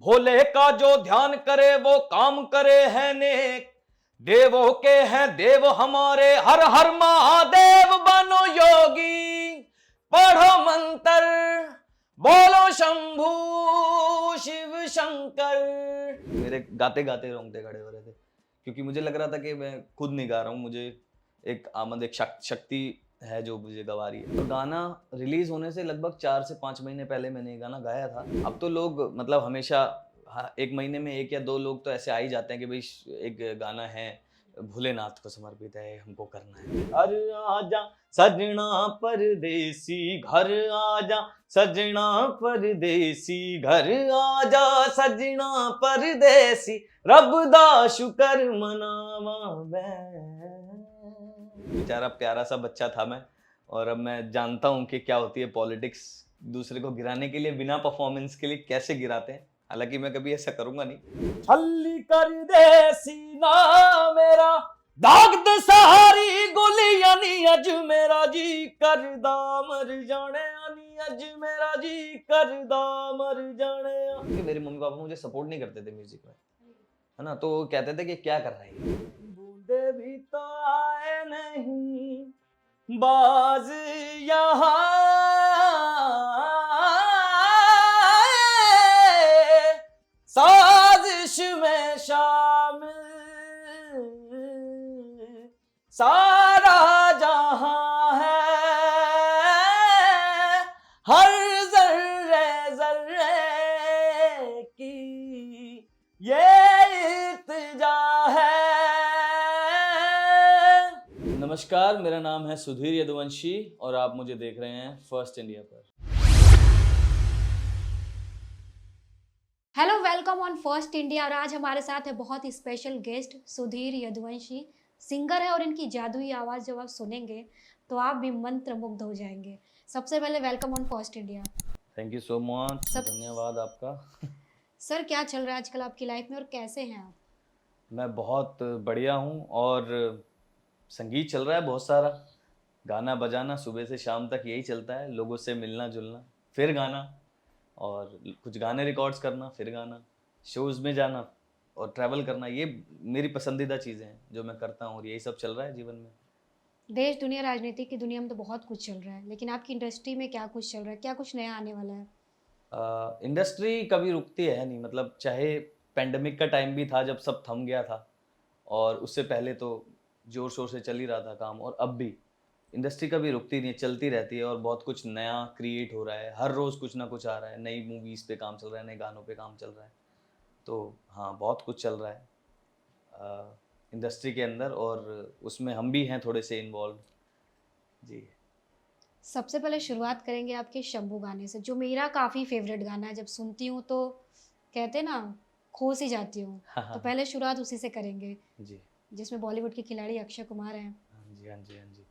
भोले का जो ध्यान करे वो काम करे है नेक। देवों के हैं देव हमारे, हर हर महादेव बनो योगी। पढ़ो मंत्र, बोलो शंभू शिव शंकर। मेरे गाते गाते रोंगटे खड़े हो रहे थे, क्योंकि मुझे लग रहा था कि मैं खुद नहीं गा रहा हूँ, मुझे एक आमद एक शक्ति है जो मुझे गवा रही है। तो गाना रिलीज होने से लगभग 4 से 5 महीने पहले मैंने ये गाना गाया था। अब तो लोग मतलब हमेशा एक महीने में 1 या 2 लोग तो ऐसे आ ही जाते हैं कि भाई एक गाना है भोलेनाथ को समर्पित है, हमको करना है। घर आजा सजना परदेसी, घर आजा सजना परदेसी, घर आजा सजना परदेसी, रब दा शुक्र मनावा मैं। बेचारा प्यारा सा बच्चा था मैं, और अब मैं जानता हूँ कि क्या होती है पॉलिटिक्स। दूसरे को गिराने के लिए बिना परफॉर्मेंस के लिए कैसे गिराते हैं, हालांकि मैं कभी ऐसा करूंगा नहीं। छल्ली कर दे सीना मेरा, दाग दे सारी गोलियां नी, अज मेरा जी करदा मर जाने नी, अज मेरा जी करदा मर जाने। मेरे मम्मी पापा मुझे सपोर्ट नहीं करते थे म्यूजिक में, है ना, तो कहते थे कि क्या कर रहा है, बूंदे भी तो आए नहीं बाज यहाँ, साजिश में शामिल सारा जहां है, हर जर्रे जर्रे की ये इल्तिजा है। नमस्कार, मेरा नाम है सुधीर यदुवंशी और आप मुझे देख रहे हैं फर्स्ट इंडिया पर। Hello, welcome on first India. और आज हमारे साथ है बहुत ही special guest Sudhir Yaduvanshi. Singer है और इनकी जादुई आवाज़ जब आप सुनेंगे तो आप भी मंत्रमुग्ध हो जाएंगे। सबसे पहले welcome on first India. Thank you so much, धन्यवाद आपका। सर, क्या चल रहा है आजकल आपकी लाइफ में और कैसे हैं आप? मैं बहुत बढ़िया हूँ और संगीत चल रहा है बहुत सारा, गाना बजाना सुबह से शाम तक यही चलता है, लोगों से मिलना जुलना, फिर गाना, और कुछ गाने रिकॉर्ड्स करना, फिर गाना, शोज़ में जाना और ट्रैवल करना। ये मेरी पसंदीदा चीज़ें हैं जो मैं करता हूँ और यही सब चल रहा है जीवन में। देश दुनिया राजनीति की दुनिया में तो बहुत कुछ चल रहा है, लेकिन आपकी इंडस्ट्री में क्या कुछ चल रहा है, क्या कुछ नया आने वाला है? इंडस्ट्री कभी रुकती है नहीं, मतलब चाहे पेंडेमिक का टाइम भी था जब सब थम गया था, और उससे पहले तो जोर शोर से चल ही रहा था काम, और अब भी इंडस्ट्री कभी रुकती नहीं है, चलती रहती है, और बहुत कुछ नया क्रिएट हो रहा है, हर रोज़ कुछ ना कुछ आ रहा है, नई मूवीज़ पे काम चल रहा है, नए गानों पे काम चल रहा है। तो हाँ, बहुत कुछ चल रहा है इंडस्ट्री के अंदर, और उसमें हम भी हैं थोड़े से इन्वॉल्व जी। सबसे पहले शुरुआत करेंगे आपके शंभू गाने से, जो मेरा काफ़ी फेवरेट गाना है। जब सुनती हूँ तो कहते ना, खो सी जाती हूँ। तो पहले शुरुआत उसी से करेंगे जी, जिसमें बॉलीवुड के खिलाड़ी अक्षय कुमार हैं। हाँ जी, हाँ जी, हाँ जी।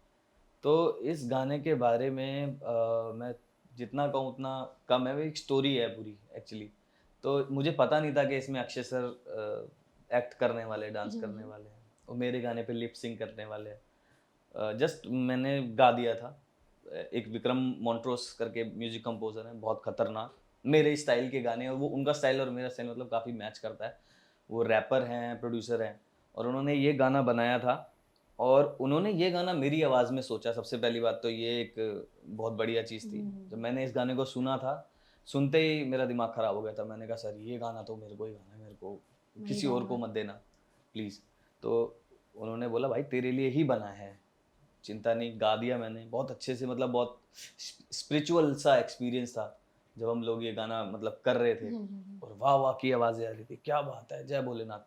तो इस गाने के बारे में मैं जितना कहूँ उतना कम है, वो एक स्टोरी है पूरी एक्चुअली। तो मुझे पता नहीं था कि इसमें अक्षय सर एक्ट करने वाले, डांस करने वाले हैं, और मेरे गाने पे लिप सिंग करने वाले हैं। जस्ट मैंने गा दिया था। एक विक्रम मोंट्रोस करके म्यूजिक कंपोजर हैं, बहुत खतरनाक, मेरे स्टाइल के गाने, और वो उनका स्टाइल और मेरा स्टाइल मतलब काफ़ी मैच करता है। वो रैपर हैं, प्रोड्यूसर हैं, और उन्होंने ये गाना बनाया था, और उन्होंने ये गाना मेरी आवाज़ में सोचा। सबसे पहली बात तो ये एक बहुत बढ़िया चीज़ थी। जब मैंने इस गाने को सुना था, सुनते ही मेरा दिमाग ख़राब हो गया था। मैंने कहा सर ये गाना तो मेरे को ही गाना है, मेरे को किसी और को मत देना प्लीज़। तो उन्होंने बोला भाई तेरे लिए ही बना है, चिंता नहीं। गा दिया मैंने बहुत अच्छे से, मतलब बहुत स्पिरिचुअल सा एक्सपीरियंस था जब हम लोग ये गाना मतलब कर रहे थे, और वाह वाह की आवाज़ें आ रही थी, क्या बात है, जय भोलेनाथ।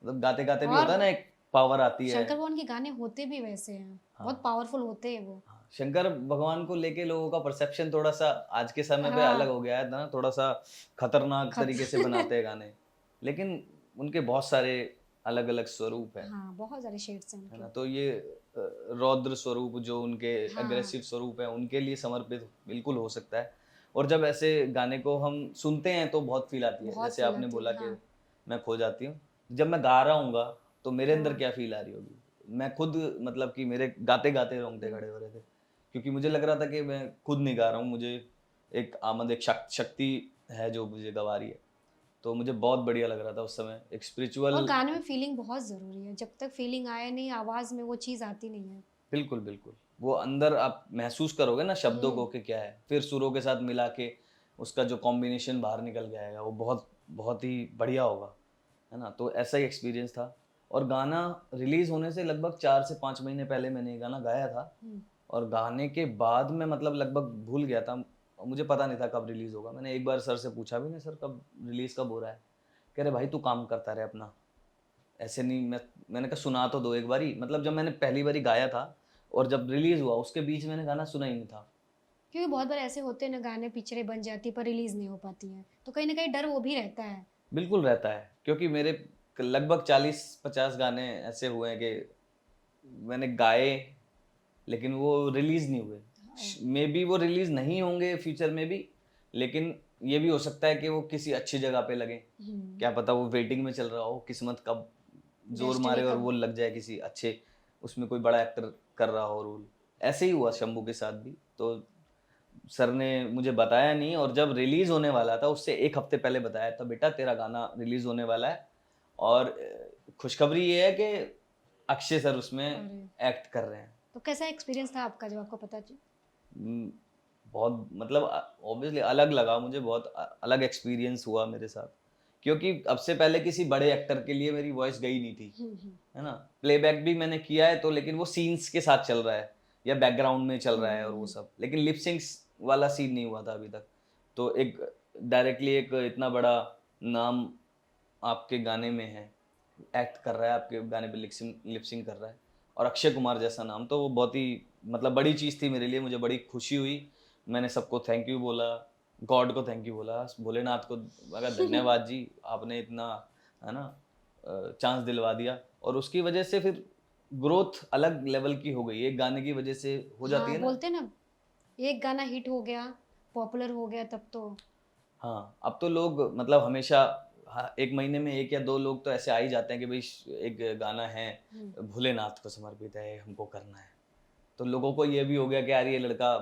मतलब गाते गाते भी होता है ना, एक पावर आती है। शंकर भगवान के गाने होते भी वैसे हैं, बहुत पावरफुल होते हैं वो। शंकर भगवान को लेके लोगों का परसेप्शन थोड़ा सा आज के समय पे अलग हो गया है ना, थोड़ा सा खतरनाक तरीके से बनाते हैं गाने, लेकिन उनके बहुत सारे अलग अलग स्वरूप हैं। हाँ, बहुत सारे शेड्स हैं है ना। तो ये रौद्र स्वरूप जो उनके अग्रेसिव स्वरूप है, उनके लिए समर्पित बिल्कुल हो सकता है। और जब ऐसे गाने को हम सुनते हैं तो बहुत फील आती है, जैसे आपने बोला कि मैं खो जाती हूँ। जब मैं गा रहा हूँगा तो मेरे अंदर क्या फील आ रही होगी, मैं खुद मतलब कि मेरे गाते गाते रोंगटे खड़े हो रहे थे, क्योंकि मुझे लग रहा था कि मैं खुद नहीं गा रहा हूँ, मुझे एक आमद एक शक्ति है जो मुझे गवा रही है। तो मुझे बहुत बढ़िया लग रहा था उस समय, एक और स्पिरिचुअल। गाने में फीलिंग बहुत ज़रूरी है, जब तक फीलिंग आए नहीं आवाज़ में वो चीज़ आती नहीं है। बिल्कुल बिल्कुल, वो अंदर आप महसूस करोगे ना शब्दों को हम्म। कि क्या है, फिर सुरों के साथ मिला के उसका जो कॉम्बिनेशन बाहर निकल के आएगा वो बहुत बहुत ही बढ़िया होगा, है ना। तो ऐसा ही एक्सपीरियंस था। और गाना रिलीज होने से लगभग 4 से 5 महीने पहले मैंने ये गाना गाया था। हम्म। और गाने के बाद मैं मतलब लगभग भूल गया था, मुझे पता नहीं था कब रिलीज होगा। मैंने एक बार सर से पूछा भी नहीं, सर कब रिलीज कब हो रहा है। कह रहे भाई तू काम करता रहे अपना, ऐसे नहीं। मैंने कहा सुना तो दो एक बारी, मतलब जब मैंने पहली बारी गाया था और जब रिलीज हुआ उसके बीच मैंने गाना सुना ही नहीं था। क्योंकि बहुत बार ऐसे होते हैं ना, गाने पिक्चरें बन जाती पर रिलीज नहीं हो पाती हैं, तो कहीं ना कहीं डर वो भी रहता है। बिल्कुल रहता है, क्योंकि मेरे लगभग 40-50 गाने ऐसे हुए हैं कि मैंने गाए लेकिन वो रिलीज नहीं हुए। मे बी वो रिलीज नहीं होंगे फ्यूचर में भी, लेकिन ये भी हो सकता है कि वो किसी अच्छी जगह पे लगे। क्या पता वो वेटिंग में चल रहा हो, किस्मत कब जोर डेस्टिनी मारे और कब। वो लग जाए किसी अच्छे, उसमें कोई बड़ा एक्टर कर रहा हो रोल। ऐसे ही हुआ शंभू के साथ भी। तो सर ने मुझे बताया नहीं, और जब रिलीज होने वाला था उससे एक हफ्ते पहले बताया था, बेटा तेरा गाना रिलीज होने वाला है। और खुशखबरी ये है कि अक्षय सर उसमें अरे, एक्ट कर रहे हैं। तो कैसा एक्सपीरियंस था आपका जब आपको पता चला? हम्म, बहुत मतलब ऑब्वियसली अलग लगा मुझे, बहुत अलग एक्सपीरियंस हुआ मेरे साथ। क्योंकि अब से पहले किसी बड़े एक्टर के लिए मेरी वॉइस गई नहीं थी, है ना। प्लेबैक भी मैंने किया है तो, लेकिन वो सीन्स के साथ चल रहा है या बैकग्राउंड में चल रहा है और वो सब, लेकिन लिप सिंक्स वाला सीन नहीं हुआ था अभी तक। तो एक डायरेक्टली एक इतना बड़ा नाम आपके गाने में है, एक्ट कर रहा है आपके गाने पे, लिपसिंग कर रहा है, और अक्षय कुमार जैसा नाम, तो वो बहुत ही मतलब बड़ी चीज़ थी मेरे लिए। मुझे बड़ी खुशी हुई। मैंने सबको थैंक यू बोला, गॉड को थैंक यू बोला, भोलेनाथ को अगर धन्यवाद जी, आपने इतना, है ना, चांस दिलवा दिया। और उसकी वजह से फिर ग्रोथ अलग लेवल की हो गई, एक गाने की वजह से हो जाती हाँ, है ना। बोलते ना, एक गाना हिट हो गया, पॉपुलर हो गया, तब तो। हाँ, अब तो लोग मतलब हमेशा, हाँ, एक महीने में एक या दो लोग तो ऐसे आ ही जाते हैं कि भाई एक गाना है भोलेनाथ को समर्पित है, हमको करना है। तो लोगों को ये भी हो गया कि यार ये लड़का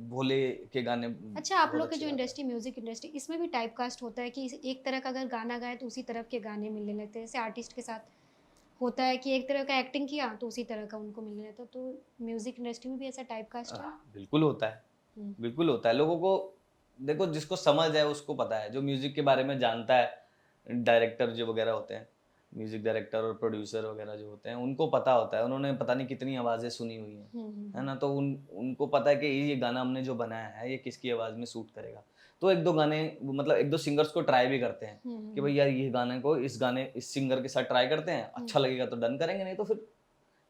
भोले के गाने अच्छा, आप बहुत लोग के अच्छे जो गाता है। इंडस्ट्री, म्यूजिक इंडस्ट्री, इसमें भी टाइप कास्ट होता है कि एक तरह का अगर गाना गाए तो उसी तरफ के गाने मिलने लगते हैं, जैसे आर्टिस्ट के साथ होता है कि एक तरह का एक्टिंग किया तो उसी तरह का उनको मिलने लगता है, तो म्यूजिक इंडस्ट्री में भी ऐसा टाइप कास्ट है? बिल्कुल होता है, हम्म। बिल्कुल होता है। लोगों को देखो, जिसको समझ है उसको पता है, जो म्यूजिक के बारे में जानता है, डायरेक्टर जो वगैरह होते हैं, म्यूजिक डायरेक्टर और प्रोड्यूसर वगैरह जो होते हैं, उनको पता होता है, उन्होंने पता नहीं कितनी आवाज़ें सुनी हुई हैं, है ना। तो उनको पता है कि ये गाना हमने जो बनाया है ये किसकी आवाज़ में सूट करेगा। तो एक दो गाने मतलब एक दो सिंगर्स को ट्राई भी करते हैं कि भाई यार ये गाने को इस सिंगर के साथ ट्राई करते हैं, अच्छा लगेगा तो डन करेंगे, नहीं तो फिर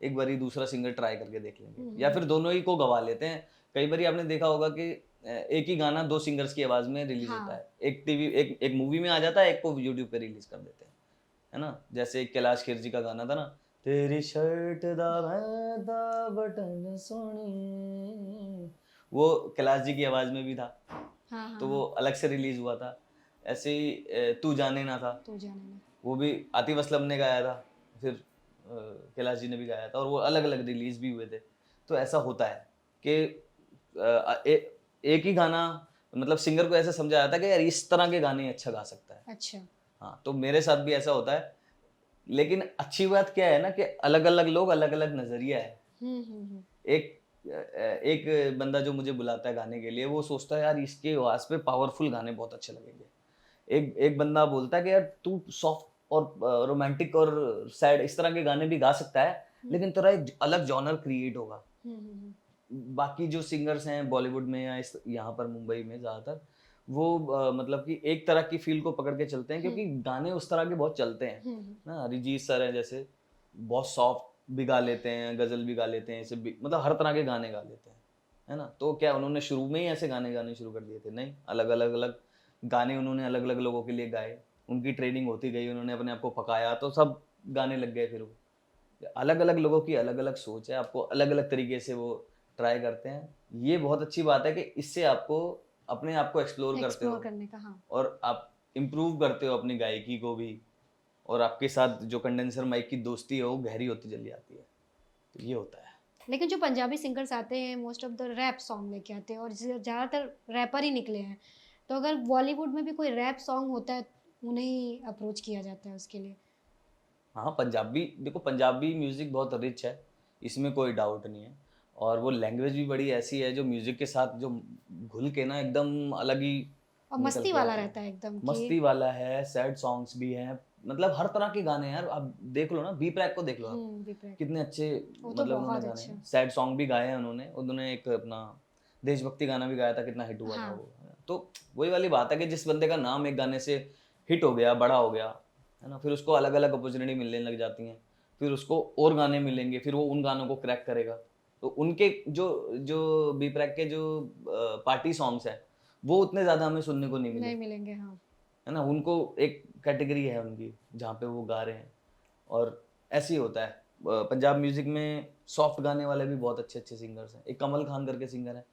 एक बारी दूसरा सिंगर ट्राई करके देख लेंगे, या फिर दोनों ही को गवा लेते हैं। कई बारी आपने देखा होगा कि एक ही गाना दो सिंगर्स की आवाज में रिलीज होता है, एक टीवी एक मूवी में आ जाता है, एक को यूट्यूब पे रिलीज कर देते हैं, है ना। जैसे कैलाश खेर जी का गाना था ना, तेरी शर्ट दा भैदा बटन सोनी, वो कैलाश जी की आवाज में भी था, तो वो अलग से रिलीज हुआ था। ऐसे ही तू जाने ना था, तो जाने ना। वो भी आतिफ असलम ने गाया था, फिर कैलाश जी ने भी गाया था, और वो अलग अलग रिलीज भी हुए थे। तो ऐसा होता है कि एक ही गाना मतलब सिंगर को ऐसा समझा जाता है कि यार इस तरह के गाने अच्छा गा सकता है। अच्छा। हाँ, तो मेरे साथ भी ऐसा होता है। लेकिन अच्छी बात क्या है ना कि अलग अलग लोग, अलग अलग नजरिया है। एक एक बंदा जो मुझे बुलाता है गाने के लिए, वो सोचता है यार इसके आवाज पे पावरफुल गाने बहुत अच्छे लगेंगे। एक एक बंदा बोलता है कि यार तू सॉफ्ट और रोमांटिक और सैड इस तरह के गाने भी गा सकता है, लेकिन तेरा एक अलग जॉनर क्रिएट होगा। बाकी जो सिंगर्स हैं बॉलीवुड में या यहाँ पर मुंबई में ज़्यादातर, वो मतलब कि एक तरह की फील को पकड़ के चलते हैं, क्योंकि गाने उस तरह के बहुत चलते हैं ना। अरिजीत सर हैं जैसे, बहुत सॉफ्ट भी गा लेते हैं, गजल भी गा लेते हैं, ऐसे मतलब हर तरह के गाने गा लेते हैं, है ना। तो क्या उन्होंने शुरू में ही ऐसे गाने गाने शुरू कर दिए थे? नहीं, अलग अलग अलग गाने उन्होंने अलग अलग लोगों के लिए गाए, उनकी ट्रेनिंग होती गई, उन्होंने अपने आप को पकाया, तो सब गाने लग गए। फिर वो अलग अलग लोगों की अलग अलग सोच है, आपको अलग अलग तरीके से वो ट्राई करते हैं। ये बहुत अच्छी बात है कि इससे आपको अपने आप को एक्सप्लोर करते हो, करने का, हाँ। और आप इम्प्रूव करते हो अपनी गायकी को भी, और आपके साथ जो कंडेंसर माइक की दोस्ती है वो गहरी होती चली जाती है। तो ये होता है। लेकिन जो पंजाबी सिंगर्स आते हैं most of the rap song लेके आते हैं, और ज़्यादातर रैपर ही निकले हैं। तो अगर बॉलीवुड में भी कोई रैप सॉन्ग होता है उन्हें ही अप्रोच किया जाता है उसके लिए। हाँ, पंजाबी देखो, पंजाबी म्यूजिक बहुत रिच है, इसमें कोई डाउट नहीं है। और वो लैंग्वेज भी बड़ी ऐसी है जो म्यूजिक के साथ जो घुल के ना एकदम अलग ही और निकल मस्ती के वाला आती है। रहता है एकदम मस्ती कि वाला है, सैड सॉन्ग्स भी हैं, मतलब हर तरह के गाने हैं यार। आप देख लो ना, बी प्रैक को देख लो आप, विपरीत। कितने अच्छे वो तो मतलब उन्होंने बहुत गाने अच्छा। हैं, सैड सॉन्ग भी गाए हैं उन्होंने। उन्होंने एक अपना देशभक्ति गाना भी गाया था, कितना हिट हुआ था हाँ। वो। तो वही वाली बात है कि जिस बंदे का नाम एक गाने से हिट हो गया, बड़ा हो गया, है ना, फिर उसको अलग अलग अपॉर्चुनिटी मिलने लग जाती हैं, फिर उसको और गाने मिलेंगे, फिर वो उन गानों को क्रैक करेगा। तो उनके जो जो बी प्रैक के जो पार्टी सॉन्ग्स हैं, वो उतने ज्यादा हमें सुनने को नहीं मिले, नहीं मिलेंगे, हाँ। है ना। उनको एक कैटेगरी है उनकी जहाँ पे वो गा रहे हैं, और ऐसे ही होता है। पंजाब म्यूजिक में सॉफ्ट गाने वाले भी बहुत अच्छे अच्छे सिंगर्स हैं। एक कमल खान करके सिंगर है,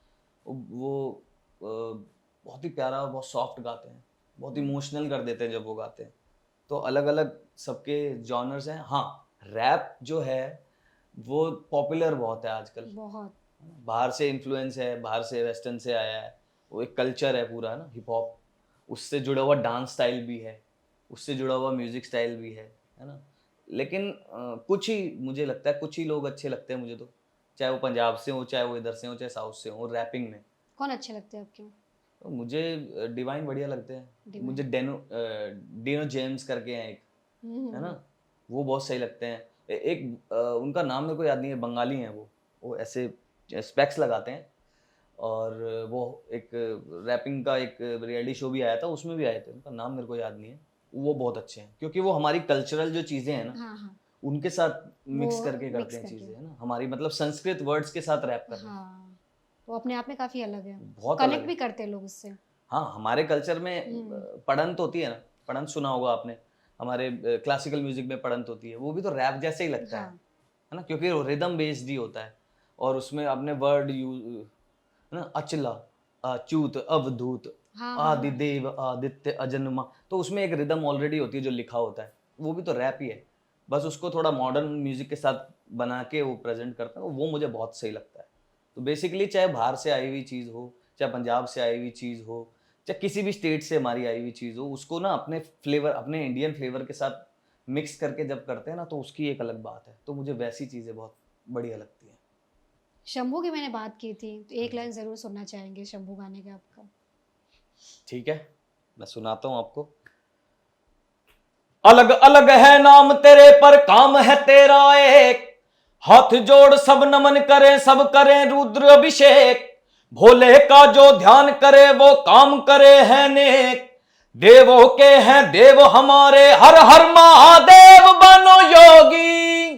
वो बहुत ही प्यारा और बहुत सॉफ्ट गाते हैं, बहुत इमोशनल कर देते हैं जब वो गाते हैं। तो अलग अलग सबके जॉनर्स हैं। हाँ, रैप जो है वो पॉपुलर बहुत है आजकल, बहुत। बाहर से इन्फ्लुएंस है, बाहर से वेस्टर्न से आया है, वो एक कल्चर है पूरा ना, हिप हॉप, उससे जुड़ा हुआ डांस स्टाइल भी है, उससे जुड़ा हुआ म्यूजिक स्टाइल भी है ना। लेकिन कुछ ही, मुझे लगता है कुछ ही लोग अच्छे लगते हैं मुझे तो, चाहे वो पंजाब से हो, चाहे वो इधर से हो, चाहे साउथ से हो, रैपिंग में। कौन अच्छे लगते हैं आपके? तो मुझे डिवाइन बढ़िया लगते हैं। डिवाइन। मुझे डेनो जेम्स करके हैं एक, है ना, वो बहुत सही लगते हैं। एक उनका नाम मेरे को याद नहीं है, बंगाली हैं वो ऐसे स्पेक्स लगाते हैं, और वो एक रैपिंग का एक रियलिटी शो भी आया था, उसमें भी आए थे, उनका नाम मेरे को याद नहीं है। वो बहुत अच्छे हैं, क्योंकि वो हमारी कल्चरल जो चीज़ें हैं ना, हाँ हाँ। उनके साथ मिक्स वो करके मिक्स करते हैं करके। चीज़ें, है ना, हमारी मतलब संस्कृत वर्ड्स के साथ रैप कर रहे हैं। हाँ, वो अपने आप में काफी अलग है, बहुत अलग कनेक्ट है। भी करते हैं लोग उससे। हाँ, हमारे कल्चर में पढ़ंत होती है ना, पढ़ंत सुना होगा आपने, हमारे क्लासिकल म्यूजिक में पढ़ंत होती है, वो भी तो रैप जैसे ही लगता हाँ। है ना, क्योंकि वो रिदम बेस्ड ही होता है, और उसमें आपने वर्ड यूज, है ना, अचला, अच्युत, अवधूत, हाँ हाँ हाँ। आदिदेव, आदित्य, अजन्मा, तो उसमें एक रिदम ऑलरेडी होती है जो लिखा होता है, वो भी तो रैप ही है, बस उसको थोड़ा मॉडर्न म्यूजिक के साथ बना के वो प्रेजेंट करता है, वो मुझे बहुत सही लगता है। तो बेसिकली चाहे बाहर से आई हुई चीज़ हो, चाहे पंजाब से आई हुई चीज़ हो, चाहे किसी भी स्टेट से हमारी आई हुई चीज़ हो, उसको ना अपने फ्लेवर, अपने इंडियन फ्लेवर के साथ मिक्स करके जब करते हैं ना, तो उसकी एक अलग बात है। तो मुझे वैसी चीज़ें बहुत बढ़िया लगती हैं। शंभू की मैंने बात की थी, तो एक लाइन जरूर सुनना चाहेंगे शंभू गाने का आपका। ठीक है, मैं सुनाता हूँ आपको। अलग अलग है नाम तेरे पर काम है तेरा एक, हाथ जोड़ सब नमन करें, सब करें रुद्र अभिषेक, भोले का जो ध्यान करे वो काम करे है नेक, देवों के हैं देव हमारे, हर हर महादेव बनो योगी,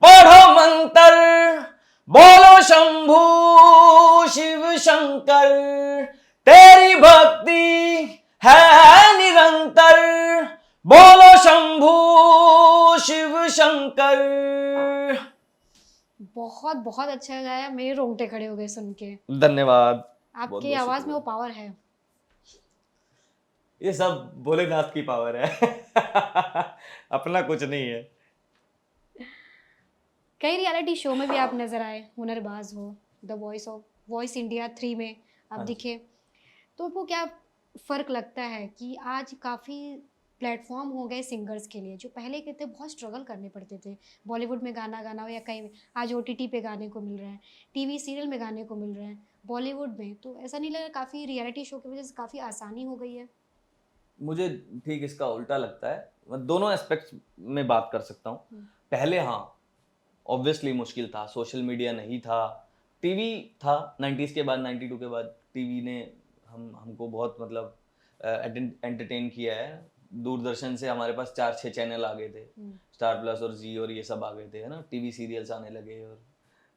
पढ़ो मंत्र, बोलो शंभू शिव शंकर, तेरी भक्ति है निरंतर, बोलो शंभू शिव शंकर। बहुत बहुत अच्छा गाया, मेरे रोंगटे खड़े हो गए सुन के। धन्यवाद। बहुत आपकी बहुत आवाज में शुक्रिया। वो पावर है। ये सब भोलेनाथ की पावर है अपना कुछ नहीं है। कई रियलिटी शो में भी आप नजर आए, हुनरबाज हो, द वॉइस इंडिया 3 में आप हाँ। दिखे, तो आपको क्या फर्क लगता है कि आज काफ़ी प्लेटफॉर्म हो गए सिंगर्स के लिए, जो पहले के थे बहुत स्ट्रगल करने पड़ते थे, बॉलीवुड में गाना गाना हो या कहीं भी, आज OTT पे गाने को मिल रहा है, टीवी सीरियल में गाने को मिल रहा है, बॉलीवुड में, तो ऐसा नहीं लगा काफ़ी रियलिटी शो की वजह से काफ़ी आसानी हो गई है? मुझे ठीक इसका उल्टा लगता है। मैं दोनों एस्पेक्ट्स में बात कर सकता हूँ। पहले हाँ, ऑब्वियसली मुश्किल था, सोशल मीडिया नहीं था, टीवी था 90s के बाद, 92 के बाद टीवी ने हमको बहुत मतलब एंटरटेन किया है। दूरदर्शन से हमारे पास 4-6 चैनल आ गए थे, स्टार प्लस और जी और ये सब आ गए थे, है ना, टीवी सीरियल्स आने लगे, और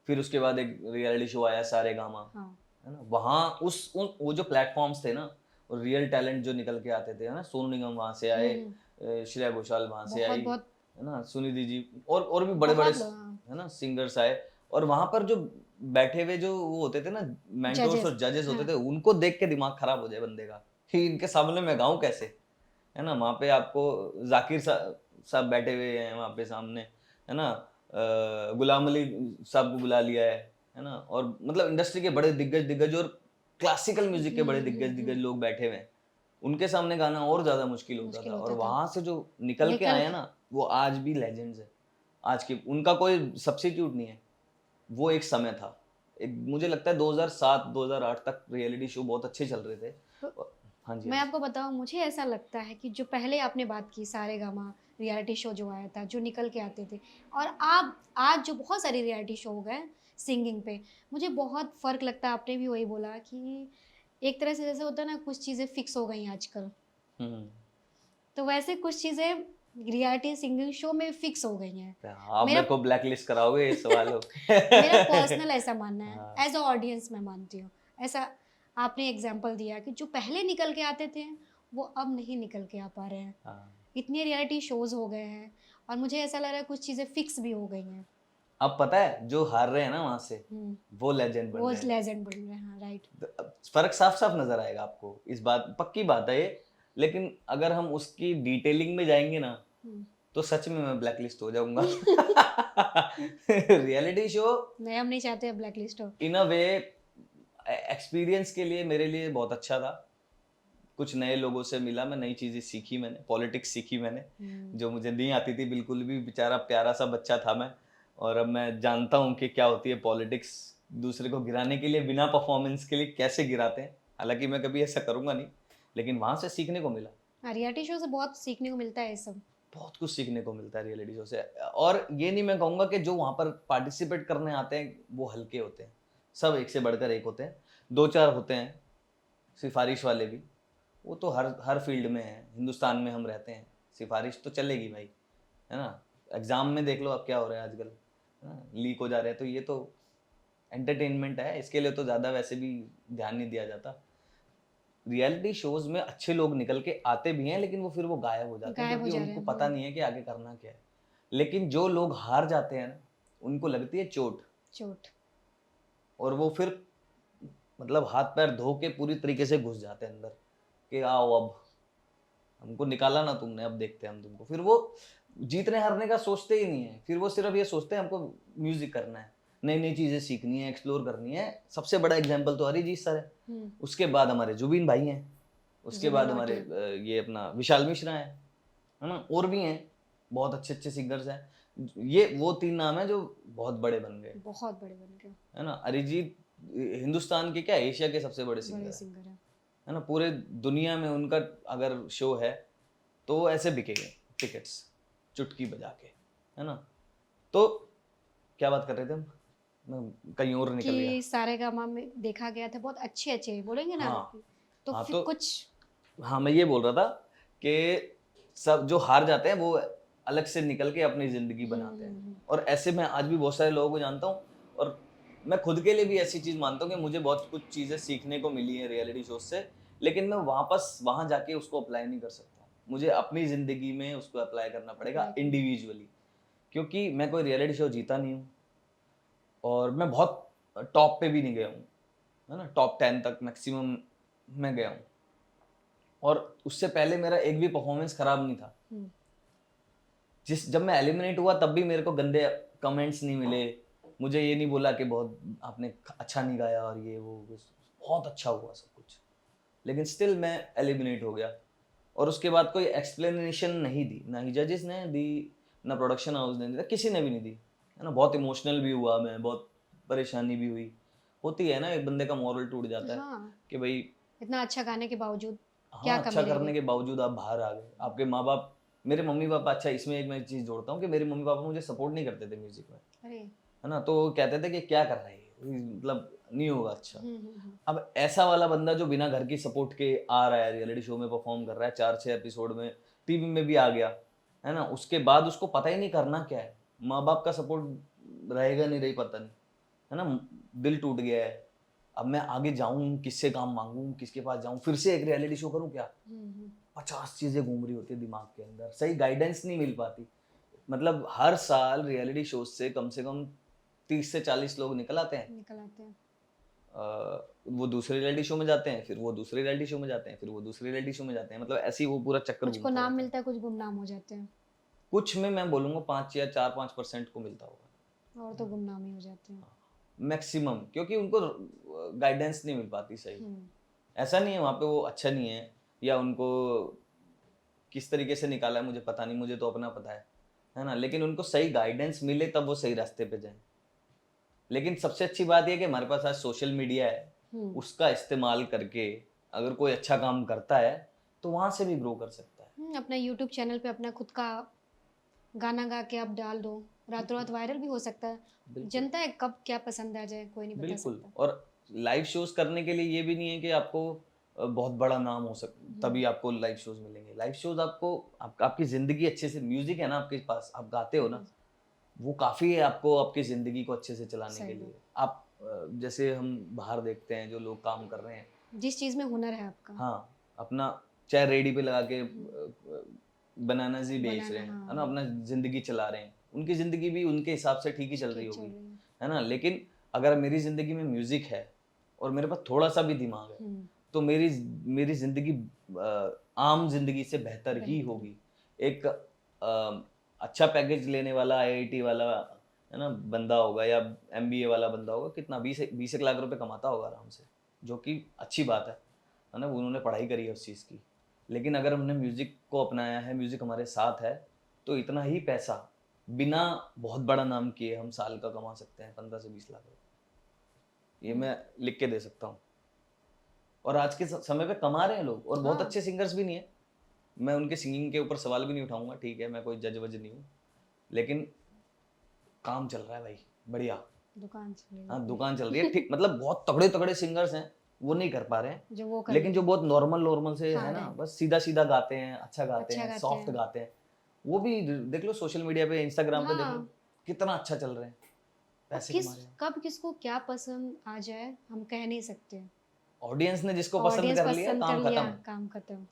फिर उसके बाद एक रियलिटी शो आया सारे गामा, है ना, वहाँ वो जो प्लेटफॉर्म्स थे ना, और रियल टैलेंट जो निकल के आते थे, है ना, सोनू निगम वहाँ से आए, श्रेया घोषाल वहाँ से आई, है ना, सुनिधि जी, और भी बड़े बड़े, है ना, सिंगर्स आए, और वहाँ पर जो बैठे हुए जो वो होते थे ना, मेंटोर्स और जजेस होते थे, उनको देख के दिमाग खराब हो जाए बंदे का कि इनके सामने मैं गाऊं कैसे, है ना। वहाँ पे आपको जाकिर साहब बैठे हुए हैं वहाँ पे सामने, है ना, गुलाम अली साहब को बुला लिया है ना, और मतलब इंडस्ट्री के बड़े दिग्गज और क्लासिकल म्यूजिक के बड़े दिग्गज लोग बैठे हुए हैं, उनके सामने गाना और ज्यादा मुश्किल होता मुश्किल था, और होता था। वहां से जो निकल के आए हैं ना, वो आज भी लेजेंड्स है। आज के उनका कोई सब्स्टिट्यूट नहीं है। वो एक समय था, एक मुझे लगता है 2007 2008 तक रियलिटी शो बहुत अच्छे चल रहे थे। तो हाँ जी, मैं हाँ जी। आपको बताऊं, मुझे ऐसा लगता है कि जो पहले आपने बात की सारेगामा रियलिटी शो जो आया था, जो निकल के आते थे, और आप आज जो बहुत सारे रियलिटी शो हो गए सिंगिंग पे, मुझे बहुत फ़र्क लगता है। आपने भी वही बोला कि एक तरह से जैसे होता है ना, कुछ चीज़ें फिक्स हो गई हैं आजकल, हम्म। तो वैसे कुछ चीज़ें रियलिटी सिंगिंग शो में फिक्स हो गई हैं। आप मेरा मेरे को ब्लैक लिस्ट कराओगे इस सवाल हो। मेरा पर्सनल ऐसा मानना है, हाँ, एज अ ऑडियंस मैं मानती हूँ ऐसा। आपने एग्जाम्पल दिया कि जो पहले निकल के आते थे वो अब नहीं निकल के आ पा रहे हैं। हाँ। इतने रियलिटी शोज हो गए हैं, और मुझे ऐसा लग रहा है कुछ चीज़ें फिक्स भी हो गई हैं। अब पता है जो हार रहे हैं ना वहां से, हम्म, वो लेजेंड बन वो रहे हैं। लेजेंड बन रहे हैं, राइट। फर्क साफ साफ नजर आएगा आपको, इस बात पक्की बात है ये। लेकिन अगर हम उसकी डिटेलिंग में जाएंगे ना, तो सच में मैं ब्लैक लिस्ट हो जाऊंगा। रियलिटी शो नहीं, हम नहीं चाहते ब्लैक लिस्ट हो। इन अ वे एक्सपीरियंस के लिए मेरे लिए बहुत अच्छा था। कुछ नए लोगों से मिला, मैं नई चीजें सीखी, मैंने पॉलिटिक्स सीखी मैंने, जो मुझे नहीं आती थी बिल्कुल भी। बेचारा प्यारा सा बच्चा था मैं, और अब मैं जानता हूँ कि क्या होती है पॉलिटिक्स। दूसरे को गिराने के लिए बिना परफॉर्मेंस के लिए कैसे गिराते हैं। हालांकि मैं कभी ऐसा करूंगा नहीं, लेकिन वहां से सीखने को मिला। रियलिटी शो से बहुत सीखने को मिलता है ये सब। बहुत कुछ सीखने को मिलता है रियलिटी शो से। और ये नहीं मैं कहूँगा कि जो वहाँ पर पार्टिसिपेट करने आते हैं वो हल्के होते हैं। सब एक से बढ़कर एक होते हैं। दो चार होते हैं सिफारिश वाले भी, वो तो हर हर फील्ड में है। हिंदुस्तान में हम रहते हैं, सिफारिश तो चलेगी भाई, है ना। एग्जाम में देख लो अब क्या हो रहा है आजकल, है ना, लीक हो जा रहे हैं। तो ये तो एंटरटेनमेंट है, इसके लिए तो ज़्यादा वैसे भी ध्यान नहीं दिया जाता। रियलिटी शोज में अच्छे लोग निकल के आते भी हैं, लेकिन वो फिर वो गायब हो जाते हैं, गायब हो क्योंकि जा रहे उनको हैं, पता नहीं है कि आगे करना क्या है। लेकिन जो लोग हार जाते हैं ना, उनको लगती है चोट, चोट। और वो फिर मतलब हाथ पैर धो के पूरी तरीके से घुस जाते हैं अंदर कि आओ अब हमको निकाला ना तुमने, अब देखते हैं हम तुमको। फिर वो जीतने हारने का सोचते ही नहीं है, फिर वो सिर्फ ये सोचते हैं हमको म्यूजिक करना है, नई नई चीजें सीखनी है, एक्सप्लोर करनी है। सबसे बड़ा एग्जाम्पल तो अरिजीत सर है, उसके बाद हमारे जुबिन भाई हैं, उसके बाद हमारे ये अपना विशाल मिश्रा है ना, और भी हैं बहुत अच्छे अच्छे सिंगर्स हैं। ये वो तीन नाम है जो बहुत बड़े बन गए, बहुत बड़े बन गए, है ना। अरिजीत हिंदुस्तान के क्या, एशिया के सबसे बड़े सिंगर है ना। पूरे दुनिया में उनका अगर शो है तो वो ऐसे बिकेंगे टिकट्स चुटकी बजा के, है ना। तो क्या बात कर रहे थे हम, मैं कहीं और निकल गया। कि सारेगामा में देखा गया था बहुत अच्छे अच्छे, बोलेंगे ना। हाँ, तो हाँ, फिर तो कुछ हाँ मैं ये बोल रहा था कि सब जो हार जाते हैं वो अलग से निकल के अपनी जिंदगी बनाते हैं। और ऐसे मैं आज भी बहुत सारे लोगों को जानता हूँ, और मैं खुद के लिए भी ऐसी चीज मानता हूँ कि मुझे बहुत कुछ चीजें सीखने को मिली है रियलिटी शो से, लेकिन मैं वापस वहां जाके उसको अप्लाई नहीं कर सकता। मुझे अपनी जिंदगी में उसको अप्लाई करना पड़ेगा इंडिविजुअली, क्योंकि मैं कोई रियलिटी शो जीता नहीं हूँ, और मैं बहुत टॉप पे भी नहीं गया हूँ, है ना। टॉप 10 तक मैक्सिमम मैं गया हूँ, और उससे पहले मेरा एक भी परफॉर्मेंस खराब नहीं था। जब मैं एलिमिनेट हुआ तब भी मेरे को गंदे कमेंट्स नहीं मिले, मुझे ये नहीं बोला कि बहुत आपने अच्छा नहीं गाया और ये वो, बहुत अच्छा हुआ सब कुछ। लेकिन स्टिल मैं एलिमिनेट हो गया, और उसके बाद कोई एक्सप्लेनेशन नहीं दी, ना ही जजेस ने दी, ना प्रोडक्शन हाउस ने दी, किसी ने भी नहीं दी, है ना। बहुत इमोशनल भी हुआ मैं, बहुत परेशानी भी हुई, होती है ना, एक बंदे का मोरल टूट जाता है। हाँ, कि भाई इतना अच्छा गाने के बावजूद क्या हाँ, अच्छा कमी रह करने गई। के बावजूद आप बाहर आ गए। आपके माँ बाप, मेरे मम्मी पापा, अच्छा इसमें एक मैं चीज़ जोड़ता हूँ कि मेरे मम्मी पापा मुझे सपोर्ट नहीं करते थे म्यूजिक में, अरे, है ना। तो वो कहते थे कि क्या कर रहा है ये, मतलब नहीं होगा अच्छा। अब ऐसा वाला बंदा जो बिना घर की सपोर्ट के आ रहा है, रियलिटी शो में परफॉर्म कर रहा है, 4-6 एपिसोड में, टीवी में भी आ गया, है ना, उसके बाद उसको पता ही नहीं करना क्या है, माँ बाप का सपोर्ट रहेगा नहीं रही पता नहीं, है ना, दिल टूट गया है। अब मैं आगे जाऊं, किससे काम मांगूं, किसके पास जाऊं, फिर से एक रियलिटी शो करूं क्या। 50 चीजें घूम रही होती है दिमाग के अंदर, सही गाइडेंस नहीं मिल पाती। मतलब हर साल रियलिटी शो से कम 30 से 40 लोग निकल आते हैं। वो दूसरे रियलिटी शो में जाते हैं, फिर वो दूसरे रियलिटी शो में जाते हैं, फिर वो दूसरे रियलिटी शो में जाते हैं, मतलब ऐसे ही वो पूरा चक्कर कुछ को नाम मिलता है, कुछ गुमनाम हो जाते हैं। कुछ में मैं बोलूंगा 5 या 4-5% को मिलता होगा, और तो गुमनाम ही हो जाते हैं मैक्सिमम, क्योंकि उनको गाइडेंस नहीं मिल पाती सही। ऐसा नहीं है वहाँ पे वो अच्छा नहीं है, या उनको किस तरीके से निकाला है मुझे पता नहीं, मुझे तो अपना पता है ना। लेकिन उनको सही गाइडेंस मिले तब वो सही रास्ते पे जाएं। लेकिन सबसे अच्छी बात यह है कि हमारे पास आज सोशल मीडिया है, उसका इस्तेमाल करके अगर कोई अच्छा काम करता है तो वहां से भी ग्रो कर सकता है। अपना यूट्यूब चैनल पे अपना खुद का गाना गा के आप डाल दो, रातों रात वायरल भी हो सकता है। बिल्कुल। जनता है कब क्या पसंद आ जाए कोई नहीं बता बिल्कुल। सकता। और लाइव शोज करने के लिए ये भी नहीं है कि आपको बहुत बड़ा नाम हो तभी आपको लाइव शोज मिलेंगे। लाइव शोज आपको आपकी जिंदगी अच्छे से, म्यूजिक है ना आपके पास, आप गाते हो ना, वो काफी है आपको आपकी जिंदगी को अच्छे से चलाने सही के बात। लिए। आप जैसे हम बाहर देखते हैं जो लोग काम कर रहे हैं, जिस चीज में हुनर है आपका, हाँ, अपना चाहे रेडी पे लगा के बनानास ही बेच रहे हैं, हाँ। है ना, अपना जिंदगी चला रहे हैं, उनकी जिंदगी भी उनके हिसाब से ठीक ही चल रही ठीक चल होगी, रही है ना। लेकिन अगर मेरी जिंदगी में म्यूजिक है और मेरे पास थोड़ा सा भी दिमाग है, तो मेरी जिंदगी आम जिंदगी से बेहतर ही होगी। एक अच्छा पैकेज लेने वाला आईआईटी वाला, है ना, बंदा होगा या एमबीए वाला बंदा होगा, कितना 20 लाख रुपए कमाता होगा आराम से, जो कि अच्छी बात है ना, उन्होंने पढ़ाई करी है उस चीज़ की। लेकिन अगर हमने म्यूजिक को अपनाया है, म्यूजिक हमारे साथ है, तो इतना ही पैसा बिना बहुत बड़ा नाम किए हम साल का कमा सकते हैं 15 से 20 लाख रुपए। ये मैं लिख के दे सकता हूँ। और आज के समय पे कमा रहे हैं लोग, और बहुत अच्छे सिंगर्स भी नहीं है। मैं उनके सिंगिंग के ऊपर सवाल भी नहीं उठाऊंगा, ठीक है, मैं कोई जज वज नहीं हूँ, लेकिन काम चल रहा है भाई, बढ़िया दुकान चल रही है। हाँ, दुकान चल रही है, ठीक। मतलब बहुत तगड़े तगड़े सिंगर्स हैं, वो नहीं कर पा रहे हैं, जो वो कर लेकिन जो बहुत नॉर्मल से हाँ, है ना, right. बस सीधा सीधा गाते हैं, अच्छा गाते अच्छा हैं, गाते सॉफ्ट हैं। गाते हैं, वो भी देख लो सोशल मीडिया पे, इंस्टाग्राम पे देख लो हाँ। कितना अच्छा चल रहे हैं, अब पैसे कमा रहे हैं। कब किसको क्या पसंद आ जाए हम कह नहीं सकते। ऑडियंस ने जिसको पसंद ऑडियंस कर लिया, पसंद काम कर लिया, खत्म। काम खत्म।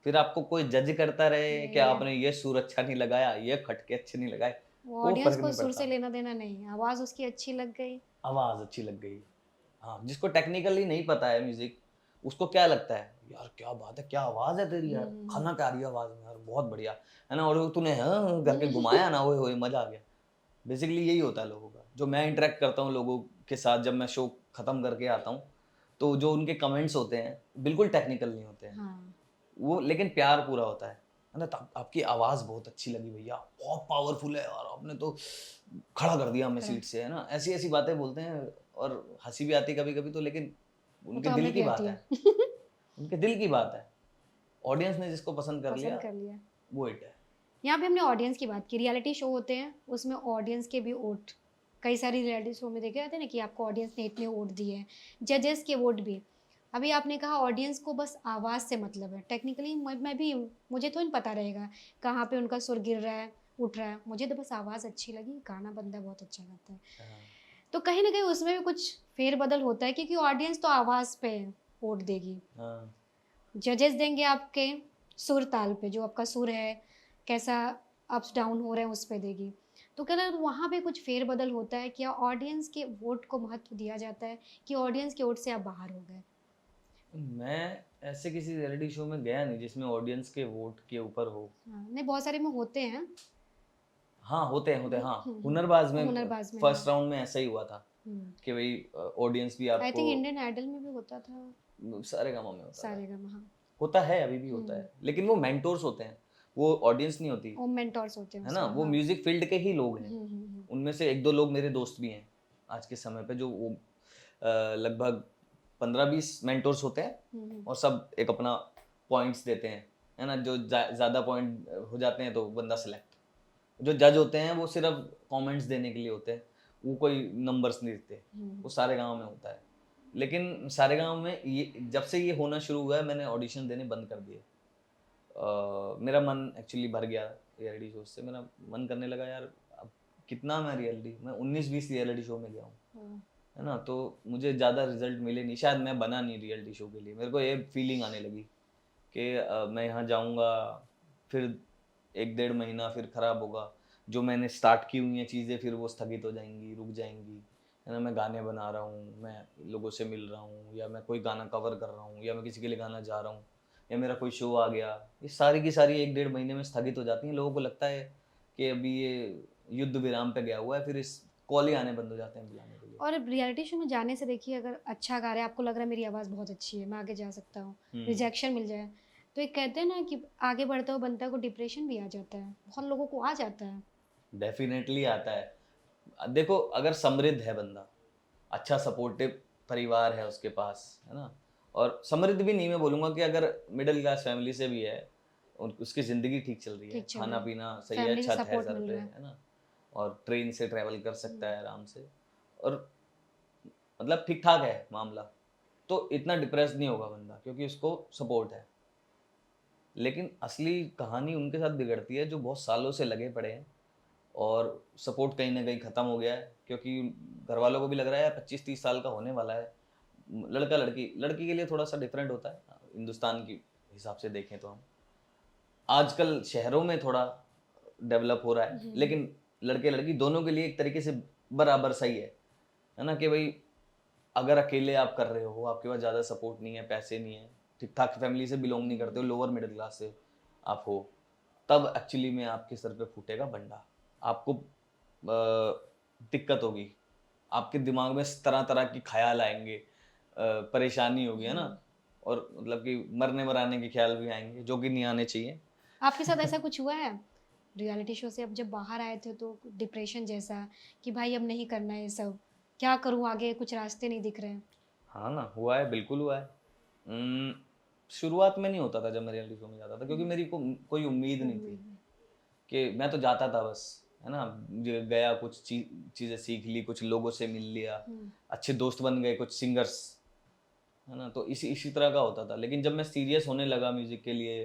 फिर आपको कोई जज करता रहे कि ये- आपने ये सुर अच्छा नहीं लगाया, ये खटके अच्छे नहीं लगाए, वो वो ऑडियंस फर्क को नहीं सुर पड़ता। से लेना देना नहीं, आवाज उसकी अच्छी लग गई, आवाज अच्छी लग गई, हाँ, जिसको टेक्निकली नहीं पता है म्यूजिक, उसको क्या लगता है, यार क्या बात है, क्या आवाज है तेरी यार, खाना क्या रही है आवाज में यार, बहुत बढ़िया है ना, और वो तूने हाँ करके घुमाया ना, ओए मजा आ गया। बेसिकली यही होता है लोगों का। जो मैं इंटरेक्ट करता हूँ लोगों के साथ, जब मैं शो खत्म करके आता हूँ, तो जो उनके कमेंट्स होते हैं बिल्कुल टेक्निकल नहीं होते हैं, हाँ। वो लेकिन प्यार पूरा होता है ना। आपकी आवाज बहुत अच्छी लगी भैया, बहुत पावरफुल है यार, आपने तो खड़ा कर दिया हमें सीट से, है ना, ऐसी ऐसी बातें बोलते हैं, और हंसी भी आती है कभी कभी तो, लेकिन उनके तो दिल हमें की भी बात आती है, उनके दिल की बात है। ऑडियंस ने जिसको पसंद कर लिया, वो हिट है। यहाँ पे हमने ऑडियंस की बात की, रियलिटी शो होते हैं उसमें ऑडियंस के भी वोट, कई सारी रियलिटी शो में देखे जाते हैं ना कि आपको ऑडियंस ने इतने वोट दिए हैं, जजेस के वोट भी। अभी आपने कहा ऑडियंस को बस आवाज़ से मतलब है, टेक्निकली मैं भी, मुझे तो नहीं पता रहेगा कहाँ पे उनका सुर गिर रहा है उठ रहा है, मुझे तो बस आवाज़ अच्छी लगी, गाना बंदा बहुत अच्छा गाता है, तो कहीं ना कहीं उसमें भी कुछ फेरबदल होता है, क्योंकि ऑडियंस तो आवाज़ पे वोट देगी, जजेस देंगे आपके सुर ताल पे, जो आपका सुर है कैसा अप्स डाउन हो रहे हैं उस पे देगी। तो क्या वहाँ पे कुछ फेरबदल होता है, क्या ऑडियंस के वोट को महत्व दिया जाता है कि ऑडियंस के वोट से आप बाहर हो गए? मैं ऐसे किसी रियलिटी शो में गया नहीं जिसमें ऑडियंस के वोट के ऊपर हो। हाँ, नहीं बहुत सारे में होते हैं। हाँ होते हैं हाँ, हुनरबाज में हुनरबाज में फर्स्ट राउंड में ऐसा ही हुआ था कि भाई ऑडियंस भी आपको, आई थिंक इंडियन आइडल में भी होता था, सारेगामा में होता सारेगामा, हाँ होता है, अभी भी होता है, लेकिन वो मेंटोर्स होते हैं, वो ऑडियंस नहीं होती, वो मेंटोर्स होते हैं है ना, उसमें, वो हाँ। म्यूजिक फील्ड के ही लोग हैं। उनमें से एक दो लोग मेरे दोस्त भी हैं आज के समय पे, जो वो लगभग 15-20 मेंटोर्स होते हैं, और सब एक अपना पॉइंट्स देते हैं, है ना, जो ज़्यादा पॉइंट हो जाते हैं तो बंदा सिलेक्ट। जो जज होते हैं वो सिर्फ कमेंट्स देने के लिए होते हैं, वो कोई नंबर्स नहीं देते, वो सारे गाँव में होता है। लेकिन सारे गाँव में ये जब से ये होना शुरू हुआ है, मैंने ऑडिशन देने बंद कर दिए। मेरा मन एक्चुअली भर गया रियलिटी शो से, मेरा मन करने लगा यार अब कितना मैं 19-20 रियलिटी शो में गया हूँ, है ना, तो मुझे ज़्यादा रिजल्ट मिले नहीं, शायद मैं बना नहीं रियलिटी शो के लिए। मेरे को ये फीलिंग आने लगी कि मैं यहाँ जाऊँगा, फिर 1-1.5 महीना फिर ख़राब होगा, जो मैंने स्टार्ट की हुई हैं चीज़ें फिर वो स्थगित हो जाएंगी, रुक जाएंगी, है ना। मैं गाने बना रहा हूँ, मैं लोगों से मिल रहा हूँ, या मैं कोई गाना कवर कर रहा हूँ, या मैं किसी के लिए गाना जा रहा हूँ, या मेरा कोई शो आ गया, ये सारी की सारी 1-1.5 महीने में स्थगित हो जाती हैं। लोगों को लगता है कि अभी ये युद्ध विराम पे गया हुआ है, फिर इस कॉल ही आने बंद हो जाते हैं बुलाने के लिए। और रियलिटी शो में जाने से देखिए, अगर अच्छा गा रहे हैं, आपको लग रहा है मेरी आवाज़ बहुत अच्छी है, मैं आगे जा सकता हूँ, रिजेक्शन मिल जाए, तो एक कहते हैं ना कि आगे बढ़ते हुए बनता को डिप्रेशन भी आ जाता है, बहुत लोगों को आ जाता है। डेफिनेटली आता है। देखो, अगर समृद्ध है बंदा, अच्छा सपोर्टिव परिवार है उसके पास, है ना, और समृद्ध भी नहीं मैं बोलूँगा, कि अगर मिडिल क्लास फैमिली से भी है, उसकी ज़िंदगी ठीक चल रही है, ठीक चल खाना रहा है, पीना सही है, फैमिली से छत है सपोर्ट सर मिल पे, रहा है। है ना, और ट्रेन से ट्रैवल कर सकता है आराम से, और मतलब ठीक ठाक है मामला, तो इतना डिप्रेस नहीं होगा बंदा, क्योंकि उसको सपोर्ट है। लेकिन असली कहानी उनके साथ बिगड़ती है जो बहुत सालों से लगे पड़े हैं, और सपोर्ट कहीं ना कहीं ख़त्म हो गया है, क्योंकि घर वालों को भी लग रहा है 25-30 साल का होने वाला है। लड़का लड़की लड़की के लिए थोड़ा सा डिफरेंट होता है, हिंदुस्तान की हिसाब से देखें तो हम आजकल शहरों में थोड़ा डेवलप हो रहा है, लेकिन लड़के लड़की दोनों के लिए एक तरीके से बराबर सही है ना, कि भाई अगर अकेले आप कर रहे हो, आपके पास ज़्यादा सपोर्ट नहीं है, पैसे नहीं है, ठीक ठाक फैमिली से बिलोंग नहीं करते हो, लोअर मिडिल क्लास से आप हो, तब एक्चुअली में आपके सर पे फूटेगा बंडा। आपको दिक्कत होगी, आपके दिमाग में तरह तरह की ख्याल आएंगे, परेशानी होगी, है ना, और मतलब कि मरने मराने के ख्याल भी आएंगे, जो कि नहीं आने चाहिए। आपके साथ ऐसा कुछ हुआ है रियलिटी शो से अब जब बाहर आए थे, तो डिप्रेशन जैसा कि भाई अब नहीं करना है ये सब, क्या करूं आगे, कुछ रास्ते नहीं दिख रहे हैं? हाँ ना, हुआ है, बिल्कुल हुआ है। शुरुआत में नहीं होता था जब मैं रियलिटी शो में जाता था, क्योंकि मेरी कोई उम्मीद नहीं थी, कि मैं तो जाता था बस, है ना, गया, कुछ चीज़ें सीख ली, कुछ लोगों से मिल लिया, अच्छे दोस्त बन गए, कुछ सिंगर्स, है ना, तो इसी इसी तरह का होता था। लेकिन जब मैं सीरियस होने लगा म्यूज़िक के लिए,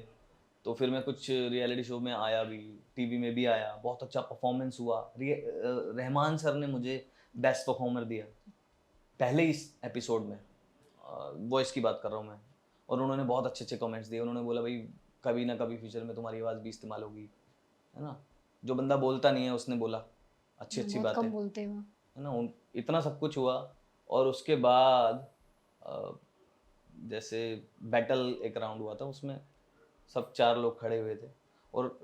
तो फिर मैं कुछ रियलिटी शो में आया भी, टीवी में भी आया, बहुत अच्छा परफॉर्मेंस हुआ। रहमान सर ने मुझे बेस्ट परफॉर्मर दिया पहले इस एपिसोड में, वॉइस की बात कर रहा हूँ मैं, और उन्होंने बहुत अच्छे अच्छे कमेंट्स दिए। उन्होंने बोला भाई कभी ना कभी फ्यूचर में तुम्हारी आवाज़ भी इस्तेमाल होगी, है ना, जो बंदा बोलता नहीं है उसने बोला अच्छी अच्छी बहुत बातें, कम बोलते हो। है ना, इतना सब कुछ हुआ। और उसके बाद जैसे बैटल एक राउंड हुआ था, उसमें सब 4 लोग खड़े हुए थे, और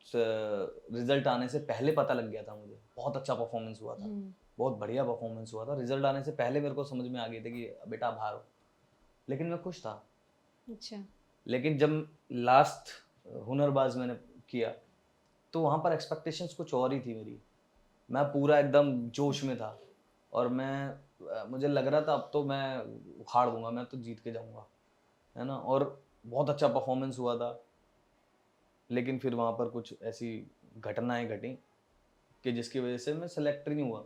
रिजल्ट आने से पहले पता लग गया था मुझे, बहुत अच्छा परफॉर्मेंस हुआ था, बहुत बढ़िया परफॉर्मेंस हुआ था। रिजल्ट आने से पहले मेरे को समझ में आ गई थी कि बेटा बाहर हो, लेकिन मैं खुश था। अच्छा। लेकिन जब लास्ट हुनरबाज मैंने किया, तो वहाँ पर एक्सपेक्टेशंस कुछ और ही थी मेरी। मैं पूरा एकदम जोश में था, और मुझे लग रहा था अब तो मैं उखाड़ दूंगा, मैं तो जीत के जाऊंगा, है ना, और बहुत अच्छा परफॉर्मेंस हुआ था। लेकिन फिर वहाँ पर कुछ ऐसी घटनाएं घटी कि जिसकी वजह से मैं सेलेक्ट ही नहीं हुआ,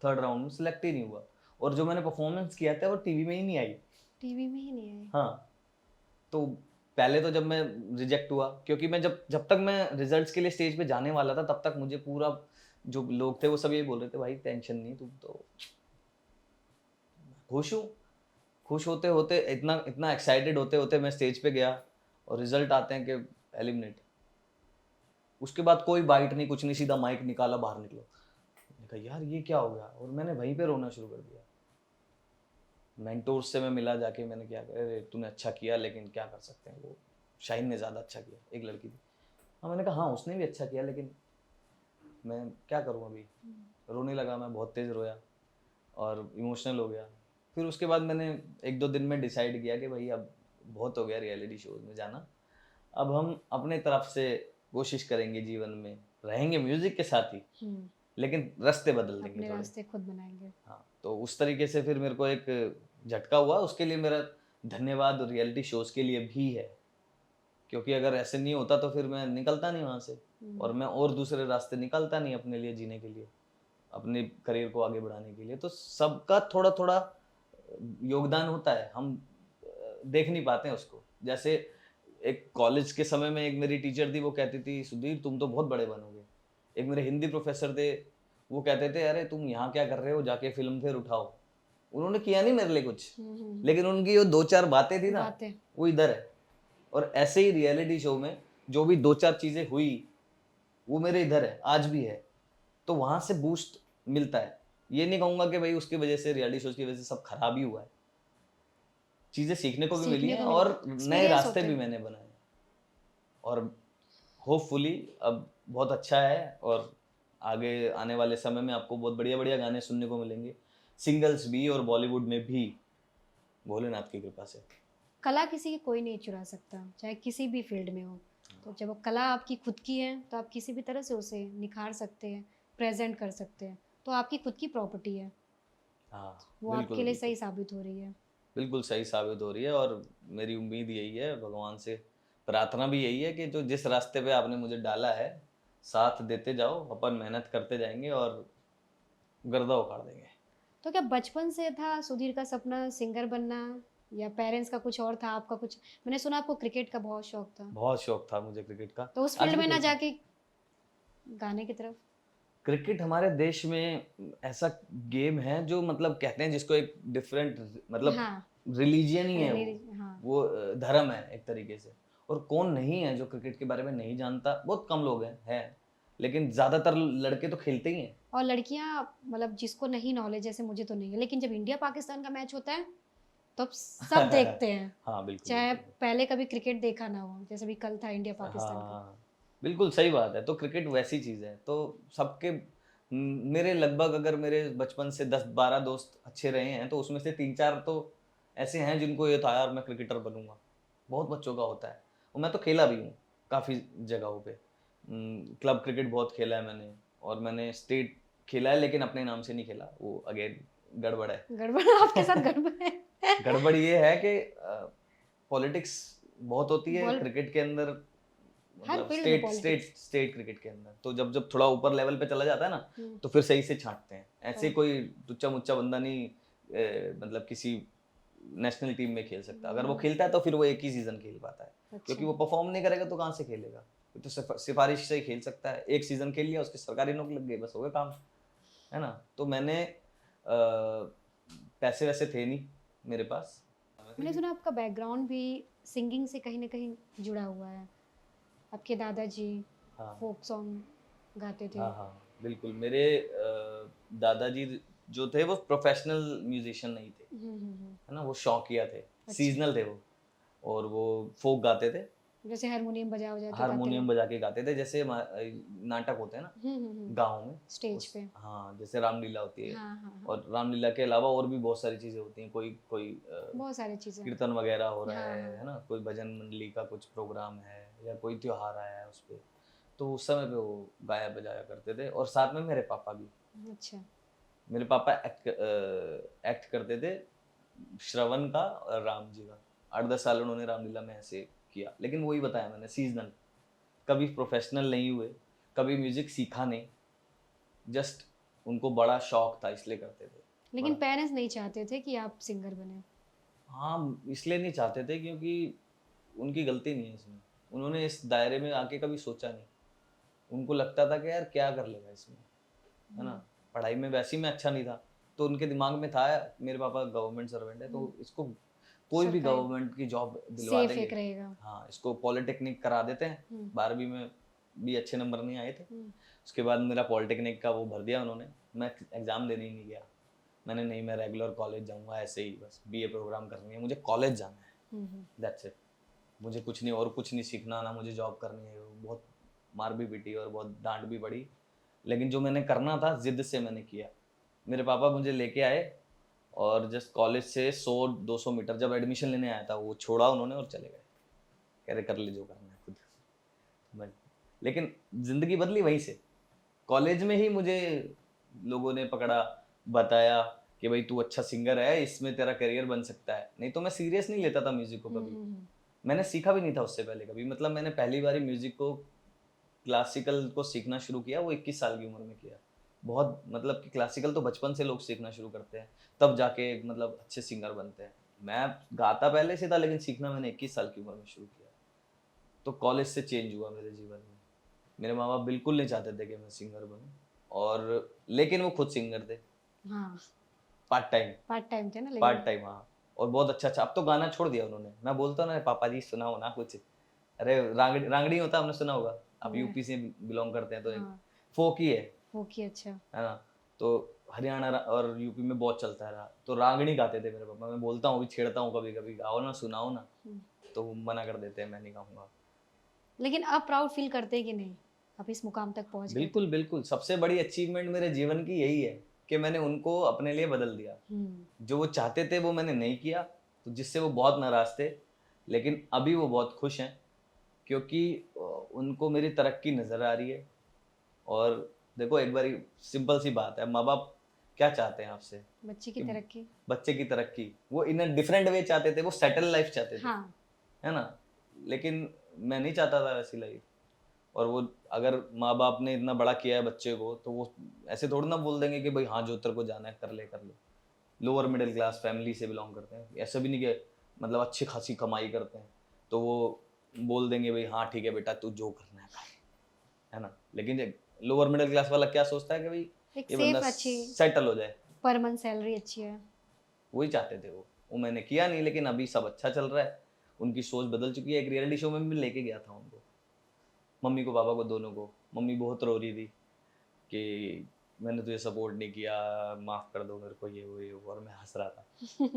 3rd राउंड में सेलेक्ट ही नहीं हुआ, और जो मैंने परफॉर्मेंस किया था वो टीवी में ही नहीं आई। टीवी में ही नहीं आई? हाँ, तो पहले तो जब मैं रिजेक्ट हुआ, क्योंकि मैं जब तक मैं रिजल्ट्स के लिए स्टेज पे जाने वाला था, तब तक मुझे पूरा, जो लोग थे वो सब यही बोल रहे थे, भाई टेंशन नहीं, तुम तो खुश हूँ। खुश होते होते, इतना इतना एक्साइटेड होते होते मैं स्टेज पे गया, और रिजल्ट आते हैं कि एलिमिनेट। उसके बाद कोई बाइट नहीं, कुछ नहीं, सीधा माइक निकाला, बाहर निकलो। मैंने कहा यार ये क्या हो गया, और मैंने वहीं पे रोना शुरू कर दिया। मेंटोर्स से मैं मिला जाके, मैंने क्या कहा, अरे तूने अच्छा किया, लेकिन क्या कर सकते हैं, वो शाइन ने ज़्यादा अच्छा किया, एक लड़की थी। हाँ, मैंने कहा हाँ उसने भी अच्छा किया, लेकिन मैं क्या करूँ अभी। रोने लगा, मैं बहुत तेज़ रोया और इमोशनल हो गया। फिर उसके बाद मैंने 1-2 दिन में डिसाइड किया कि भाई अब बहुत हो गया रियलिटी शोज में जाना, अब हम अपने तरफ से कोशिश करेंगे, जीवन में रहेंगे म्यूजिक के साथ ही, लेकिन रास्ते बदल देंगे, अपने थोड़े रास्ते खुद बनाएंगे। हाँ, तो उस तरीके से फिर मेरे को एक झटका हुआ। उसके लिए मेरा धन्यवाद रियलिटी शोज के लिए भी है, क्योंकि अगर ऐसे नहीं होता तो फिर मैं निकलता नहीं वहाँ से, और मैं और दूसरे रास्ते निकलता नहीं अपने लिए जीने के लिए, अपने करियर को आगे बढ़ाने के लिए। तो सबका थोड़ा थोड़ा योगदान होता है, हम देख नहीं पाते हैं उसको। जैसे एक कॉलेज के समय में एक मेरी टीचर थी, वो कहती थी सुधीर तुम तो बहुत बड़े बनोगे। एक मेरे हिंदी प्रोफेसर थे, वो कहते थे अरे तुम यहाँ क्या कर रहे हो, जाके फिल्म फेयर उठाओ। उन्होंने किया नहीं मेरे लिए कुछ, लेकिन उनकी जो 2-4 बातें थी ना, वो इधर है। और ऐसे ही रियलिटी शो में जो भी 2-4 चीजें हुई, वो मेरे इधर है, आज भी है। तो वहां से बूस्ट मिलता है। ये नहीं कहूंगा कि भाई उसकी वजह से, रियलिटी शोज की वजह से सब खराब ही हुआ है, चीजें सीखने को भी मिली हैं, और नए रास्ते भी मैंने बनाए, और होपफुली अब बहुत अच्छा है। और आगे आने वाले समय में आपको बहुत बढ़िया बढ़िया गाने सुनने को मिलेंगे, सिंगल्स भी और बॉलीवुड में भी, भोलेनाथ की कृपा से। कला किसी की कोई नहीं चुरा सकता, चाहे किसी भी फील्ड में हो। तो जब वो कला आपकी खुद की है तो आप किसी भी तरह से उसे निखार सकते हैं, प्रेजेंट कर सकते हैं, तो आपकी खुद की प्रॉपर्टी है, हाँ वो बिल्कुल आपके लिए बिल्कुल सही साबित हो रही है। बिल्कुल सही साबित हो रही है। और मेरी उम्मीद यही है, भगवान से प्रार्थना भी यही है कि जो जिस रास्ते पे आपने मुझे डाला है, साथ देते जाओ, अपन मेहनत करते जाएंगे और गर्दा उखाड़ देंगे। तो क्या बचपन से था सुधीर का सपना सिंगर बनना, या पेरेंट्स का कुछ और था, आपका कुछ? मैंने सुना आपको क्रिकेट का बहुत शौक था, बहुत शौक था मुझे क्रिकेट का। तो उस आज फील्ड भी में ना खेलता हूँ। जाके गाने की तरफ? क्रिकेट हमारे देश में ऐसा गेम है जो मतलब कहते हैं जिसको एक डिफरेंट मतलब हाँ, रिलीजियन ही है हाँ, वो धर्म है एक तरीके से। और कौन नहीं है जो क्रिकेट के बारे में नहीं जानता, बहुत कम लोग हैं लेकिन ज्यादातर लड़के तो खेलते ही हैं। और लड़कियां, मतलब जिसको नहीं नॉलेज, जैसे मुझे तो नहीं है, लेकिन जब इंडिया पाकिस्तान का मैच होता है तब सब देखते हैं, हाँ बिल्कुल चाहे बिल्कुल। पहले कभी क्रिकेट देखा ना हो, जैसे भी कल था इंडिया पाकिस्तान का। हाँ बिल्कुल सही बात है। तो क्रिकेट वैसी चीज है तो सबके मेरे लगभग अगर मेरे बचपन से 10-12 दोस्त अच्छे रहे हैं तो उसमें से 3-4 तो ऐसे हैं जिनको ये था यार मैं क्रिकेटर बनूंगा। बहुत बच्चों का होता है। और मैं तो खेला भी हूँ काफ़ी जगहों पे। क्लब क्रिकेट बहुत खेला है मैंने, और मैंने स्टेट खेला है लेकिन अपने नाम से नहीं खेला, वो अगेन गड़बड़ है। गड़बड़ आपके साथ गड़बड़ है। गड़बड़ ये है कि पॉलिटिक्स बहुत होती है बॉल, क्रिकेट के अंदर, हर मतलब फील्ड में state state politics. State cricket के अंदर। तो जब जब थोड़ा ऊपर लेवल पे चला जाता है ना तो फिर सही से छांटते हैं। ऐसे कोई टुच्चा मुच्चा बंदा नहीं मतलब किसी नेशनल टीम में खेल सकता। अगर वो खेलता है तो फिर वो एक ही सीजन खेल पाता है, क्योंकि वो परफॉर्म नहीं करेगा तो कहाँ से खेलेगा। वो तो सिफारिश से ही खेल सकता है। एक सीजन खेल लिया, उसकी सरकारी नौकरी लग गई, बस हो गया काम, है ना। तो मैंने पैसे वैसे थे नहीं मेरे पास। मैंने सुना आपका बैकग्राउंड भी सिंगिंग से कहीं ना कहीं जुड़ा हुआ है, आपके दादाजी हाँ फोक सॉन्ग गाते थे। हाँ हाँ बिल्कुल। मेरे दादाजी जो थे वो प्रोफेशनल म्यूजिशियन नहीं थे, है ना, वो शौकिया थे, सीजनल थे वो। और वो फोक गाते थे, जैसे हारमोनियम बजा के गाते हारमोनियम बजा के गाते थे। जैसे नाटक होते हैं ना गाँव में स्टेज पे। हाँ, जैसे रामलीला होती है। हाँ हाँ हाँ, और रामलीला के अलावा और भी बहुत सारी चीजें होती हैं। कोई कोई बहुत सारी चीजें। कीर्तन वगैरह हो रहा हाँ, है ना, कोई भजन मंडली का कुछ प्रोग्राम है या कोई त्योहार आया है उस पर। तो उस समय पे वो गाया बजाया करते थे। और साथ में मेरे पापा भी, अच्छा, मेरे पापा एक्ट करते थे श्रवण का और राम जी का। 8-10 साल उन्होंने रामलीला में ऐसे किया। लेकिन वही बताया मैंने, सीजनल, कभी प्रोफेशनल नहीं हुए, कभी म्यूजिक सीखा नहीं, जस्ट उनको बड़ा शौक था इसलिए करते थे। लेकिन पेरेंट्स नहीं चाहते थे कि आप सिंगर बने? हाँ, इसलिए नहीं चाहते थे क्योंकि उनकी गलती नहीं है इसमें। उन्होंने इस दायरे में आके कभी सोचा नहीं। उनको लगता था कि यार क्या कर लेगा इसमें, है ना। पढ़ाई में वैसे ही मैं अच्छा नहीं था, तो उनके दिमाग में था मेरे पापा गवर्नमेंट सर्वेंट है तो इसको कोई भी गवर्नमेंट की जॉब दिलवा सेफ देंगे। एक रहेगा। हाँ, इसको पॉलिटेक्निक करा देते हैं। 12वीं में भी अच्छे नंबर नहीं आए थे। उसके बाद मेरा पॉलिटेक्निक का वो भर दिया उन्होंने। मैं एग्जाम देने ही नहीं गया। मैंने नहीं, मैं रेगुलर कॉलेज जाऊंगा ऐसे ही, बस बीए प्रोग्राम करनी है मुझे, कॉलेज जाना है, दैट्स इट। मुझे कुछ नहीं, और कुछ नहीं सीखना, ना मुझे जॉब करनी है। बहुत मार भी पिटी और बहुत डांट भी पड़ी, लेकिन जो मैंने करना था जिद से मैंने किया। मेरे पापा मुझे लेके आए और जस्ट कॉलेज से 100-200 मीटर जब एडमिशन लेने आया था, वो छोड़ा उन्होंने और चले गए, कह रहे कर ले जो करना है खुद। लेकिन जिंदगी बदली वहीं से। कॉलेज में ही मुझे लोगों ने पकड़ा, बताया कि भाई तू अच्छा सिंगर है, इसमें तेरा करियर बन सकता है। नहीं तो मैं सीरियस नहीं लेता था म्यूजिक को कभी। मैंने सीखा भी नहीं था उससे पहले कभी। मतलब मैंने पहली बार म्यूजिक को, क्लासिकल को सीखना शुरू किया वो 21 साल की उम्र में किया। बहुत मतलब कि क्लासिकल तो बचपन से लोग सीखना शुरू करते हैं, तब जाके मतलब अच्छे सिंगर बनते हैं। मैं गाता पहले से था लेकिन सीखना मैंने 21 साल की उम्र में शुरू किया। तो कॉलेज से चेंज हुआ मेरे जीवन में। मेरे माँ बाप बिल्कुल नहीं चाहते थे कि मैं सिंगर बनूं, और लेकिन वो खुद सिंगर थे। हाँ, पार्ट टाइम थे ना, पार्ट टाइम। हाँ, और बहुत अच्छा। अब तो गाना छोड़ दिया उन्होंने। मैं बोलता हूँ ना, पापा जी सुनाओ ना कुछ। अरे रांगड़ी होता, हमने सुना होगा, आप यूपी से बिलोंग करते हैं तो एक फोक ही है, अच्छा, है ना। तो हरियाणा और यूपी में बहुत चलता है। तो रांगड़ी गाते थे मेरे पापा। मैं बोलता हूँ, छेड़ता हूँ कभी कभी, गाओ ना, सुनाओ ना, तो वो मना कर देते हैं, मैं नहीं गाऊंगा। लेकिन आप प्राउड फील करते कि नहीं, आप इस मुकाम तक पहुंच गए? बिल्कुल बिल्कुल। सबसे बड़ी अचीवमेंट मेरे जीवन की यही है कि मैंने उनको अपने लिए बदल दिया। जो वो चाहते थे वो मैंने नहीं किया, तो जिससे वो बहुत नाराज थे, लेकिन अभी वो बहुत खुश हैं क्योंकि उनको मेरी तरक्की नज़र आ रही है। और देखो एक बारी सिंपल सी बात है, माँ बाप क्या चाहते हैं आपसे? बच्चे की कि तरक्की। बच्चे की तरक्की वो इन अ डिफरेंट वे चाहते थे, वो सेटल लाइफ चाहते थे, हाँ, है ना? लेकिन मैं नहीं चाहता था वैसी लाइफ। और वो अगर माँ बाप ने इतना बड़ा किया है बच्चे को, तो वो ऐसे थोड़ी ना बोल देंगे कि भाई हाँ जो तेरे को जाना है कर ले। लोअर मिडिल क्लास फैमिली से बिलोंग करते हैं, ऐसा भी नहीं कि मतलब अच्छी खासी कमाई करते हैं तो वो बोल देंगे भाई हाँ ठीक है बेटा तू जो करना है कर, है ना? लेकिन लोअर मिडिल क्लास वाला क्या सोचता है कि भाई एक ये बंदा सेफ अच्छी सेटल हो जाए, पर मंथ सैलरी अच्छी है। वही चाहते थे वो मैंने किया नहीं, लेकिन अभी सब अच्छा चल रहा है। उनकी सोच बदल चुकी है। एक रियलिटी शो में भी लेके गया था उनको, मम्मी को पापा को दोनों को। मम्मी बहुत रो रही थी कि मैंने तुझे सपोर्ट नहीं किया, माफ कर दो मेरे को, ये वो, और मैं हंस रहा था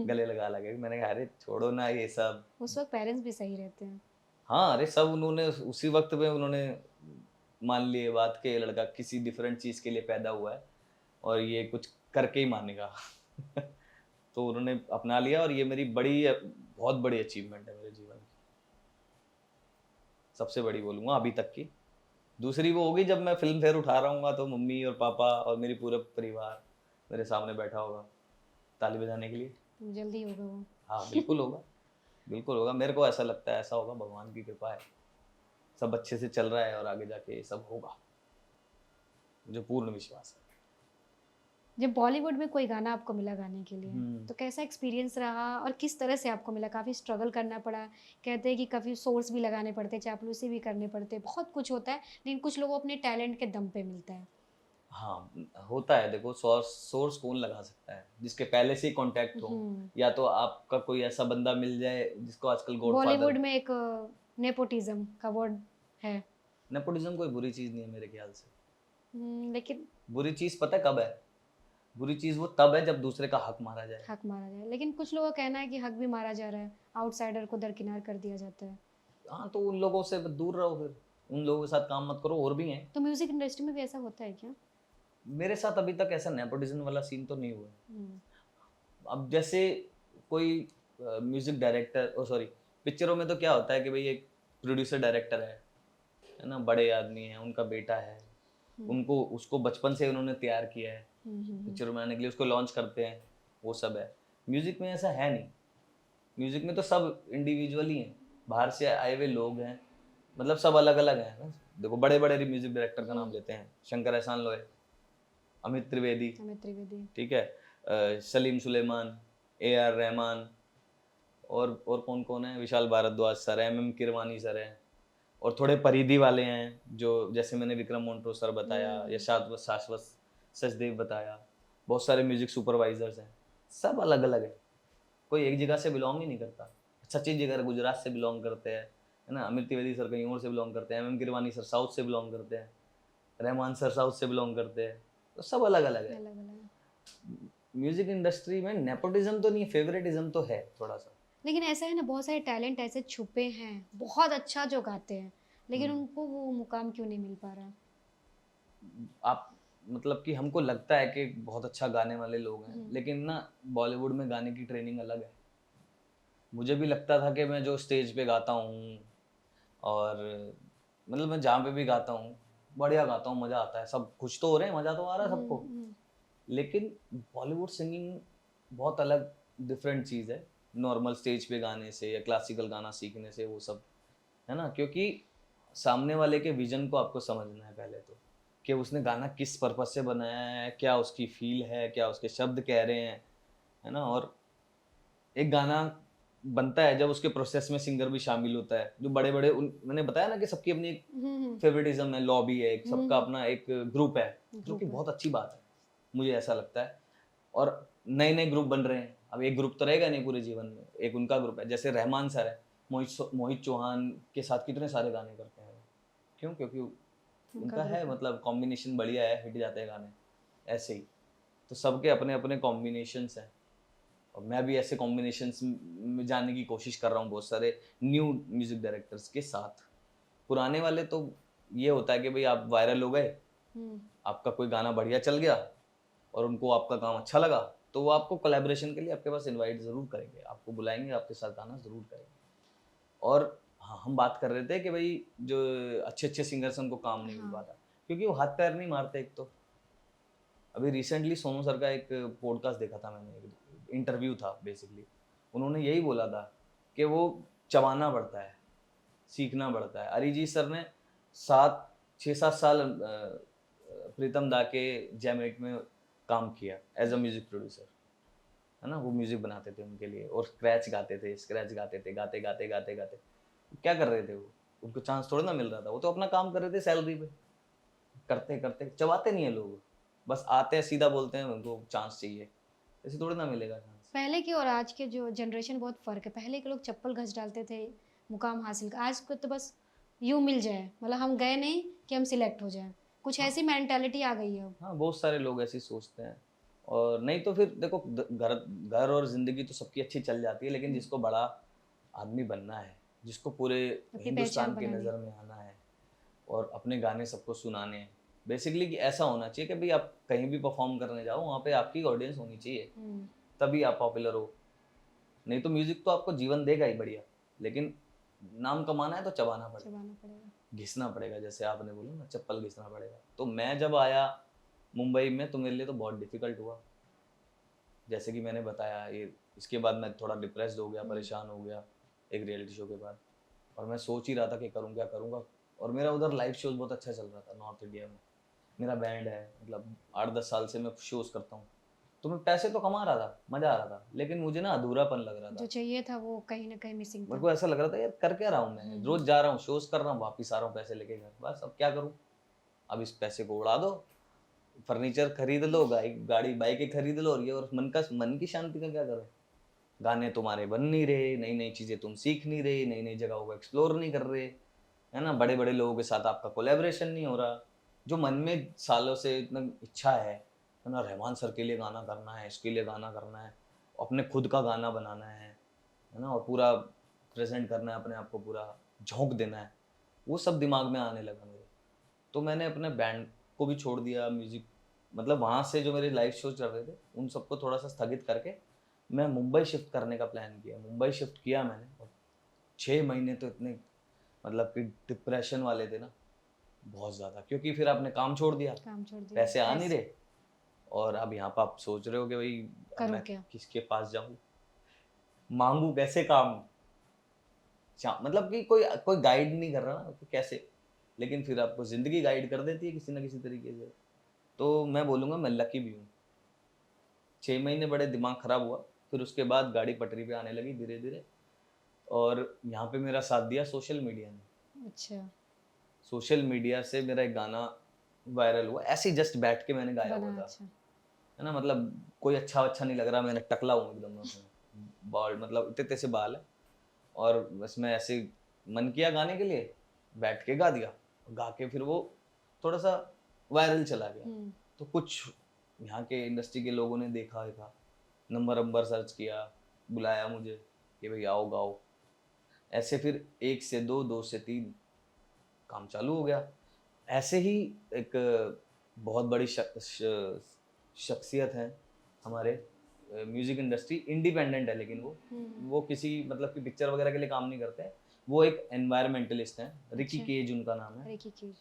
गले लगा लगे। मैंने कहा अरे छोड़ो ना ये सब। उस वक्त पेरेंट्स भी सही रहते हैं। हाँ अरे सब उन्होंने उसी वक्त में उन्होंने मान लिए बात के ये लड़का किसी डिफरेंट चीज के लिए पैदा हुआ है और ये कुछ करके ही मानेगा तो उन्होंने अपना लिया और ये मेरी बहुत बड़ी अचीवमेंट है मेरे जीवन की, सबसे बड़ी बोलूँगा अभी तक की। दूसरी वो होगी जब मैं फिल्म फेयर उठा रहा हूँ तो मम्मी और पापा और मेरी पूरा परिवार मेरे सामने बैठा होगा ताली बजाने के लिए। जल्दी होगा वो। हाँ बिल्कुल होगा, बिल्कुल होगा। मेरे को ऐसा लगता है ऐसा होगा, भगवान की कृपा है, सब अच्छे से चल रहा है और आगे जाके ये सब होगा, मुझे पूर्ण विश्वास है। जब बॉलीवुड में कोई गाना आपको मिला गाने के लिए तो कैसा एक्सपीरियंस रहा और किस तरह से आपको मिला? काफ़ी स्ट्रगल करना पड़ा? कहते हैं कि काफ़ी सोर्स भी लगाने पड़ते हैं, चापलूसी भी करने पड़ते हैं, बहुत कुछ होता है, लेकिन कुछ लोगों अपने टैलेंट के दम पे मिलता है। हाँ होता है। देखो सोर्स कौन लगा सकता है? जिसके पहले से ही कांटेक्ट हो, या तो आपका कोई ऐसा बंदा मिल जाए जिसको आजकल बॉलीवुड गॉडफादर। में एक नेपोटिज्म का वर्ड है। नेपोटिज्म कोई बुरी चीज नहीं है मेरे ख्याल से। लेकिन बुरी चीज पता है कब है? बुरी चीज वो तब है जब दूसरे का हक मारा जाए। हक मारा जाए, लेकिन कुछ लोगों का कहना है कि हक भी मारा जा रहा है, आउटसाइडर को दरकिनार कर दिया जाता है। हाँ तो उन लोगों से दूर रहो, फिर उन लोगों के साथ काम मत करो। और भी हैं। तो म्यूजिक इंडस्ट्री में भी ऐसा होता है क्या? मेरे साथ अभी तक ऐसा नेपोटिज्म वाला सीन तो नहीं हुआ। हम्म, अब जैसे कोई म्यूजिक डायरेक्टर, ओ सॉरी, पिक्चरों में तो क्या होता है कि भाई एक प्रोड्यूसर डायरेक्टर है ना, बड़े आदमी है, उनका बेटा है, उनको उसको बचपन से उन्होंने तैयार किया है पिक्चर में आने के लिए, उसको लॉन्च करते हैं, वो सब है। म्यूजिक में ऐसा है नहीं। म्यूजिक में तो सब इंडिविजुअल ही हैं, बाहर से आए हुए लोग हैं, मतलब सब अलग अलग हैं ना। देखो बड़े बड़े म्यूजिक डायरेक्टर का नाम लेते हैं, शंकर एहसान लोय, अमित त्रिवेदी, ठीक है, सलीम सुलेमान, AR रहमान, और कौन कौन है, विशाल भारद्वाज सर है, MM किरवानी सर है, और थोड़े परिधि वाले हैं जो जैसे मैंने विक्रम मोन्ट्रो सर बताया या शाश्वत सचदेव बताया, बहुत सारे म्यूजिक सुपरवाइजर्स हैं, सब अलग अलग है, कोई एक जगह से बिलोंग ही नहीं करता। सचिन जिगर गुजरात से बिलोंग करते हैं, है ना, अमित त्रिवेदी सर कहीं और से बिलोंग करते हैं, MM किरवानी सर साउथ से बिलोंग करते हैं, रहमान सर साउथ से बिलोंग करते हैं, तो सब अलग अलग है। म्यूजिक इंडस्ट्री में नेपोटिज्म तो नहीं, फेवरेटिज्म तो है थोड़ा सा। लेकिन ऐसा है ना, बहुत सारे टैलेंट ऐसे छुपे हैं बहुत अच्छा जो गाते हैं, लेकिन उनको वो मुकाम क्यों नहीं मिल पा रहा? आप मतलब कि हमको लगता है कि बहुत अच्छा गाने वाले लोग हैं, लेकिन ना बॉलीवुड में गाने की ट्रेनिंग अलग है। मुझे भी लगता था कि मैं जो स्टेज पे गाता हूँ और मतलब मैं जहाँ पे भी गाता हूँ बढ़िया गाता हूँ, मज़ा आता है, सब खुश तो हो रहे हैं, मज़ा तो आ रहा है सबको। लेकिन बॉलीवुड सिंगिंग बहुत अलग डिफरेंट चीज़ है नॉर्मल स्टेज पे गाने से या क्लासिकल गाना सीखने से, वो सब है ना, क्योंकि सामने वाले के विजन को आपको समझना है पहले तो, कि उसने गाना किस पर्पस से बनाया है, क्या उसकी फील है, क्या उसके शब्द कह रहे हैं, है ना। और एक गाना बनता है जब उसके प्रोसेस में सिंगर भी शामिल होता है, जो बड़े बड़े मैंने बताया ना कि सबकी अपनी एक फेवरेटिज्म है, लॉबी है, एक सबका अपना एक ग्रुप है, जो कि बहुत अच्छी बात है, मुझे ऐसा लगता है। और नए नए ग्रुप बन रहे हैं, अब एक ग्रुप तो रहेगा नहीं पूरे जीवन में, एक उनका ग्रुप है, जैसे रहमान सर है, मोहित चौहान के साथ कितने सारे गाने करते हैं, क्यों? क्योंकि उनका है मतलब कॉम्बिनेशन बढ़िया है, हिट जाते हैं गाने। ऐसे ही तो सबके अपने अपने कॉम्बिनेशंस हैं, और मैं भी ऐसे कॉम्बिनेशंस में जाने की कोशिश कर रहा हूँ बहुत सारे न्यू म्यूजिक डायरेक्टर्स के साथ। पुराने वाले तो ये होता है कि भाई आप वायरल हो गए, आपका कोई गाना बढ़िया चल गया और उनको आपका काम अच्छा लगा, तो वो आपको कोलैबोरेशन के लिए आपके पास इनवाइट ज़रूर करेंगे, आपको बुलाएंगे, आपके साथ गाना ज़रूर करेंगे। और हाँ, हम बात कर रहे थे कि भाई जो अच्छे अच्छे सिंगर्स हैं उनको काम नहीं मिल हाँ। पाता, क्योंकि वो हाथ पैर नहीं मारते एक तो। अभी रिसेंटली सोनू सर का एक पॉडकास्ट देखा था मैंने, एक इंटरव्यू था बेसिकली, उन्होंने यही बोला था कि वो चबाना पड़ता है, सीखना पड़ता है। अरिजीत सर ने 6-7 साल प्रीतम दा के जैमेट में काम किया एज अ म्यूजिक प्रोड्यूसर, है ना। वो म्यूजिक बनाते थे उनके लिए और स्क्रैच गाते थे, गाते गाते गाते गाते क्या कर रहे थे वो, उनको चांस थोड़ा ना मिल रहा था, वो तो अपना काम कर रहे थे सैलरी पे, करते करते चबाते नहीं है लोग, बस आते हैं सीधा बोलते हैं उनको चांस चाहिए, ऐसे थोड़ी ना मिलेगा चांस। पहले की और आज के जो जनरेशन बहुत फ़र्क है। पहले के लोग चप्पल घस डालते थे मुकाम हासिल कर, आज को तो बस यूँ मिल जाए, मतलब हम गए नहीं कि हम सिलेक्ट हो जाएं, कुछ ऐसी मेंटालिटी आ गई है अब। हाँ, बहुत सारे लोग ऐसे ही सोचते हैं। और नहीं तो फिर देखो, घर घर और जिंदगी तो सबकी अच्छी चल जाती है, लेकिन जिसको बड़ा आदमी बनना है, जिसको पूरे अपनी हिंदुस्तान पहचान की बनानी। नज़र में आना है और अपने गाने सबको सुनाने हैं, बेसिकली कि ऐसा होना चाहिए कि भाई आप कहीं भी परफॉर्म करने जाओ, वहाँ पे आपकी ऑडियंस होनी चाहिए, तभी आप पॉपुलर हो। नहीं तो म्यूजिक तो आपको जीवन देगा ही बढ़िया, लेकिन नाम कमाना है तो चबाना पड़ेगा, चबाना पड़ेगा। घिसना पड़ेगा, जैसे आपने बोला ना, चप्पल घिसना पड़ेगा। तो मैं जब आया मुंबई में तो मेरे लिए तो बहुत डिफिकल्ट हुआ, जैसे कि मैंने बताया, ये इसके बाद मैं थोड़ा डिप्रेस्ड हो गया, परेशान हो गया एक रियलिटी शो के बाद, और मैं सोच ही रहा था कि करूँ क्या करूँगा। और मेरा उधर लाइव शोज बहुत अच्छा चल रहा था नॉर्थ इंडिया में, मेरा बैंड है, मतलब 8-10 साल से मैं शोज करता हूँ, तो मैं पैसे तो कमा रहा था, मजा आ रहा था, लेकिन मुझे ना अधूरापन लग रहा था। जो चाहिए था वो कहीं ना कहीं मिसिंग मेरे था। को ऐसा लग रहा था यार कर क्या रहा हूँ मैं, रोज जा रहा हूँ, शोज कर रहा हूँ, वापिस आ रहा हूँ पैसे लेके घर, बस अब क्या करूँ, अब इस पैसे को उड़ा दो, फर्नीचर खरीद लो, गाड़ी बाइकें खरीद लो, और ये और मन की शांति का क्या करो। गाने तुम्हारे बन नहीं रहे, नई नई चीजें तुम सीख नहीं रहे, नई नई जगहों को एक्सप्लोर नहीं कर रहे, है ना, बड़े बड़े लोगों के साथ आपका कोलैबोरेशन नहीं हो रहा, जो मन में सालों से इतना इच्छा है ना, रहमान सर के लिए गाना करना है, इसके लिए गाना करना है, अपने खुद का गाना बनाना है ना, और पूरा प्रेजेंट करना है अपने आप को, पूरा झोंक देना है, वो सब दिमाग में आने लगा मेरे। तो मैंने अपने बैंड को भी छोड़ दिया, म्यूजिक मतलब वहाँ से जो मेरे लाइव शो चल रहे थे उन सबको थोड़ा सा स्थगित करके मैं मुंबई शिफ्ट करने का प्लान किया। मुंबई शिफ्ट किया मैंने, और 6 महीने तो इतने मतलब कि डिप्रेशन वाले थे ना, बहुत ज़्यादा, क्योंकि फिर आपने काम छोड़ दिया, पैसे आ नहीं रहे, और अब यहाँ पर आप सोच रहे हो कि भाई अब करूँ मैं क्या? किसके पास जाऊँ, मांगू कैसे काम, मतलब कि कोई कोई गाइड नहीं कर रहा ना कि कैसे, लेकिन फिर आपको ज़िंदगी गाइड कर देती है किसी ना किसी तरीके से। तो मैं बोलूँगा मैं लकी भी हूँ। 6 महीने बड़े दिमाग ख़राब हुआ, फिर उसके बाद गाड़ी पटरी पे आने लगी धीरे धीरे, और यहाँ पे मेरा साथ दिया सोशल मीडिया ने। अच्छा। सोशल मीडिया से मेरा एक गाना वायरल हुआ, ऐसे ही जस्ट बैठ के मैंने गाया हुआ था, अच्छा। है ना, मतलब कोई अच्छा नहीं लग रहा, मैंने टकला हूँ एकदम, बॉल्ड मतलब इतने से बाल है, और बस मैं ऐसे मन किया गाने के लिए, बैठ के गा दिया, गा के फिर वो थोड़ा सा वायरल चला गया। तो कुछ यहाँ के इंडस्ट्री के लोगों ने देखा नंबर सर्च किया, बुलाया मुझे कि भाई आओ गाओ, ऐसे फिर 1 से 2, 2 से 3 काम चालू हो गया। ऐसे ही एक बहुत बड़ी शख्सियत है हमारे म्यूजिक इंडस्ट्री, इंडिपेंडेंट है, लेकिन वो किसी मतलब कि पिक्चर वगैरह के लिए काम नहीं करते हैं, वो एक एनवायरमेंटलिस्ट हैं, रिकी केज उनका नाम है, रिकी केज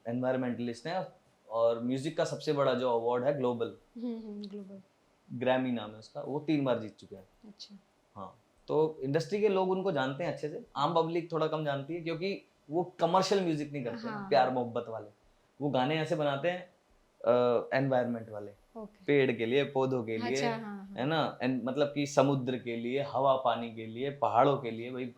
एनवायरमेंटलिस्ट हैं, और म्यूजिक का सबसे बड़ा जो अवार्ड है ग्लोबल ग्रैमी नाम है उसका, वो 3 बार जीत चुके हैं। अच्छा। हाँ, तो इंडस्ट्री के लोग उनको जानते हैं अच्छे से, आम पब्लिक थोड़ा कम जानती है, क्योंकि वो कमर्शियल म्यूजिक नहीं करते हैं, प्यार मोहब्बत वाले, वो गाने ऐसे बनाते हैं एनवायरनमेंट वाले, पेड़ के लिए, पौधों के लिए, है ना, मतलब कि समुद्र के लिए, हवा पानी के लिए, पहाड़ों के लिए, भाई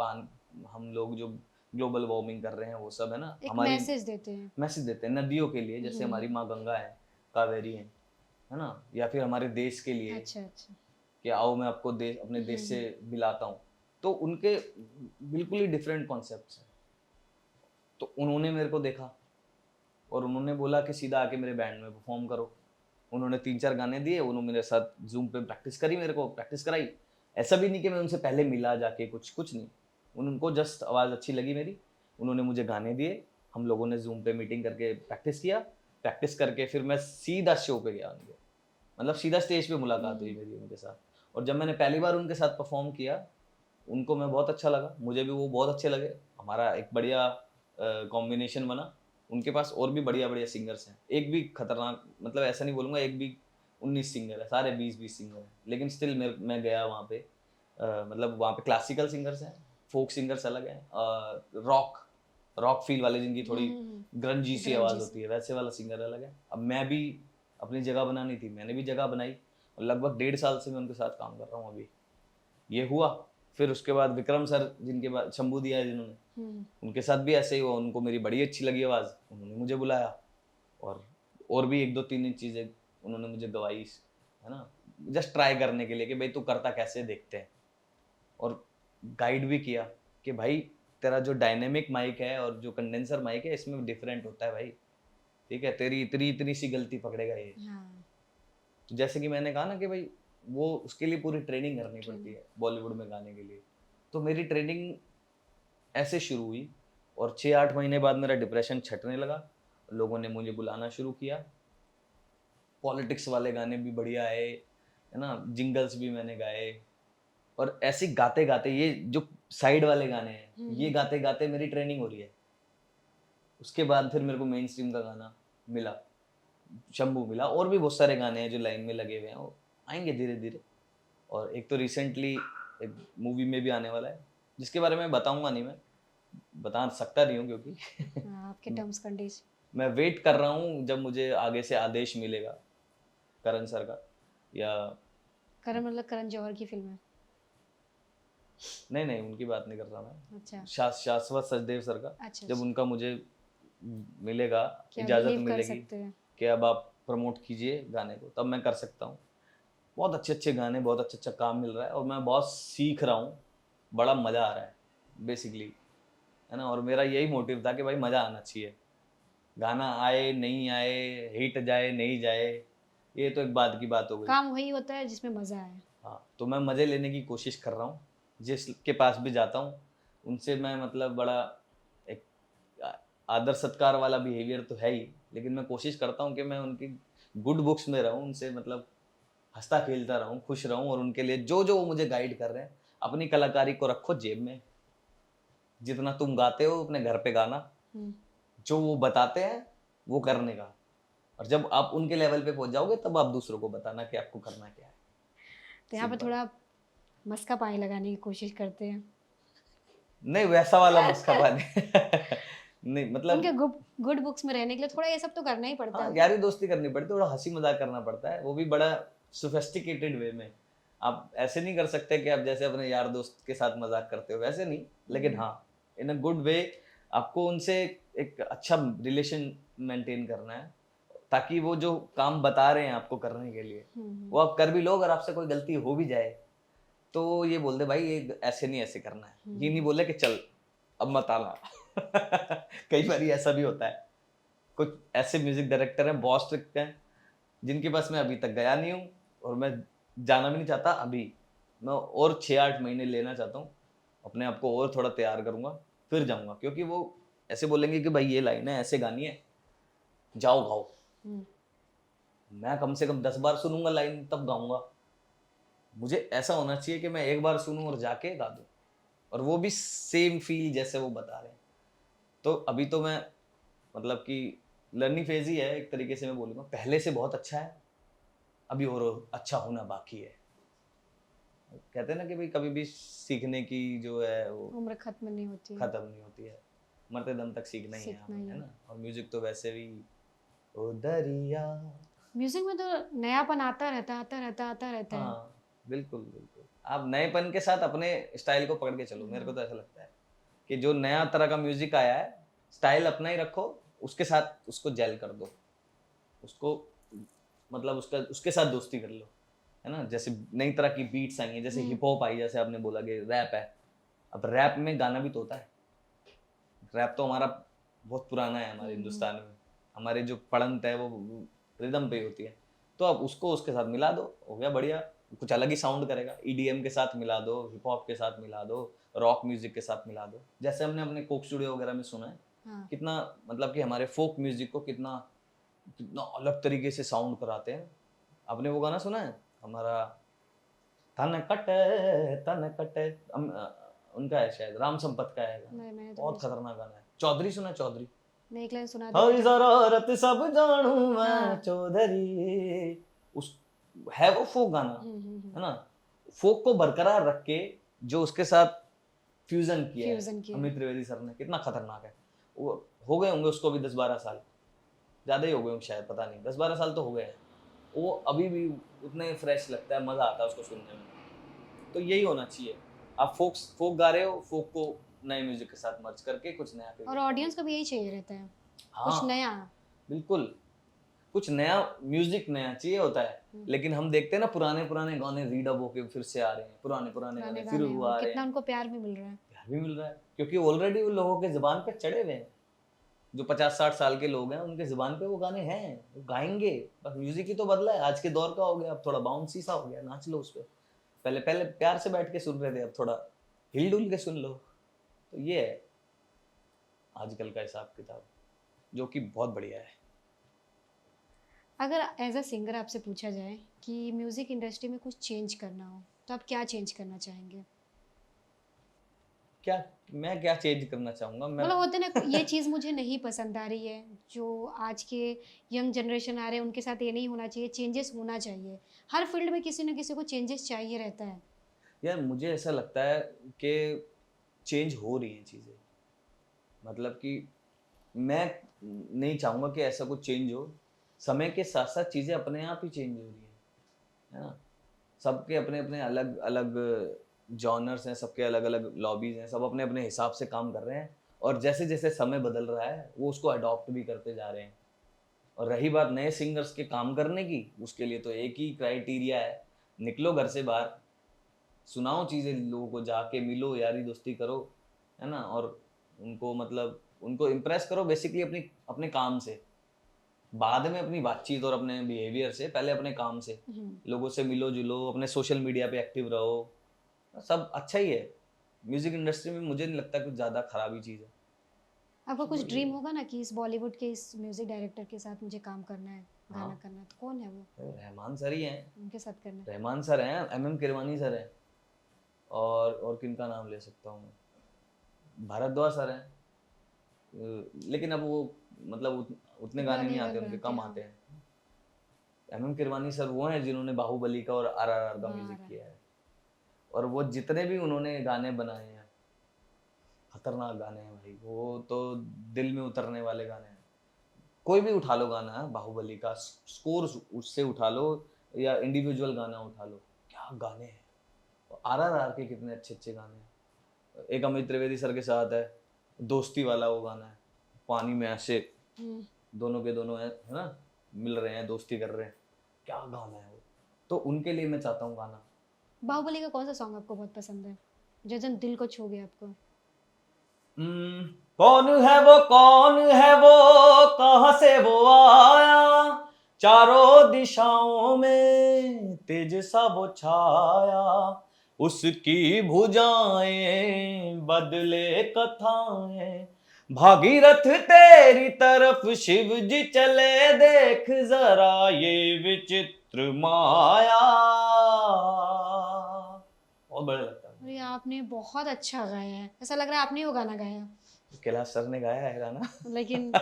हम लोग जो ग्लोबल वार्मिंग कर रहे हैं वो सब, है ना, हमारी मैसेज देते हैं, नदियों के लिए, जैसे हमारी माँ गंगा है, कावेरी है ना, या फिर हमारे देश के लिए, कि आओ मैं आपको अपने देश से मिलाता हूँ। तो उनके बिल्कुल ही डिफरेंट कॉन्सेप्ट्स हैं। तो उन्होंने मेरे को देखा और उन्होंने बोला कि सीधा आके मेरे बैंड में परफॉर्म करो। उन्होंने 3-4 गाने दिए, उन्होंने मेरे साथ जूम पे प्रैक्टिस करी, मेरे को प्रैक्टिस कराई। ऐसा भी नहीं कि मैं उनसे पहले मिला जाके, कुछ नहीं, उनको जस्ट आवाज़ अच्छी लगी मेरी, उन्होंने मुझे गाने दिए, हम लोगों ने जूम पे मीटिंग करके प्रैक्टिस किया, प्रैक्टिस करके फिर मैं सीधा शो पे गया उनके, मतलब सीधा स्टेज पे मुलाकात हुई मेरी उनके साथ। और जब मैंने पहली बार उनके साथ परफॉर्म किया उनको मैं बहुत अच्छा लगा, मुझे भी वो बहुत अच्छे लगे, हमारा एक बढ़िया कॉम्बिनेशन बना। उनके पास और भी बढ़िया बढ़िया सिंगर्स हैं, एक भी खतरनाक, मतलब ऐसा नहीं बोलूँगा एक भी 19 सिंगर है, सारे 20-20 सिंगर हैं, लेकिन स्टिल मैं गया वहाँ पे, मतलब वहाँ पे क्लासिकल सिंगर्स हैं, फोक सिंगर्स अलग हैं, रॉक फील वाले जिनकी थोड़ी ग्रंजी सी आवाज़ होती है, वैसे वाला सिंगर अलग है। अब मैं भी अपनी जगह बनानी थी, मैंने भी जगह बनाई, और लगभग 1.5 साल से मैं उनके साथ काम कर रहा हूँ अभी। ये हुआ, फिर उसके बाद विक्रम सर जिनके बाद शंभू दिया है जिन्होंने, उनके साथ भी ऐसे ही हुआ, उनको मेरी बड़ी अच्छी लगी आवाज़, उन्होंने मुझे बुलाया, और भी 1-2-3 चीज़ें उन्होंने मुझे गवाई, है ना, जस्ट ट्राई करने के लिए कि भाई तू करता कैसे, देखते हैं, और गाइड भी किया कि भाई तेरा जो डायनेमिक माइक है और जो कंडेंसर माइक है इसमें डिफरेंट होता है भाई, ठीक है, तेरी इतनी सी गलती पकड़ेगा ये। तो जैसे कि मैंने कहा ना कि भाई वो उसके लिए पूरी ट्रेनिंग करनी पड़ती है बॉलीवुड में गाने के लिए, तो मेरी ट्रेनिंग ऐसे शुरू हुई, और 6-8 महीने बाद मेरा डिप्रेशन छटने लगा, लोगों ने मुझे बुलाना शुरू किया, पॉलिटिक्स वाले गाने भी बढ़िया आए, है ना, जिंगल्स भी मैंने गाए, और ऐसे गाते गाते ये जो साइड वाले गाने हैं ये गाते गाते मेरी ट्रेनिंग हो रही है। उसके बाद फिर मेरे को मेन स्ट्रीम का गाना मिला, शंभू मिला, और भी बहुत सारे गाने हैं जो लाइन में लगे हुए हैं, वो आएंगे धीरे धीरे। और एक तो रिसेंटली एक मूवी में भी आने वाला है, जिसके बारे में बताऊंगा नहीं, मैं बता सकता नहीं हूँ क्योंकि आपके टर्म्स कंडीशन। मैं वेट कर रहा हूँ जब मुझे आगे से आदेश मिलेगा करण सर का, या करण मतलब करण जौहर की फिल्म है? नहीं उनकी बात नहीं कर रहा मैं, अच्छा, शाश्वत सचदेव सर का। अच्छा, जब उनका मुझे मिलेगा, क्या इजाज़त believe कर मिलेगी सकते हैं? कि अब आप प्रमोट कीजिए गाने को, तब मैं कर सकता हूँ। बहुत अच्छे अच्छे गाने, बहुत अच्छा काम मिल रहा है, और मैं बहुत सीख रहा हूँ, बड़ा मज़ा आ रहा है बेसिकली, है ना। और मेरा यही मोटिव था कि भाई मज़ा आना चाहिए, गाना आए नहीं आए, हिट जाए नहीं जाए, ये तो एक बाद की बात हो गई, काम वही होता है जिसमें मजा आए। हाँ। तो मैं मज़े लेने की कोशिश कर रहा हूँ, जिसके पास भी जाता हूँ उनसे मैं मतलब बड़ा एक आदर सत्कार वाला बिहेवियर तो है ही, लेकिन मैं कोशिश करता हूँ कि मैं उनकी गुड बुक्स में रहूँ, उनसे मतलब हंसता खेलता रहूँ, खुश रहूँ, और उनके लिए जो जो वो मुझे गाइड कर रहे हैं, अपनी कलाकारी को रखो जेब में, जितना तुम गाते हो अपने घर पे गाना, जो वो बताते हैं वो करने का, और जब आप उनके लेवल पे पहुंच जाओगे तब आप दूसरों को बताना कि आपको करना क्या है। तो यहाँ पे थोड़ा मस्का पानी लगाने की कोशिश करते हैं। नहीं वैसा वाला मस्का पानी नहीं, मतलब उनके गुड बुक्स में रहने के लिए थोड़ा ये सब तो करना ही पड़ता है। यारी दोस्ती करनी पड़ती है, थोड़ा हंसी मजाक करना पड़ता है, वो भी बड़ा सोफिस्टिकेटेड वे में। आप ऐसे नहीं कर सकते कि आप जैसे अपने यार दोस्त के साथ मजाक करते हो वैसे नहीं, लेकिन हाँ इन अ गुड वे आपको उनसे एक अच्छा रिलेशन मेंटेन करना है, ताकि वो जो काम बता रहे हैं आपको करने के लिए वो आप कर भी लो। अगर आपसे कोई गलती हो भी जाए तो ये बोल दे भाई ये ऐसे नहीं ऐसे करना है, ये नहीं बोले कि चल अब मत आना कई बार ऐसा भी होता है, कुछ ऐसे म्यूजिक डायरेक्टर हैं बहुत स्ट्रिक्ट हैं, जिनके पास मैं अभी तक गया नहीं हूँ, और मैं जाना भी नहीं चाहता। अभी मैं और 6-8 महीने लेना चाहता हूँ, अपने आप को और थोड़ा तैयार करूँगा फिर जाऊँगा, क्योंकि वो ऐसे बोलेंगे कि भाई ये लाइन है ऐसे गानी है, जाओ गाओ। मैं कम से कम 10 बार सुनूंगा लाइन तब गाऊंगा, मुझे ऐसा होना चाहिए कि मैं एक बार सुनूं और जाके गा दूं, और वो भी सेम फील जैसे वो बता रहे हैं। तो अभी तो मैं मतलब कि लर्निंग फेज ही है एक तरीके से, मैं बोलूँगा पहले से बहुत अच्छा है, अभी और अच्छा होना बाकी है। कहते हैं ना कि भाई कभी भी सीखने की जो है वो उम्र खत्म नहीं होती है, मरते दम तक सीखना ही है ना। और म्यूजिक तो वैसे भी ओ दरिया, म्यूजिक में तो नयापन आता रहता है। हाँ बिल्कुल, आप नएपन के साथ अपने स्टाइल को पकड़ के चलो। मेरे को तो ऐसा लगता है कि जो नया तरह का म्यूजिक आया है, स्टाइल अपना ही रखो, उसके साथ उसको जेल कर दो, उसको मतलब उसके साथ दोस्ती कर लो, है ना। जैसे नई तरह की बीट्स आई हैं, जैसे हिप हॉप आई, जैसे आपने बोला कि रैप है, अब रैप में गाना भी तो होता है। रैप तो हमारा बहुत पुराना है हमारे हिंदुस्तान में, हमारे जो पढ़ंत है वो रिदम पे होती है, तो आप उसको उसके साथ मिला दो, हो गया बढ़िया, कुछ अलग ही साउंड करेगा। ईडीएम के साथ मिला दो, हिप हॉप के साथ मिला दो, रॉक म्यूजिक के साथ मिला दो, जैसे हमने अपने कोक स्टूडियो वगैरह में सुना है। कितना मतलब कि हमारे फोक म्यूजिक को कितना अलग तरीके से साउंड कराते हैं। आपने वो गाना सुना है हमारा तन कटे तन कटे उनका है शायद, राम संपत का है गाना। मैंने तो बहुत खतरनाक गाना है। चौधरी सुना? चौधरी मैं एक लाइन सुना हरी देती हूँ। जरारत सब जानू मैं हाँ। चौधरी, उस है वो फोक गाना, हम्म। है ना? फोक को बरकरार रख के जो उसके साथ फ्यूजन किया फ्यूजन है किया। अमित त्रिवेदी सर ने, कितना खतरनाक है वो। हो गए होंगे उसको भी 10-12 साल, ज्यादा ही हो गए होंगे शायद, पता नहीं, 10-12 साल तो हो गए हैं। वो अभी भी उतने फ्रेश लगता है, मजा आता है उसको सुनने में। तो यही होना चाहिए, आप फोक गा रहे हो, फोक को नए म्यूजिक के साथ मर्ज करके कुछ नया करिए। और ऑडियंस को भी यही चाहिए रहता है, हाँ, कुछ नया। बिल्कुल, कुछ नया म्यूजिक नया चाहिए होता है। लेकिन हम देखते हैं ना पुराने गाने रीडअप होके फिर से आ रहे हैं, पुराने गाने फिर वो आ रहे कितना हैं। उनको प्यार भी मिल रहा है। प्यार भी मिल रहा है क्योंकि ऑलरेडी वो लोगों के जुबान पे चढ़े हुए हैं। जो 50-60 साल के लोग हैं उनके जुबान पे वो गाने हैं, वो गाएंगे। बस म्यूजिक ही तो बदला है, आज के दौर का हो गया, अब थोड़ा बाउंसी सा हो गया, नाच लो उस पे। पहले प्यार से बैठ के सुन रहे थे, अब थोड़ा हिल डुल के सुन लो। तो ये है आजकल का हिसाब किताब, जो कि बहुत बढ़िया है। अगर एज अ सिंगर आपसे पूछा जाए कि म्यूजिक इंडस्ट्री में कुछ चेंज करना हो तो आप क्या चेंज करना चाहेंगे? मैं क्या चेंज करना चाहूंगा? मैं मतलब होते ना, ये चीज़ मुझे नहीं पसंद आ रही है, जो आज के यंग जनरेशन आ रहे हैं उनके साथ ये नहीं होना चाहिए, चेंजेस होना चाहिए। हर फील्ड में किसी न किसी को चेंजेस चाहिए रहता है। यार मुझे ऐसा लगता है कि चेंज हो रही हैं चीज़ें, मतलब कि मैं नहीं चाहूँगा कि ऐसा कुछ चेंज हो। समय के साथ साथ चीज़ें अपने आप ही चेंज हो रही हैं, है ना? सबके अपने अपने अलग अलग जॉनर्स हैं, सबके अलग अलग लॉबीज़ हैं, सब अपने अपने हिसाब से काम कर रहे हैं। और जैसे जैसे समय बदल रहा है वो उसको अडॉप्ट भी करते जा रहे हैं। और रही बात नए सिंगर्स के काम करने की, उसके लिए तो एक ही क्राइटेरिया है, निकलो घर से बाहर, सुनाओ चीज़ें लोगों को, जाके मिलो, यारी दोस्ती करो, है ना? और उनको मतलब उनको इम्प्रेस करो बेसिकली अपने काम से, बाद में अपनी बातचीत और अपने बिहेवियर से, पहले अपने काम से। लोगों से मिलो जुलो, अपने सोशल मीडिया पे एक्टिव रहो, सब अच्छा ही है। म्यूजिक इंडस्ट्री में मुझे नहीं लगता कुछ ज़्यादा खराबी चीज़ है। आपका कुछ ड्रीम होगा ना कि इस बॉलीवुड के इस म्यूजिक डायरेक्टर के साथ मुझे काम करना है, गाना करना है, तो कौन है वो? रहमान सर ही हैं, उनके साथ करना है। रहमान सर हैं, MM किरवानी सर हैं, और किनका नाम ले सकता हूँ मैं, भारद्वाज सर हैं। लेकिन अब वो मतलब उतने गाने नहीं आते उनके, कम आते हैं। MM किरवानी सर वो हैं जिन्होंने बाहुबली का और RRR का म्यूजिक किया है, और वो जितने भी उन्होंने गाने बनाए हैं खतरनाक गाने हैं भाई, वो तो दिल में उतरने वाले गाने हैं। कोई भी उठा लो गाना, बाहुबली का स्कोर उससे उठा लो या इंडिविजुअल गाना उठा लो, क्या गाने हैं। RRR के कितने अच्छे अच्छे गाने हैं। एक अमित त्रिवेदी सर के साथ है दोस्ती वाला वो गाना है, पानी में ऐसे दोनों के दोनों है ना, मिल रहे हैं, दोस्ती कर रहे हैं, क्या गाना है वो। तो उनके लिए मैं चाहता हूँ गाना। बाहुबली का कौन सा सॉन्ग आपको बहुत पसंद है, जो जन दिल को छू गया आपको? कौन है वो कहाँ से वो आया, चारों दिशाओं में तेज सा वो छाया, उसकी भुजाएं बदले कथाएं, भागीरथ तेरी तरफ शिव जी चले, देख जरा ये विचित्र माया। बहुत बढ़िया लगता है। अरे आपने बहुत अच्छा गाया है, ऐसा लग रहा है आपने वो गाना गाया। कैलाश सर ने गाया है गाना लेकिन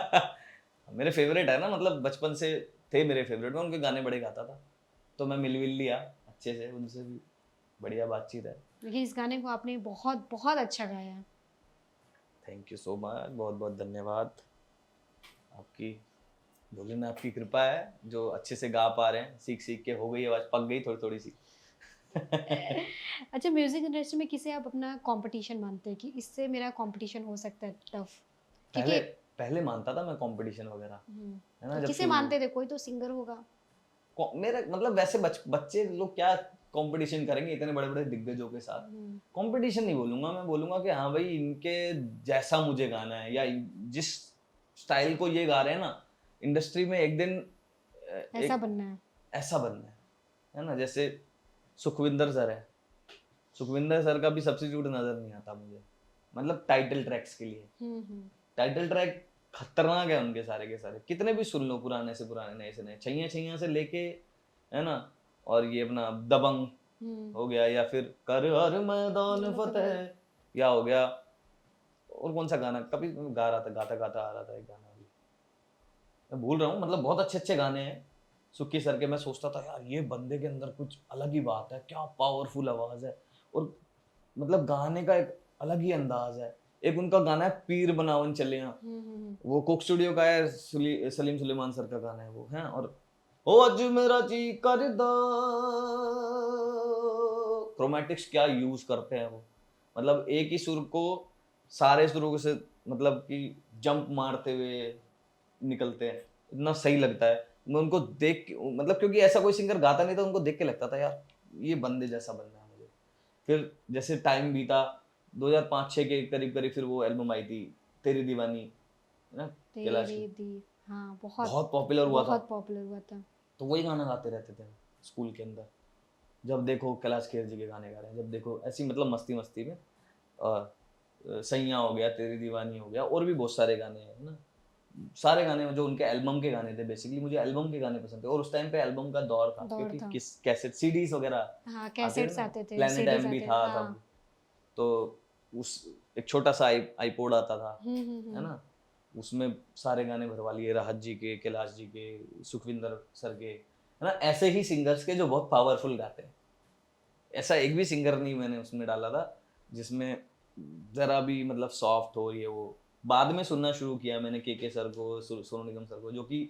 मेरे फेवरेट है ना, मतलब बचपन से थे मेरे फेवरेट, मैं उनके गाने बड़े गाता था, तो मैं मिल लिया अच्छे से उनसे भी, बढ़िया बातचीत है। लेकिन इस गाने को आपने बहुत बहुत अच्छा गाया है। थैंक यू सो मच, बहुत बहुत धन्यवाद आपकी। बोले ना आपकी कृपा है जो अच्छे से गा पा रहे हैं, सीख के हो गई आवाज़, पक गई थोड़ी सी अच्छा, म्यूजिक इंडस्ट्री में किसे आप अपना कंपटीशन मानते हैं कि इससे मेरा कंपटीशन हो सकता है टफ? पहले मानता था मैं कंपटीशन वगैरह, है ना। तो किसे मानते थे? कोई तो सिंगर होगा। मेरा मतलब वैसे बच्चे लोग क्या कंपटीशन करेंगे इतने बड़े बड़े दिग्गजों के साथ। कंपटीशन नहीं बोलूंगा, मैं बोलूंगा कि हाँ भाई इनके जैसा मुझे गाना है, या जिस स्टाइल को ये गा रहे हैं ना, इंडस्ट्री में एक दिन ऐसा बनना है ना। जैसे सुखविंदर सर है, सुखविंदर सर का भी सब्स्टिट्यूट नजर नहीं आता मुझे, मतलब टाइटल ट्रैक्स के लिए। टाइटल ट्रैक खतरनाक है उनके सारे के सारे, कितने भी सुन लो, पुराने से पुराने, नए से नए, छैया से लेके, है ना, और ये अपना दबंग, हो गया, या फिर कर हर मैदान फतेह, या हो गया, और कौन सा गाना कभी गा रहा था, गाता गाता आ रहा था एक गाना, अभी मैं भूल रहा हूँ, मतलब बहुत अच्छे अच्छे गाने हैं सुक्की सर के। मैं सोचता था यार ये बंदे के अंदर कुछ अलग ही बात है, क्या पावरफुल आवाज है, और मतलब गाने का एक अलग ही अंदाज है। एक उनका गाना है पीर बनावन चलिया, वो कोक स्टूडियो का है, सलीम सुलेमान सर का गाना है वो, है। और ओ अज मेरा जी करदा, क्रोमैटिक्स क्या यूज करते हैं वो, मतलब एक ही सुर को सारे सुरों से मतलब कि जंप मारते हुए निकलते हैं, इतना सही लगता है। मैं उनको देख के, मतलब क्योंकि ऐसा कोई सिंगर गाता नहीं था, उनको देख के लगता था यार ये बंदे जैसा बनना है मुझे। फिर जैसे टाइम बीता, 2005-6 के करीब करीब फिर वो एल्बम आई थी तेरी दीवानी, है ना, कैलाश की, हाँ बहुत बहुत पॉपुलर हुआ था। बहुत पॉपुलर हुआ था। तो वही गाना गाते रहते थे स्कूल के अंदर, जब देखो कैलाश खेर जी के गाने गा रहे हैं, जब देखो ऐसी मतलब मस्ती मस्ती में। और सैया हो गया, तेरी दीवानी हो गया, और भी बहुत सारे गाने हैं ना, सारे गाने जो उनके एल्बम के गाने थे। बेसिकली मुझे एल्बम के गाने पसंद थे, और उस टाइम पे एल्बम का दौर था, क्योंकि किस कैसेट सीडीज वगैरह हाँ कैसेट्स आते थे, प्लेनेट CDs एम भी आते था हाँ। तब, तो उस एक छोटा सा आईपोड आता था, है ना, उसमें सारे गाने भरवा लिए, राहत जी के, कैलाश जी के, सुखविंदर सर के, है ना, ऐसे ही सिंगर्स के जो बहुत पावरफुल गाते हैं। ऐसा एक भी सिंगर नहीं मैंने उसमें डाला था जिसमें जरा भी मतलब सॉफ्ट हो, ये वो। बाद में सुनना शुरू किया मैंने के सर को, सोनू निगम सर को, जो कि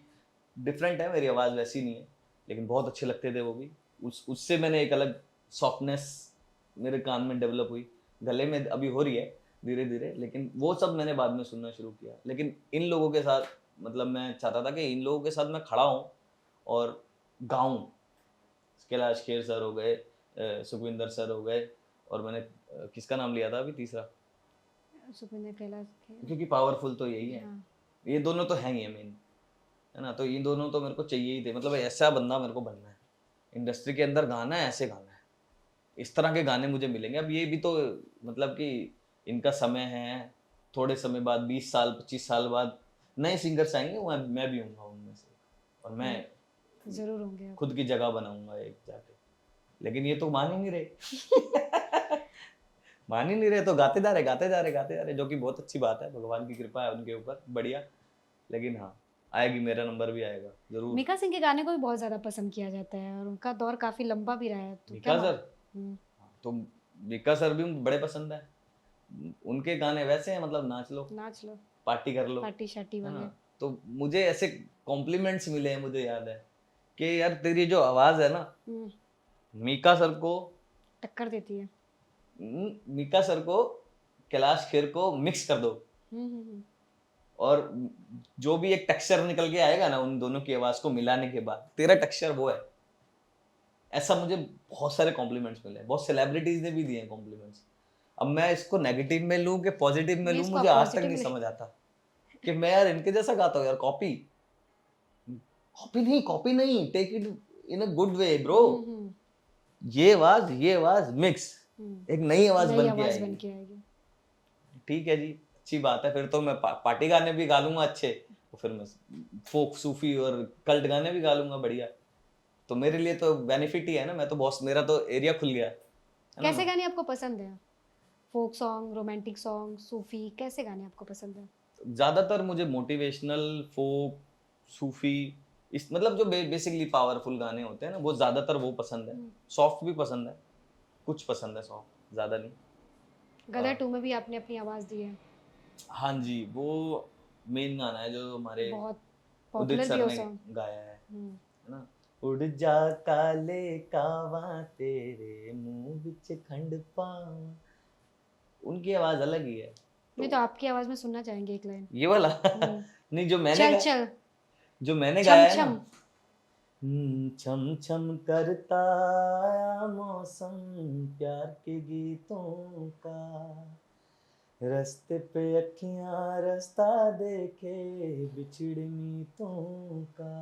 डिफरेंट है, मेरी आवाज़ वैसी नहीं है, लेकिन बहुत अच्छे लगते थे वो भी। उससे मैंने एक अलग सॉफ्टनेस मेरे कान में डेवलप हुई, गले में अभी हो रही है धीरे धीरे, लेकिन वो सब मैंने बाद में सुनना शुरू किया। लेकिन इन लोगों के साथ मतलब मैं चाहता था कि इन लोगों के साथ मैं खड़ा हूँ और गाऊं। कैलाश खेर सर हो गए, सुखविंदर सर हो गए, और मैंने किसका नाम लिया था अभी तीसरा, सुखविंदर कैलाश खेर, क्योंकि पावरफुल तो यही है, हाँ। ये दोनों तो हैं ही मेन, है ना, तो ये दोनों तो मेरे को चाहिए ही थे। मतलब ऐसा बंदा मेरे को बनना है, इंडस्ट्री के अंदर गाना है, ऐसे गाना है, इस तरह के गाने मुझे मिलेंगे। अब ये भी तो मतलब कि इनका समय है, थोड़े समय बाद 20 साल 25 साल बाद नए सिंगर्स आएंगे, मैं भी हूँगा उनमें से, और मैं जरूर होंगे आप। खुद की जगह बनाऊंगा एक जाके। लेकिन ये तो मान ही नहीं रहे मान ही नहीं रहे, तो गाते जा रहे, जो कि बहुत अच्छी बात है, भगवान की कृपा है उनके ऊपर, बढ़िया। लेकिन हाँ, आएगी, मेरा नंबर भी आएगा जरूर। मीका सिंह के गाने को भी बहुत ज्यादा पसंद किया जाता है, और उनका दौर काफी लंबा भी रहा है, तो मीका सर, हम्म, तो मीका सर भी बड़े पसंद है, उनके गाने वैसे हैं, मतलब नाच लो पार्टी कर लो, पार्टी शार्टी है वाले। ना। तो मुझे ऐसे कॉम्प्लीमेंट्स मिले हैं, मुझे याद है कि यार तेरी जो आवाज है ना, मीका सर को टक्कर देती है, मीका सर को कैलाश खेर को मिक्स कर दो, और जो भी एक टेक्सचर निकल के आएगा ना उन दोनों की आवाज को मिलाने के बाद, तेरा टेक्सचर वो है। ऐसा मुझे बहुत सारे कॉम्प्लीमेंट्स मिले, बहुत सेलिब्रिटीज ने भी दिए हैं कॉम्प्लीमेंट्स। अब मैं इसको नेगेटिव में लूं कि पॉजिटिव में लूं, मुझे आज तक नहीं समझ आता कि मैं यार इनके जैसा गाता हूँ यार। कॉपी नहीं, take it in a good way bro. ये आवाज मिक्स, एक नई आवाज बन के आएगी। ठीक है जी, अच्छी बात है। फिर तो मैं पार्टी गाने भी गा लूंगा अच्छे, तो फिर मैं फोक सूफी और कल्ट गाने भी गा लूंगा बढ़िया। तो मेरे लिए तो बेनिफिट ही है ना, मैं तो बॉस, मेरा तो एरिया खुल गया। कैसे गाने आपको पसंद है? फोक सॉन्ग, रोमांटिक सॉन्ग, सूफी, कैसे गाने आपको पसंद है? ज्यादातर मुझे मोटिवेशनल, फोक, सूफी, इस मतलब जो बेसिकली पावरफुल गाने होते हैं ना, वो ज्यादातर वो पसंद है। सॉफ्ट भी पसंद है, कुछ पसंद है सॉफ्ट, ज्यादा नहीं। गदर 2 में भी आपने अपनी आवाज दी है। हाँ जी, वो मेन गाना है जो हमारे बहुत उदित पॉपुलर भी सर हो ने सॉन्ग गाया है ना। उड़ जा काले कावा तेरे मुंह बिच खंड पावा, उनकी आवाज अलग ही है। नहीं तो आपकी आवाज में सुनना चाहेंगे एक लाइन, ये वाला नहीं, जो मैंने चल जो मैंने गाया है छम ना, छम छम करता मौसम प्यार के गीतों का, रास्ते पे अखियां रास्ता देखे बिछड़ मीतों का,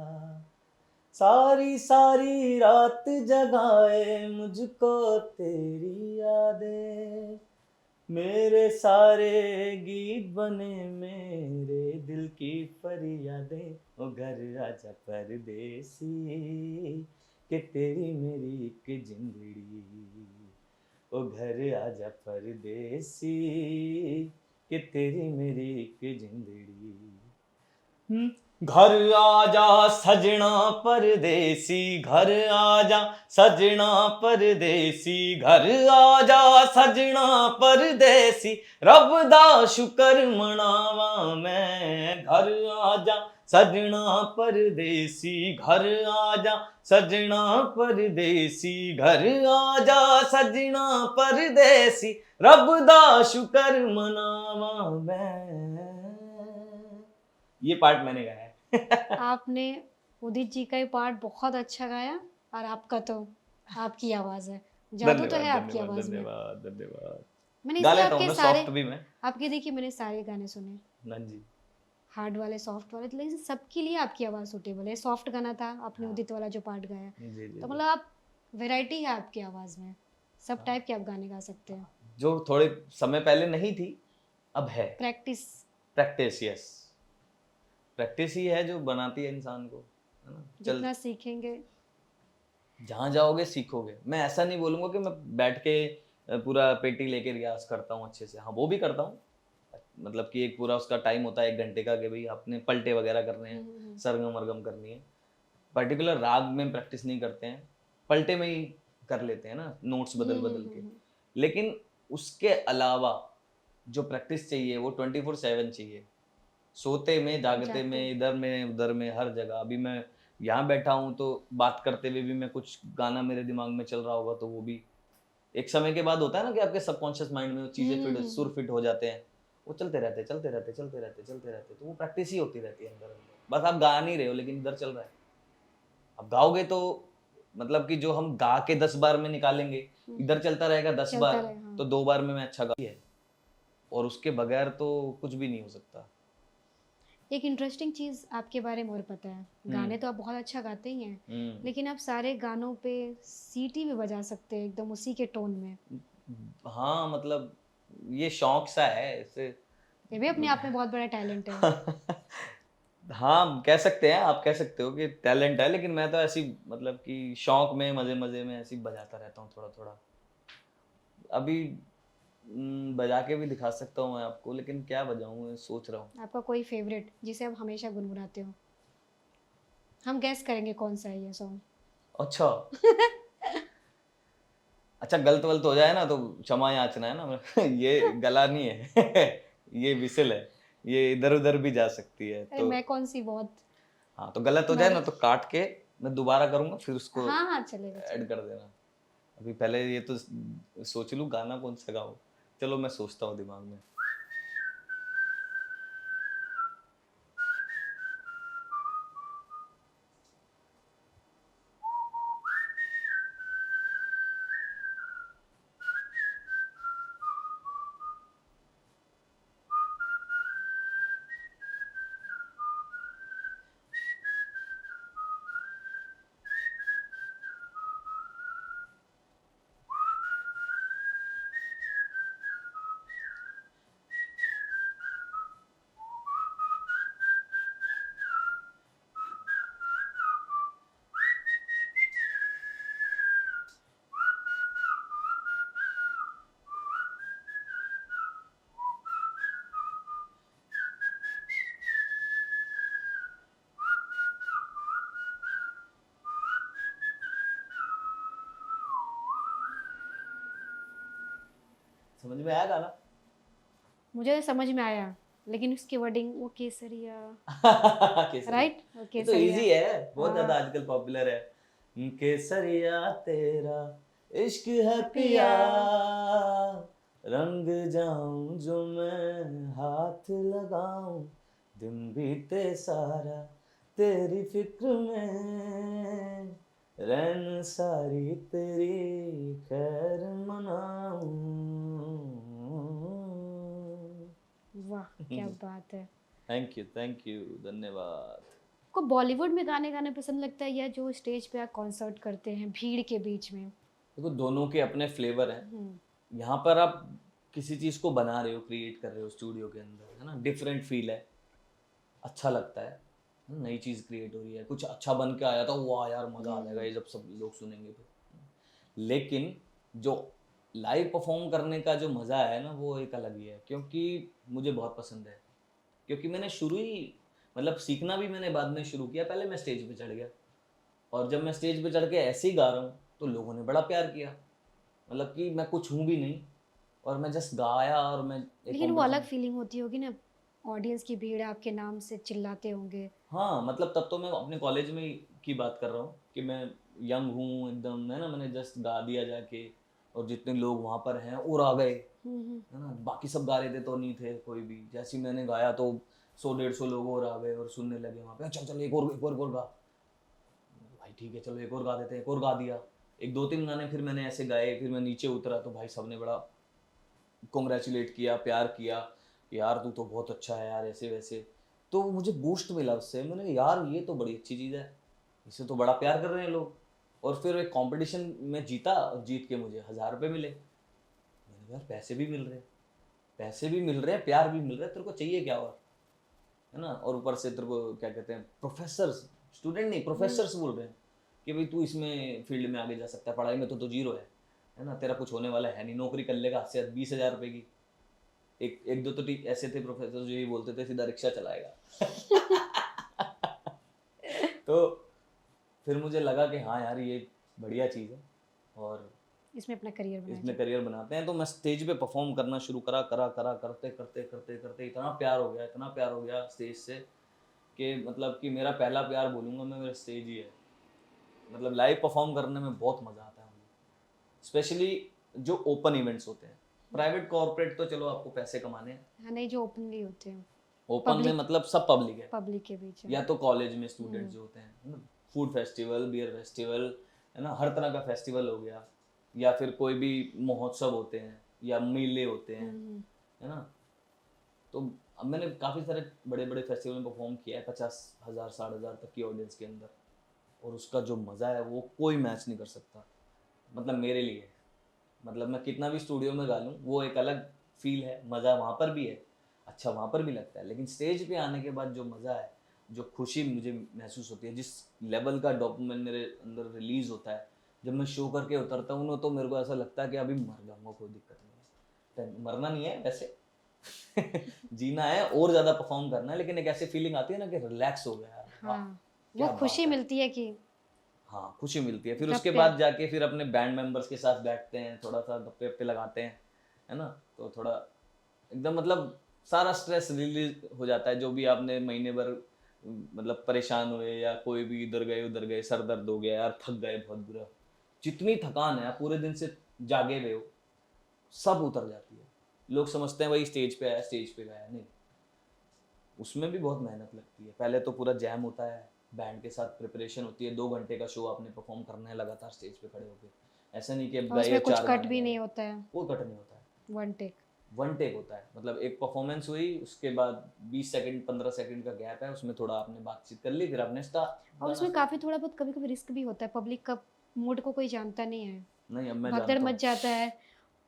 सारी सारी रात जगाए मुझको तेरी यादें, मेरे सारे गीत बने मेरे दिल की फरियादें, ओ घर आजा परदेसी कि तेरी मेरी एक जिंदड़ी, ओ घर आजा परदेसी, कि तेरी मेरी एक जिंदड़ी। घर आजा सजना परदेसी, घर आजा सजना परदेसी, घर आजा सजना परदेसी, रब दा शुकर मनावा मैं। घर आजा सजना परदेसी, घर आजा सजना परदेसी, घर आजा सजना परदेसी, रब दा शुकर मनावा मैं। ये पार्ट मैंने गाया है। आपने उदित जी का ही पार्ट बहुत अच्छा गाया, और आपका तो आपकी आवाज है, जादू तो है आपकी आवाज में। धन्यवाद धन्यवाद। मैंने गा इसलिए लेता हूँ आपके मैं, सारे सॉफ्ट भी मैं। आपके देखिए मैंने सारे गाने सुने, हाँ जी। हार्ड वाले सॉफ्ट वाले, लेकिन सबके लिए आपकी आवाज़ सूटेबल है। सॉफ्ट गाना था आपने हाँ। उदित वाला जो पार्ट गाया, जी जी तो जी। मतलब आप वैरायटी है आपकी आवाज़ में, सब टाइप के आप गाने गा सकते हैं। जो थोड़े समय पहले नहीं थी, अब है। Practice practice, yes. प्रैक्टिस ही है जो बनाती है इंसान को, है ना। चल, जितना सीखेंगे जहाँ जाओगे सीखोगे। मैं ऐसा नहीं बोलूँगा कि मैं बैठ के पूरा पेटी लेके रियाज करता हूँ अच्छे से। हाँ, वो भी करता हूँ, मतलब कि एक पूरा उसका टाइम होता है 1 घंटे का, कि भाई आपने पलटे वगैरह करने हैं, सरगम वरगम करनी है। पर्टिकुलर राग में प्रैक्टिस नहीं करते हैं, पलटे में ही कर लेते हैं ना, नोट्स बदल बदल के। लेकिन उसके अलावा जो प्रैक्टिस चाहिए वो 24/7 चाहिए, सोते में, जागते में, इधर में उधर में, हर जगह। अभी मैं यहाँ बैठा हूँ तो बात करते हुए भी मैं कुछ गाना मेरे दिमाग में चल रहा होगा, तो वो भी एक समय के बाद होता है ना कि आपके सबकॉन्शियस माइंड में वो चीजें फिट, सुर फिट हो जाते हैं, वो चलते रहते चलते रहते चलते रहते चलते रहते, तो वो प्रैक्टिस ही होती रहती है अंदर अंदर। बस आप गा नहीं रहे हो, लेकिन इधर चल रहा है। अब गाओगे तो मतलब कि जो हम गा के 10 बार में निकालेंगे, इधर चलता रहेगा 10 बार, तो 2 बार में मैं अच्छा गा है। और उसके बगैर तो कुछ भी नहीं हो सकता। एक इंटरेस्टिंग चीज़ आपके बारे में और पता है, गाने तो आप बहुत अच्छा गाते ही हैं, लेकिन आप सारे गानों पे सीटी भी बजा सकते हैं एकदम उसी के टोन में। हाँ, मतलब ये शौक सा है इससे। ये भी अपने आप में बहुत बड़ा टैलेंट है। हाँ, कह सकते हैं, आप कह सकते हो कि टैलेंट है, लेकिन मैं तो ऐसी मतलब कि शौक में, मजे मजे में ऐसी बजाता रहता हूँ थोड़ा थोड़ा। अभी बजा के भी दिखा सकता हूँ मैं आपको, लेकिन क्या बजाऊँ मैं सोच रहा हूँ। आपका कोई फेवरेट जिसे आप हमेशा गुनगुनाते हो? हम गैस करेंगे कौन सा है ये सॉन्ग। अच्छा। अच्छा, गलत वलत हो जाए ना तो क्षमा याचना है ना। ये गला नहीं है। ये विसल है, ये इधर उधर भी जा सकती है। अरे तो मैं कौन सी बहुत। हाँ, तो गलत हो जाए ना तो काट के मैं दोबारा करूंगा, फिर उसको हाँ हाँ चलेगा ऐड कर देना। अभी पहले ये तो सोच लूं गाना कौन सा गाऊं। चलो मैं सोचता हूँ दिमाग में। समझ में आया गाना? मुझे समझ में आया, लेकिन उसकी वर्डिंग वो केसरिया, केसरिया। राइट? ये तो केसरिया इजी है, बहुत ज्यादा हाँ। आजकल पॉपुलर है। केसरिया तेरा इश्क है पिया, पिया रंग जाऊं जो मैं हाथ लगाऊं, दिन बीते सारा तेरी फिक्र में, रैन सारी तेरी खैर मनाऊं। वाह क्या बात है। थैंक यू, धन्यवाद। आपको बॉलीवुड में गाने गाने पसंद लगता है, या जो स्टेज पे आप कॉन्सर्ट करते हैं भीड़ के बीच में? देखो, दोनों के अपने फ्लेवर हैं। यहाँ पर आप किसी चीज़ को बना रहे हो, क्रिएट कर रहे हो स्टूडियो के अंदर, है ना, डिफरेंट फील है, अच्छा लगता है। नई चीज क्रिएट हो रही है, कुछ अच्छा बन के आया था, वाह यार मजा आ जाएगा ये जब सब लोग सुनेंगे तो। लेकिन जो लाइव परफॉर्म करने का जो मजा है ना वो एक अलग ही है, क्योंकि मुझे बहुत पसंद है। क्योंकि मैंने शुरू ही मतलब सीखना भी मैंने बाद में शुरू किया, पहले मैं स्टेज पे चढ़ गया और जब मैं स्टेज पे चढ़ के ऐसे ही गा रहा हूँ तो लोगों ने बड़ा प्यार किया। मतलब कि मैं कुछ हूँ भी नहीं और मैं जस्ट गाया और मैं एक लेकिन वो अलग competition- फीलिंग होती होगी ना, ऑडियंस की भीड़ आपके नाम से चिल्लाते होंगे। हाँ मतलब तब तो मैं अपने कॉलेज में की बात कर रहा हूँ कि मैं यंग हूँ एकदम, है ना, मैंने जस्ट गा दिया जाके और जितने लोग वहाँ पर हैं और आ गए, हम्म। है ना, बाकी सब गा रहे थे तो नहीं थे कोई भी। जैसे ही मैंने गाया तो 100-150 लोग और आ गए और सुनने लगे वहाँ पे, चल चल एक और गा। भाई ठीक है चलो एक और गा देते हैं, एक और गा दिया। एक 2-3 गाने फिर मैंने ऐसे गाए, फिर मैं नीचे उतरा तो भाई सबने बड़ा कॉन्ग्रेचुलेट किया, प्यार किया कि यार तू तो बहुत अच्छा है यार, ऐसे वैसे। तो मुझे बूस्ट मिला उससे, मैंने कहा यार ये तो बड़ी अच्छी चीज़ है, इससे तो बड़ा प्यार कर रहे हैं लोग। और फिर एक कंपटीशन में जीता और जीत के मुझे 1000 रुपये मिले। मैंने कहा यार पैसे भी मिल रहे हैं, पैसे भी मिल रहे हैं, प्यार भी मिल रहा है, तेरे को चाहिए क्या और, है ना। और ऊपर से तेरे को क्या कहते हैं, प्रोफेसर्स, स्टूडेंट नहीं प्रोफेसर्स बोल रहे हैं कि भाई तू इसमें फील्ड में आगे जा सकता है, पढ़ाई में तो जीरो है ना, तेरा कुछ होने वाला है नहीं, नौकरी कर लेगा से 20,000 रुपये की। एक एक दो तो ऐसे थे प्रोफेसर जो यही बोलते थे सीधा रिक्शा चलाएगा। तो फिर मुझे लगा कि हाँ यार ये बढ़िया चीज़ है और इसमें अपना करियर बनाया इसमें जाए। करियर बनाते हैं। तो मैं स्टेज पे परफॉर्म करना शुरू करा करते करते करते करते इतना प्यार हो गया, इतना प्यार हो गया स्टेज से कि मतलब कि मेरा पहला प्यार बोलूँगा मैं, मेरा स्टेज ही है। मतलब लाइव परफॉर्म करने में बहुत मज़ा आता है मुझे, स्पेशली जो ओपन इवेंट्स होते हैं। प्राइवेट कॉर्पोरेट तो चलो आपको पैसे कमाने हैं, हाँ, नहीं जो ओपनली होते हैं ओपन में Public- मतलब सब पब्लिक है, पब्लिक के बीच में। या तो कॉलेज में स्टूडेंट जो होते हैं, है ना, फूड फेस्टिवल, बियर फेस्टिवल, है ना, हर तरह का फेस्टिवल हो गया, या फिर कोई भी महोत्सव होते हैं या मेले होते हैं, है ना। तो अब मैंने काफ़ी सारे बड़े बड़े फेस्टिवल में परफॉर्म किया है 50,000 60,000 तक की ऑडियंस के अंदर, और उसका जो मज़ा है वो कोई मैच नहीं कर सकता, मतलब मेरे लिए। मतलब मैं कितना भी स्टूडियो में गा लूँ वो एक अलग फील है, मज़ा वहाँ पर भी है, अच्छा वहाँ पर भी लगता है, लेकिन स्टेज पे आने के बाद जो मज़ा है, जो खुशी मुझे महसूस होती है, जिस लेवल का डोपामिन मेरे अंदर रिलीज होता है जब मैं शो करके उतरता हूँ ना, तो मेरे को ऐसा लगता है कि अभी मर जाऊंगा, कोई दिक्कत नहीं है, मरना नहीं है वैसे। जीना है और ज़्यादा परफॉर्म करना है, लेकिन एक ऐसी फीलिंग आती है ना कि रिलैक्स हो गया यार, वाह, हाँ, क्या वो खुशी बात है। मिलती है कि हाँ खुशी मिलती है। फिर जब उसके प्यार- बाद जाके फिर अपने बैंड मेंबर्स के साथ बैठते हैं, थोड़ा सा गप्पे वप्पे लगाते हैं, है ना, तो थोड़ा एकदम मतलब सारा स्ट्रेस रिलीज हो जाता है, जो भी आपने महीने भर मतलब परेशान हुए या कोई भी इधर गए उधर गए, सर दर्द हो गया यार, थक गए बहुत बुरा, जितनी थकान है आप पूरे दिन से जागे हुए हो सब उतर जाती है। लोग समझते हैं वही स्टेज पे आया, स्टेज पे गया, नहीं, उसमें भी बहुत मेहनत लगती है। पहले तो पूरा जैम होता है, बैंड के साथ प्रिपरेशन होती है, 2 घंटे का शो आपने परफॉर्म करना है लगातार स्टेज पे खड़े होकर, ऐसा नहीं कि अब और गए उसमें कुछ 4 कट गाने भी गाए, नहीं होता है, कोई कट नहीं होता है, वन टेक। वन टेक होता है। मतलब एक परफॉर्मेंस हुई उसके बाद 20 सेकंड 15 सेकंड का गैप है, उसमें थोड़ा आपने बातचीत कर ली, फिर आपने स्टार्ट। और उसमें काफी थोड़ा बहुत कभी कभी रिस्क भी होता है, पब्लिक का मूड को कोई जानता नहीं है, नहीं अब मैं भगदड़ जानता मच हूँ। जाता है,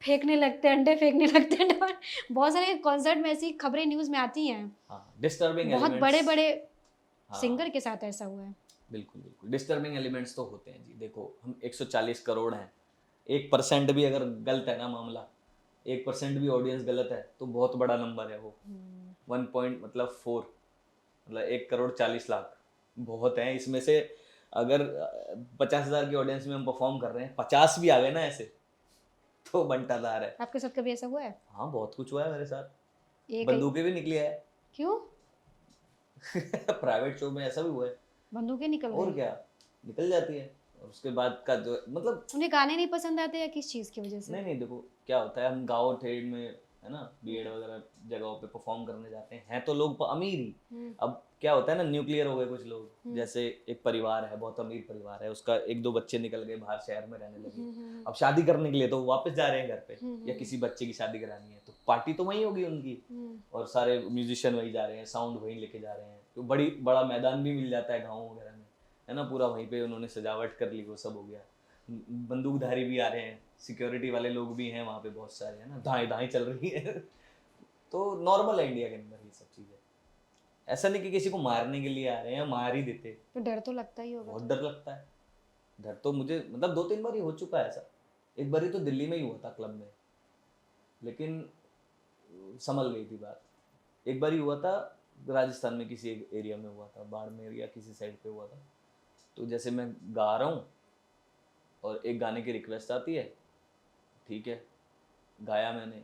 फेंकने लगते हैं अंडे, फेंकने लगते हैं बहुत सारे कॉन्सर्ट में ऐसी खबरें न्यूज में आती हैं, हाँ डिस्टर्बिंग बहुत एलिमेंट्स, बड़े बड़े हाँ सिंगर के साथ ऐसा हुआ है। बिल्कुल बिल्कुल डिस्टर्बिंग एलिमेंट्स तो होते हैं जी। देखो हम 140 करोड़ हैं, 1% भी अगर गलत है ना मामला, 1% भी ऑडियंस गलत है तो बहुत बड़ा नंबर है वो। 1 पॉइंट मतलब 4, मतलब 1,40,00,000 बहुत है। इसमें से अगर 50,000 की ऑडियंस में हम परफॉर्म कर रहे हैं, 50 भी आ गए ना ऐसे तो बंटाधार है। आपके साथ कभी ऐसा हुआ है? हाँ बहुत कुछ हुआ है मेरे साथ, एक बंदूकें भी निकली है। क्यों प्राइवेट शो में ऐसा भी हुआ है, बंदूकें निकल और गई? क्या, निकल जाती है। और उसके बाद का जो मतलब उन्हें गाने नहीं पसंद आते या किस चीज की वजह से? नहीं नहीं देखो क्या होता है, हम गाँव ठेड़ में, है ना, बीएड वगैरह जगहों पे परफॉर्म करने जाते हैं तो लोग अमीर ही। अब क्या होता है ना, न्यूक्लियर हो गए कुछ लोग, जैसे एक परिवार है, बहुत अमीर परिवार है, उसका 1-2 बच्चे निकल गए बाहर शहर में रहने लगे, अब शादी करने के लिए तो वो वापस जा रहे हैं घर पे, या किसी बच्चे की शादी करानी है तो पार्टी तो वहीं होगी उनकी, और सारे म्यूजिशियन वहीं जा रहे हैं, साउंड वहीं लेके जा रहे हैं, तो बड़ा मैदान भी मिल जाता है गाँव वगैरह में, है ना, पूरा वहीं पे उन्होंने सजावट कर ली, वो सब हो गया। बंदूकधारी भी आ रहे हैं, सिक्योरिटी वाले लोग भी हैं वहाँ पे बहुत सारे, है ना, दाएं दाएं चल रही है। तो नॉर्मल है इंडिया के अंदर ये सब चीज़ें। ऐसा नहीं कि किसी को मारने के लिए आ रहे हैं, मार ही देते। तो डर तो लगता ही होगा। बहुत डर लगता है। डर तो मुझे मतलब 2-3 बार ही हो चुका है ऐसा। एक बार ही तो दिल्ली में ही हुआ था क्लब में, लेकिन संभल गई थी बात। एक बार ही हुआ था राजस्थान में, किसी एक एरिया में हुआ था, बाड़मेर या किसी साइड पे हुआ था। तो जैसे मैं गा रहा हूँ और एक गाने की रिक्वेस्ट आती है, ठीक है, गाया मैंने,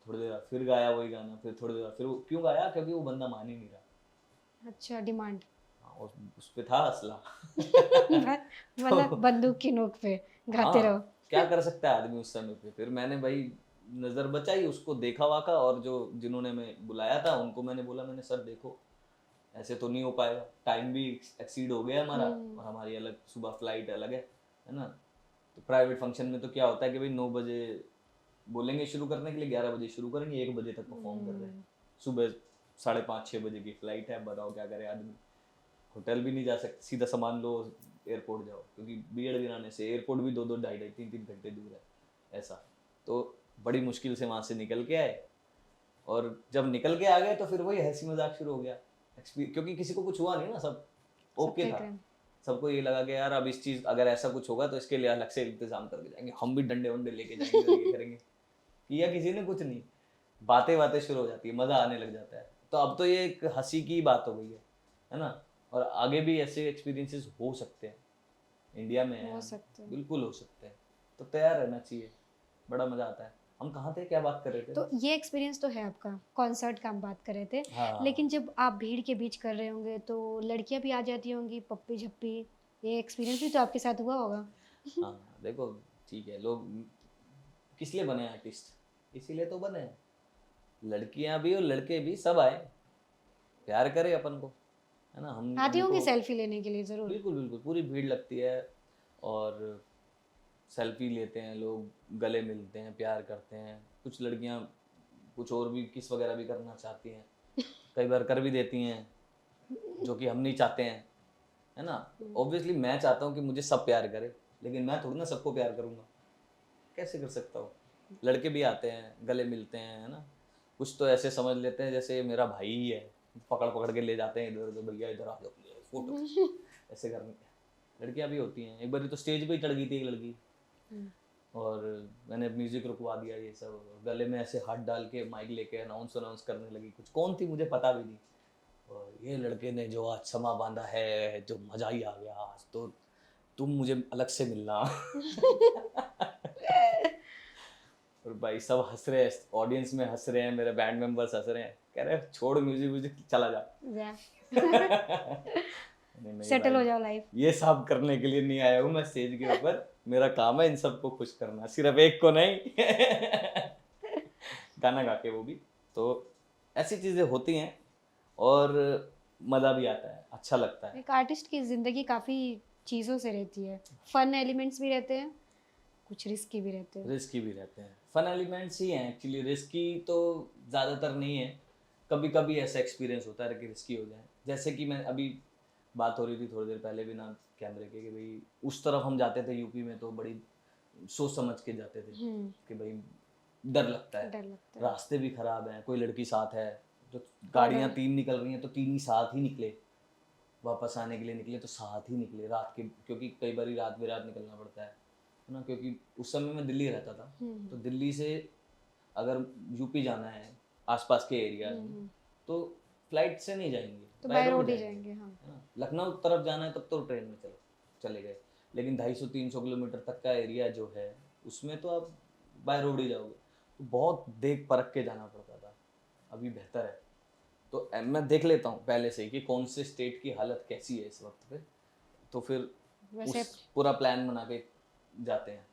थोड़ी देर बाद फिर गाया वही गाना, फिर थोड़ी देर बाद फिर क्यों गाया, क्योंकि वो बंदा मान ही नहीं रहा। अच्छा, डिमांड। हाँ, उस पे था असला। मतलब बंदूक की नोक पे गाते रहो। क्या कर सकता है आदमी उस समय पे। फिर मैंने भाई नजर बचाई, उसको देखा वाका, और जो जिन्होंने मैं बुलाया था उनको मैंने बोला, मैंने सर देखो ऐसे तो नहीं हो पाएगा, टाइम भी एक्सीड हो गया हमारा, और हमारी अलग सुबह फ्लाइट अलग है ना। तो प्राइवेट फंक्शन में तो क्या होता है कि भाई 9 बजे बोलेंगे शुरू करने के लिए, 11 बजे शुरू करेंगे, 1 बजे तक परफॉर्म कर रहे हैं, सुबह 5:30-6 बजे की फ्लाइट है, बताओ क्या करे आदमी। होटल भी नहीं जा सकते, सीधा सामान लो एयरपोर्ट जाओ, क्योंकि बीएड गिराने से एयरपोर्ट भी 2-2, 2.5-2, 3-3 घंटे दूर है ऐसा। तो बड़ी मुश्किल से वहाँ से निकल के आए, और जब निकल के आ गए तो फिर वही हंसी मजाक शुरू हो गया। क्योंकि किसी को कुछ हुआ नहीं ना, सब ओके था। सबको ये लगा कि यार अब इस चीज अगर ऐसा कुछ होगा तो इसके लिए अलग से इंतजाम करके जाएंगे, हम भी डंडे वंडे लेके जाएंगे और ये करेंगे। किया किसी ने कुछ नहीं, बातें शुरू हो जाती है, मजा आने लग जाता है। तो अब तो ये एक हंसी की बात हो गई है ना। और आगे भी ऐसे एक्सपीरियंसेस हो सकते हैं, इंडिया में हो सकते हैं। बिल्कुल हो सकते हैं, तो तैयार रहना चाहिए, बड़ा मजा आता है। हम कहाँ थे, क्या बात कर रहे थे? तो ये एक्सपीरियंस तो है आपका, कॉन्सर्ट का हम बात कर रहे थे। हाँ। लेकिन जब आप भीड़ के बीच कर रहे होंगे तो लड़कियां भी आ जाती होंगी, पप्पी झप्पी, ये एक्सपीरियंस भी तो आपके साथ हुआ होगा। हाँ देखो, ठीक है, लोग किस लिए बने आर्टिस्ट, इसीलिए तो बने हैं। लड़कियां भी और लड़के भी सब आए, प्यार करे अपन को, है ना। हम आती होंगी उनको सेल्फी लेने के लिए जरूर। बिल्कुल बिल्कुल पूरी भीड़ लगती है, और सेल्फी लेते हैं लोग, गले मिलते हैं, प्यार करते हैं। कुछ लड़कियां कुछ और भी किस वगैरह भी करना चाहती हैं, कई बार कर भी देती हैं, जो कि हम नहीं चाहते हैं, है ना। ऑब्वियसली मैं चाहता हूँ कि मुझे सब प्यार करे, लेकिन मैं थोड़ी ना सबको प्यार करूँगा, कैसे कर सकता हूँ। लड़के भी आते हैं, गले मिलते हैं, है ना। कुछ तो ऐसे समझ लेते हैं जैसे ये मेरा भाई ही है, पकड़ पकड़ के ले जाते हैं इधर उधर, भैया इधर आ जाओ फोटो ऐसे करने। लड़कियां भी होती हैं। एक बार तो स्टेज पे ही चढ़ गई थी एक लड़की, और मैंने म्यूजिक रुकवा दिया ये सब, गले में ऐसे हाथ डाल के माइक लेके अनाउंस करने लगी, कुछ कौन थी मुझे पता भी नहीं। और ये लड़के ने जो आज समा बांधा है, जो मजा ही आ गया आज तो, तुम मुझे अलग से मिलना। और भाई सब हंस रहे हैं, ऑडियंस में हंस रहे हैं, मेरे बैंड मेंबर्स हंस रहे हैं, कह रहे हैं छोड़ म्यूजिक चला जा। सेटल हो जाओ लाइफ। ये सब करने के लिए नहीं आया हूँ मैं स्टेज के ऊपर, मेरा काम है इन सबको खुश करना, सिर्फ एक को नहीं। गाना गा के वो भी। तो ऐसी चीजें होती हैं और मजा भी आता है, अच्छा लगता है। एक आर्टिस्ट की जिंदगी काफी चीजों से रहती है, फन एलिमेंट्स भी रहते हैं, कुछ रिस्की भी रहते हैं। रिस्की भी रहते हैं, फन एलिमेंट्स ही हैं एक्चुअली, रिस्की तो ज़्यादातर नहीं है। कभी कभी ऐसा एक्सपीरियंस होता है कि रिस्की हो जाए, जैसे कि मैं अभी बात हो रही थी थोड़ी देर पहले भी ना कैमरे के, कि भाई उस तरफ हम जाते थे यूपी में तो बड़ी सोच समझ के जाते थे, कि भाई डर लगता है, रास्ते भी खराब हैं, कोई लड़की साथ है, तो गाड़ियाँ 3 निकल रही हैं तो 3 ही साथ ही निकले, वापस आने के लिए निकले तो साथ ही निकले रात के, क्योंकि कई बार रात बेरात निकलना पड़ता है ना। क्योंकि उस समय मैं दिल्ली रहता था, तो दिल्ली से अगर यूपी जाना है आसपास के एरिया में तो फ्लाइट से नहीं जाएंगे, तो बाय रोड ही जाएंगे। हाँ। लखनऊ तरफ जाना है तब तो ट्रेन में चले गए, लेकिन 250-300 किलोमीटर तक का एरिया जो है उसमें तो आप बाय रोड ही जाओगे, तो बहुत देख परख के जाना पड़ता था। अभी बेहतर है, तो मैं देख लेता हूँ पहले से ही कि कौन से स्टेट की हालत कैसी है इस वक्त पे, तो फिर उस पूरा प्लान बना के जाते हैं।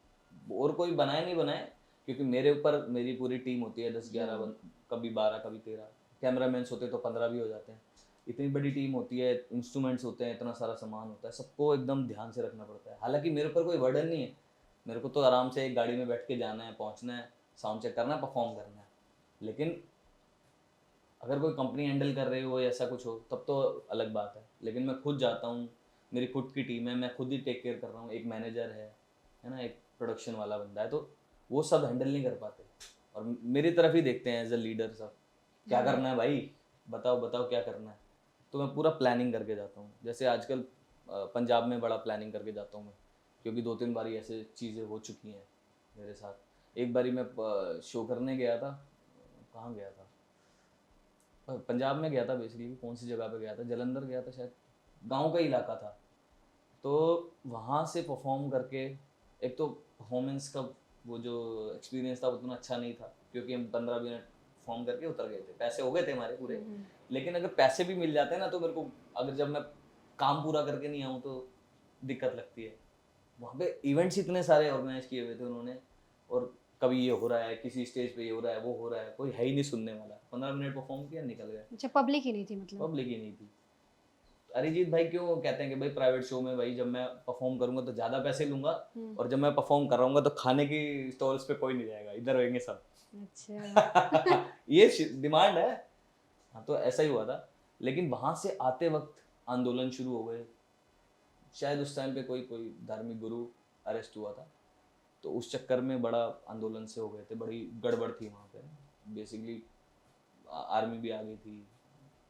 और कोई बनाए नहीं बनाए, क्योंकि मेरे ऊपर मेरी पूरी टीम होती है 10-11, कभी 12, कभी 13, कैमरामैन होते तो 15 भी हो जाते हैं। इतनी बड़ी टीम होती है, इंस्ट्रूमेंट्स होते हैं, इतना सारा सामान होता है, सबको एकदम ध्यान से रखना पड़ता है। हालांकि मेरे ऊपर कोई बर्डन नहीं है, मेरे को तो आराम से एक गाड़ी में बैठ के जाना है, पहुंचना है, साउंड चेक करना है, परफॉर्म करना है। लेकिन अगर कोई कंपनी हैंडल कर रही हो या ऐसा कुछ हो तब तो अलग बात है, लेकिन मैं खुद जाता हूँ, मेरी खुद की टीम है, मैं खुद ही टेक केयर कर रहा हूँ, एक मैनेजर है ना, एक प्रोडक्शन वाला बंदा है, तो वो सब हैंडल नहीं कर पाते और मेरी तरफ ही देखते हैं एज अ लीडर। सब क्या करना है भाई, बताओ क्या करना है, तो मैं पूरा प्लानिंग करके जाता हूँ। जैसे आजकल पंजाब में बड़ा प्लानिंग करके जाता हूँ मैं, क्योंकि 2-3 बारी ऐसे चीज़ें हो चुकी हैं मेरे साथ। एक बारी मैं शो करने गया था, कहाँ गया था, पंजाब में गया था बेसिकली। कौन सी जगह पे गया था, जलंधर गया था शायद, गांव का इलाका था। तो वहाँ से परफॉर्म करके, एक तो परफॉर्मेंस का वो जो एक्सपीरियंस था उतना अच्छा नहीं था, क्योंकि हम 15 मिनट परफॉर्म करके उतर गए थे, पैसे हो गए थे हमारे पूरे। लेकिन अगर पैसे भी मिल जाते हैं ना, तो मेरे को अगर जब मैं काम पूरा करके नहीं आऊँ तो दिक्कत लगती है। वहाँ पे इवेंट्स इतने सारे ऑर्गेनाइज किए हुए थे उन्होंने, और कभी ये हो रहा है, किसी स्टेज पे ये हो रहा है, वो हो रहा है, कोई है ही नहीं सुनने वाला। 15 मिनट परफॉर्म किया, निकल गए। अच्छा, पब्लिक ही नहीं थी मतलब? पब्लिक ही नहीं थी। अरिजीत भाई क्यों कहते हैं कि भाई प्राइवेट शो में भाई जब मैं परफॉर्म करूंगा तो ज्यादा पैसे लूंगा, और जब मैं परफॉर्म कर रहा हूँ तो खाने की स्टॉल्स पे कोई नहीं जाएगा, इधर रहेंगे सब। अच्छा। ये डिमांड है। हाँ, तो ऐसा ही हुआ था। लेकिन वहां से आते वक्त आंदोलन शुरू हो गए। शायद उस टाइम पे कोई कोई धार्मिक गुरु अरेस्ट हुआ था, तो उस चक्कर में बड़ा आंदोलन से हो गए थे, बड़ी गड़बड़ थी वहाँ पे। बेसिकली आर्मी भी आ गई थी,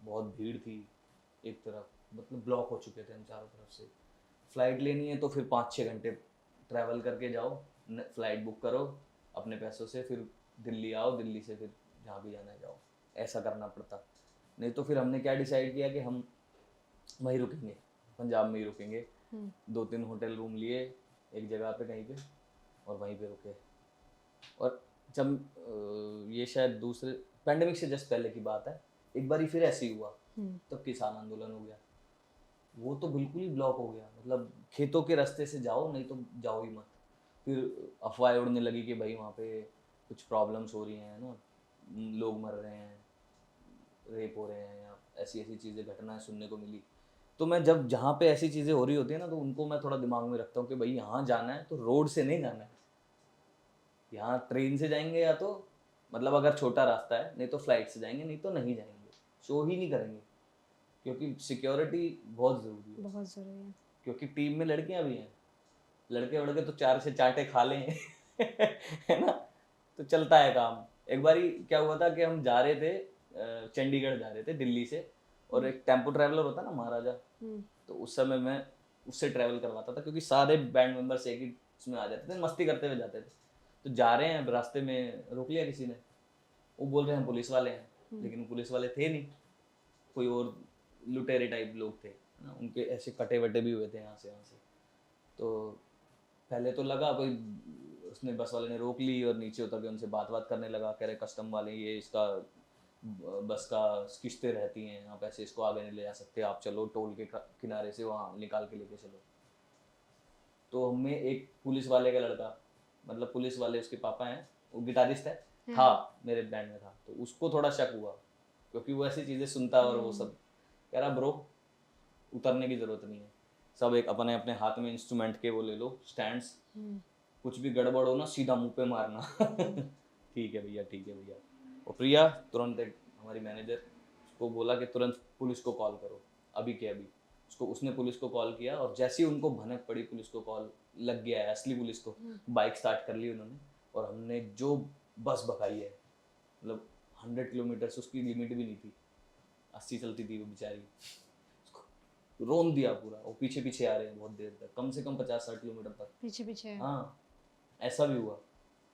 बहुत भीड़ थी एक तरफ, मतलब ब्लॉक हो चुके थे हम चारों तरफ से। फ्लाइट लेनी है तो फिर 5-6 घंटे ट्रैवल करके जाओ, फ्लाइट बुक करो अपने पैसों से, फिर दिल्ली आओ, दिल्ली से फिर जहाँ भी जाना है जाओ, ऐसा करना पड़ता। नहीं तो फिर हमने क्या डिसाइड किया कि हम वहीं रुकेंगे, पंजाब में ही रुकेंगे। 2-3 होटल रूम लिए एक जगह पे कहीं पे, और वहीं पे रुके। और जब ये शायद दूसरे पैंडेमिक से जस्ट पहले की बात है, एक बारी फिर ऐसे ही हुआ, तब किसान आंदोलन हो गया। वो तो बिल्कुल ही ब्लॉक हो गया, मतलब खेतों के रास्ते से जाओ, नहीं तो जाओ ही मत। फिर अफवाहें उड़ने लगी कि भाई वहाँ पे कुछ प्रॉब्लम्स हो रही हैं ना, लोग मर रहे हैं, रेप हो रहे हैं, या ऐसी ऐसी चीज़ें, घटनाएं सुनने को मिली। तो मैं जब जहाँ पे ऐसी चीज़ें हो रही होती है ना, तो उनको मैं थोड़ा दिमाग में रखता हूँ कि भाई यहाँ जाना है तो रोड से नहीं जाना है, यहाँ ट्रेन से जाएंगे, या तो मतलब अगर छोटा रास्ता है, नहीं तो फ्लाइट से जाएंगे, नहीं तो नहीं जाएंगे, शो ही नहीं करेंगे, क्योंकि सिक्योरिटी बहुत ज़रूरी है। बहुत ज़रूरी है, क्योंकि टीम में लड़कियां भी हैं, लड़के वड़के तो 4 से चाटे खा लें है ना, तो चलता है काम। एक बारी क्या हुआ था कि हम जा रहे थे, चंडीगढ़ जा रहे थे दिल्ली से, और एक टेम्पो ट्रैवलर होता ना महाराजा, तो उस समय मैं उससे ट्रैवल करवाता था, क्योंकि सारे बैंड मेंबर्स एक ही उसमें आ जाते थे, मस्ती करते हुए जाते थे। तो जा रहे हैं, रास्ते में रोक लिया किसी ने, वो बोल रहे हैं पुलिस वाले हैं, लेकिन वो पुलिस वाले थे नहीं, कोई और लुटेरे टाइप लोग थे ना, उनके ऐसे कटे वटे भी हुए थे यहाँ से। तो पहले तो लगा कोई, उसने बस वाले ने रोक ली और नीचे उतर के उनसे बात करने लगा, कह रहे कस्टम वाले, ये इसका बस का किस्तें रहती हैं, आप ऐसे इसको आगे नहीं ले जा सकते, आप चलो टोल के किनारे से वहाँ निकाल के लेके चलो। तो हमें एक पुलिस वाले का लड़का, मतलब पुलिस वाले उसके पापा हैं, वो गिटारिस्ट है, था मेरे बैंड में था, तो उसको थोड़ा शक हुआ, क्योंकि वो ऐसी चीज़ें सुनता और वो सब। कह रहा ब्रो उतरने की ज़रूरत नहीं है, सब एक अपने अपने हाथ में इंस्ट्रूमेंट के वो ले लो स्टैंड्स, कुछ भी गड़बड़ हो ना सीधा मुंह पे मारना। ठीक है भैया, ठीक है भैया। और प्रिया तुरंत, एक हमारी मैनेजर, उसको बोला कि तुरंत पुलिस को कॉल करो, अभी के अभी। उसने पुलिस को कॉल किया, और जैसे ही उनको भनक पड़ी, पुलिस को कॉल लग गया है, असली पुलिस को, बाइक स्टार्ट कर ली उन्होंने, और हमने जो बस भगाई है, मतलब 100 किलोमीटर, उसकी लिमिट भी नहीं थी, 80 चलती थी वो बेचारी, रोन दिया पूरा। वो पीछे पीछे आ रहे हैं बहुत देर तक, कम से कम 50-60 किलोमीटर तक पीछे पीछे। हाँ, ऐसा भी हुआ।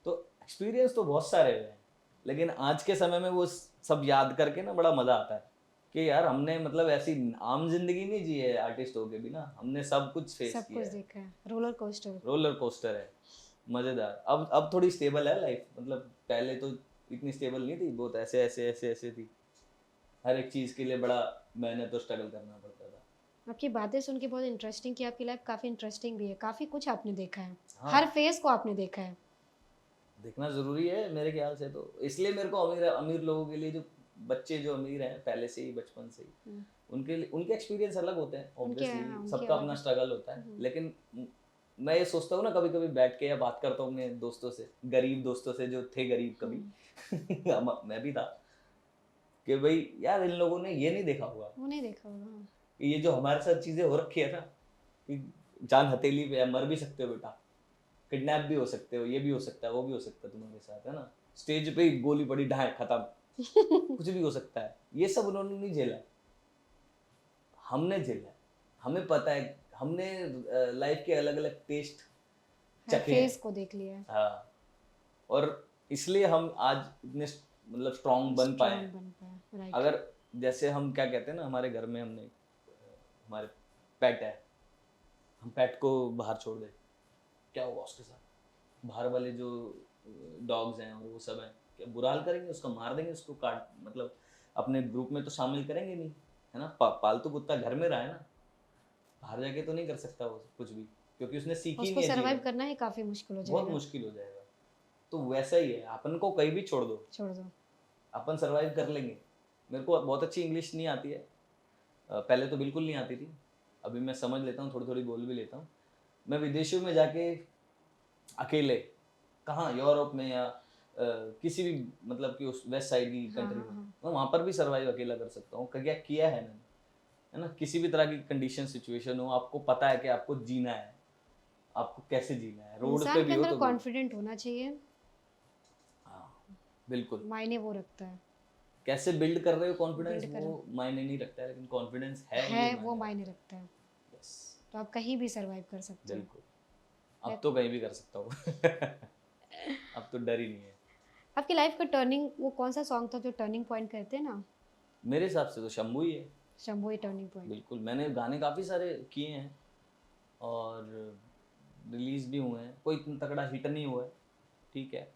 तो एक्सपीरियंस तो बहुत सारे हुए हैं, लेकिन आज के समय में वो सब याद करके ना बड़ा मजा आता है कि यार हमने मतलब ऐसी आम जिंदगी नहीं जी है आर्टिस्ट होके भी ना, हमने सब कुछ फेस सब किया कुछ है। देखा है, रोलर कोस्टर। रोलर कोस्टर है, मजेदार। अब थोड़ी स्टेबल है लाइफ, मतलब पहले तो इतनी स्टेबल नहीं थी, बहुत ऐसे ऐसे ऐसे ऐसे थी, हर एक चीज के लिए बड़ा मेहनत और स्ट्रगल करना पड़ता था। आपकी बातें सुन के बहुत इंटरेस्टिंग कि आपकी लाइफ काफ़ी इंटरेस्टिंग भी है, काफ़ी कुछ आपने देखा है। हाँ। हर फेस को आपने देखा है। देखना जरूरी है मेरे ख्याल से, तो इसलिए मेरे को अमीर लोगों के लिए, जो बच्चे जो अमीर हैं पहले से ही, बचपन से ही, उनके एक्सपीरियंस अलग होते हैं ऑब्वियसली, सबका अपना स्ट्रगल होता है। लेकिन मैं ये सोचता हूँ ना, कभी कभी बैठ के या बात करता हूँ अपने दोस्तों से, गरीब दोस्तों से जो थे गरीब कभी मैं भी था, कि भाई यार इन लोगों ने ये नहीं देखा होगा, वो नहीं देखा होगा कि ये जो हमारे साथ चीजें हो रखी है ना, कि जान हथेली पे मर भी सकते हो बेटा, किडनैप भी हो सकते हो, ये भी हो सकता है, वो भी हो सकता है तुम्हारे साथ, है ना, स्टेज पे ही गोली पड़ी ढाई खत्म, कुछ भी हो सकता है, ये सब उन्होंने नहीं झेला। हमने झेला है, हमें पता है, हमने लाइफ के अलग अलग टेस्ट हर चखे हैं। फेस को देख लिया है, हाँ, और इसलिए हम आज इतने मतलब स्ट्रांग बन पाए स्ट्रॉन्ग हैं। बन पाया, राइट। अगर जैसे हम क्या कहते हैं ना, हमारे घर में हमने हमारे पेट है, हम पेट को बाहर छोड़ दे, क्या होगा उसके साथ? बाहर वाले जो डॉग्स हैं और वो सब हैं, क्या बुरा हाल करेंगे, उसको मार देंगे, उसको काट, मतलब अपने ग्रुप में तो शामिल करेंगे नहीं, है ना। पालतू कुत्ता घर में रहा है ना, बाहर जाके तो नहीं कर सकता वो कुछ भी, क्योंकि उसने सीखी उसको नहीं है सरवाइव जीवन। करना ही काफी मुश्किल हो बहुत जाएगा। मुश्किल हो जाएगा। तो वैसा ही है, अपन को कहीं भी छोड़ दो, छोड़ दो। अपन सरवाइव कर लेंगे। मेरे को बहुत अच्छी इंग्लिश नहीं आती है, पहले तो बिल्कुल नहीं आती थी, अभी मैं समझ लेता हूँ, थोड़ी थोड़ी बोल भी लेता हूँ। मैं विदेशों में जाके अकेले, कहाँ, यूरोप में या किसी भी मतलब कि उस वेस्ट साइड की हाँ कंट्री हाँ में, हाँ, मैं वहाँ पर भी सर्वाइव अकेला कर सकता हूँ। क्या किया है मैंने, है ना। किसी भी तरह की कंडीशन सिचुएशन हो, आपको पता है कि आपको जीना है, आपको कैसे जीना है, रोड पे इंसान के भी हो अंदर तो कॉन्फिडेंट होना चाहिए, हाँ बिल्कुल। मायने वो रखता है। कैसे बिल्ड कर रहे हो कॉन्फिडेंस, बिल्ड वो कर मायने नहीं रखता है, लेकिन कॉन्फिडेंस है है ये वो मायने मायने रखता रखता है, है। यस, तो आप कहीं भी सरवाइव कर सकते हो। बिल्कुल। अब तो कहीं भी कर सकता हूँ अब तो डर ही नहीं है। आपकी लाइफ का टर्निंग वो कौन सा सॉन्ग था जो टर्निंग पॉइंट कहते हैं ना? मेरे हिसाब से तो शंभू ही है। शंभू ही टर्निंग पॉइंट। बिल्कुल, मैंने गाने काफ़ी सारे किए हैं और रिलीज भी हुए हैं, कोई इतना तगड़ा हिट नहीं हुआ है, ठीक है।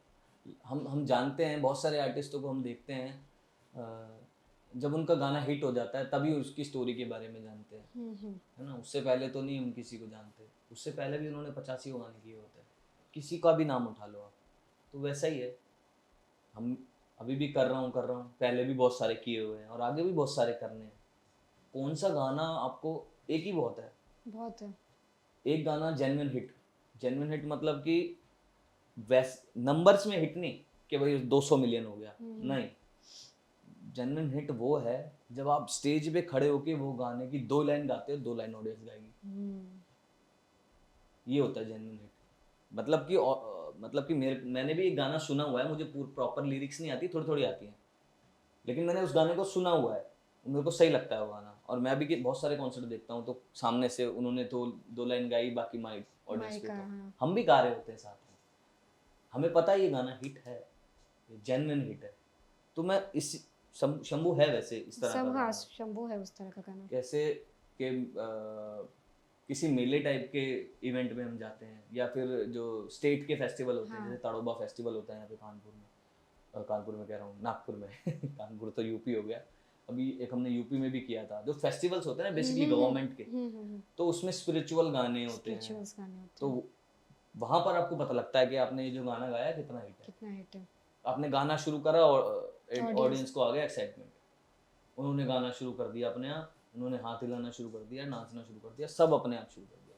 हम जानते हैं बहुत सारे आर्टिस्टों को, हम देखते हैं जब उनका गाना हिट हो जाता है तभी उसकी स्टोरी के बारे में जानते हैं, है ना। उससे पहले तो नहीं हम किसी को जानते, उससे पहले भी उन्होंने 85 गाने किए होते हैं, किसी का भी नाम उठा लो आप। तो वैसा ही है, हम अभी भी कर रहा हूँ, पहले भी बहुत सारे किए हुए हैं और आगे भी बहुत सारे करने हैं। कौन सा गाना आपको, एक ही बहुत है, बहुत है। एक गाना जेन्युइन हिट मतलब कि वैस नंबर्स में हिट नहीं कि भाई 200 मिलियन हो गया, नहीं। जेन्युइन हिट वो है जब आप स्टेज पे खड़े होके वो गाने की 2 लाइन गाते हो, 2 लाइन ऑडियंस गाएगी, ये होता है जेन्युइन हिट। मतलब कि मैंने भी एक गाना सुना हुआ है, मुझे प्रॉपर लिरिक्स नहीं आती, थोड़ी थोड़ी आती हैं, लेकिन मैंने उस गाने को सुना हुआ है, मेरे को सही लगता है वो गाना। और मैं भी बहुत सारे कॉन्सर्ट देखता हूँ, तो सामने से उन्होंने तो 2 लाइन गाई, बाकी माइक ऑडियंस पे, तो हम भी गा रहे होते हैं साथ में, हमें पता है ये गाना हिट है, ये जेन्युइन हिट है। तो मैं इस शंभू है वैसे इस तरह का सब, हाँ गाना। शंभू है उस तरह का गाना। कैसे कि किसी मेले टाइप के इवेंट में हम जाते हैं, या फिर जो स्टेट के फेस्टिवल होते हैं, हाँ। जैसे ताड़ोबा फेस्टिवल होता है यहाँ पे कानपुर में कह रहा हूँ, नागपुर में कानपुर तो यूपी हो गया। अभी एक हमने यूपी में भी किया था, जो फेस्टिवल्स होते हैं ना बेसिकली गवर्नमेंट के, तो उसमें स्पिरिचुअल गाने होते हैं, स्पिरिचुअल्स गाने होते तो हैं। वहाँ पर आपको पता लगता है कि आपने ये जो गाना गाया कितना हिट है। कितना हिट है। आपने गाना शुरू करा और ऑडियंस को आ गया एक्साइटमेंट, उन्होंने गाना शुरू कर दिया अपने आप, उन्होंने हाथ हिलाना शुरू कर दिया, नाचना शुरू कर दिया, सब अपने आप शुरू कर दिया।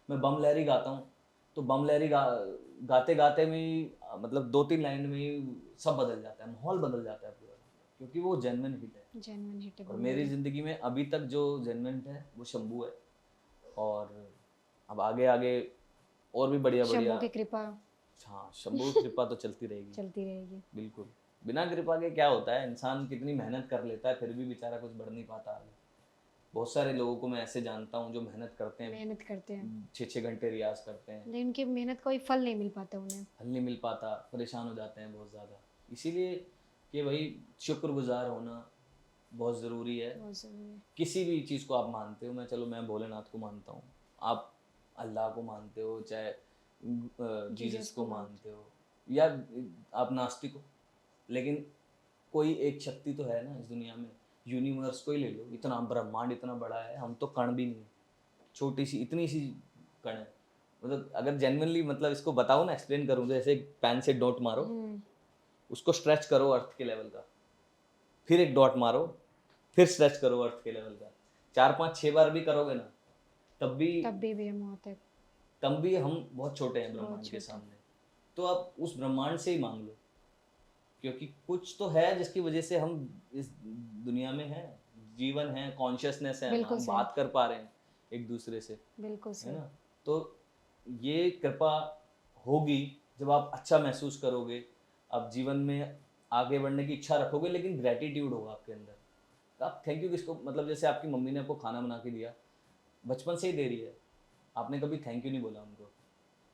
मैं बम लहरी गाता हूँ, तो बम लहरी गाते गाते में ही, मतलब 2-3 लाइन में ही सब बदल जाता है, माहौल बदल जाता है पूरा, क्योंकि वो जेन्युइन हिट है। जेन्युइन हिट है। और मेरी ज़िंदगी में अभी तक जो जेन्युइन है वो शंभू है, और अब आगे आगे और भी बढ़िया बढ़िया, शंभू की कृपा, हाँ शंभू की कृपा तो चलती रहेगी। चलती रहेगी। बिल्कुल, बिना कृपा के क्या होता है, इंसान कितनी मेहनत कर लेता है फिर भी बेचारा कुछ बढ़ नहीं पाता आगे। बहुत सारे लोगों को मैं ऐसे जानता हूँ जो मेहनत करते हैं, 6-6 घंटे रियाज करते हैं, लेकिन उनकी मेहनत कोई फल नहीं मिल पाता, उन्हें फल नहीं मिल पाता, परेशान हो जाते हैं बहुत ज़्यादा। इसीलिए कि भाई शुक्रगुजार होना बहुत ज़रूरी है। बहुत ज़रूरी है। किसी भी चीज़ को आप मानते हो, चलो मैं भोलेनाथ को मानता हूँ, आप अल्लाह को मानते हो, चाहे जीसस को मानते हो, या आप नास्तिक हो, लेकिन कोई एक शक्ति तो है ना इस दुनिया में। यूनिवर्स को ही ले लो, इतना ब्रह्मांड इतना बड़ा है, हम तो कण भी नहीं, छोटी सी इतनी सी कण है। मतलब अगर जेन्युइनली मतलब इसको बताओ ना, एक्सप्लेन करूँ तो जैसे एक पेन से डॉट मारो, उसको स्ट्रेच करो अर्थ के लेवल का, फिर एक डॉट मारो, फिर स्ट्रेच करो अर्थ के लेवल का, 4-5-6 बार भी करोगे ना, तब भी हम होते, तब भी हम बहुत छोटे हैं ब्रह्मांड के सामने। तो आप उस ब्रह्मांड से ही मांग लो, क्योंकि कुछ तो है जिसकी वजह से हम इस दुनिया में हैं, जीवन है, कॉन्शियसनेस है, हम बात कर पा रहे हैं एक दूसरे से, बिल्कुल है ना। तो ये कृपा होगी जब आप अच्छा महसूस करोगे, आप जीवन में आगे बढ़ने की इच्छा रखोगे, लेकिन ग्रेटिट्यूड होगा आपके अंदर आप थैंक यू किसको, मतलब जैसे आपकी मम्मी ने आपको खाना बना के दिया, बचपन से ही दे रही है, आपने कभी थैंक यू नहीं बोला उनको,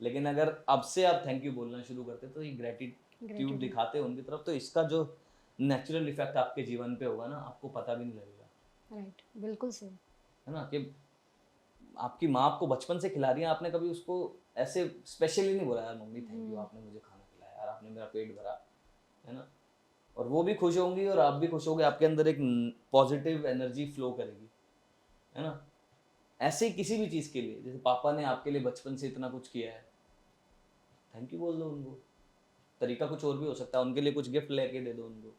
लेकिन अगर अब से आप थैंक यू बोलना शुरू करते तो ये ग्रेटिट्यूड दिखाते उनकी तरफ, तो इसका जो नेचुरल इफेक्ट आपके जीवन पे होगा ना, आपको पता भी नहीं लगेगा। राइट, बिल्कुल सही। है ना, कि आपकी माँ आपको बचपन से खिला रही है, आपने कभी उसको ऐसे स्पेशली नहीं बोला यार मम्मी थैंक यू, आपने मुझे खाना खिलाया यार, आपने मेरा पेट भरा, है ना, और वो भी खुश होंगी और आप भी खुश होगे, आपके अंदर एक पॉजिटिव एनर्जी फ्लो करेगी, है ना। ऐसे ही किसी भी चीज़ के लिए, जैसे पापा ने आपके लिए बचपन से इतना कुछ किया है, थैंक यू बोल दो उनको। तरीका कुछ और भी हो सकता है, उनके लिए कुछ गिफ्ट लेके दे दो उनको,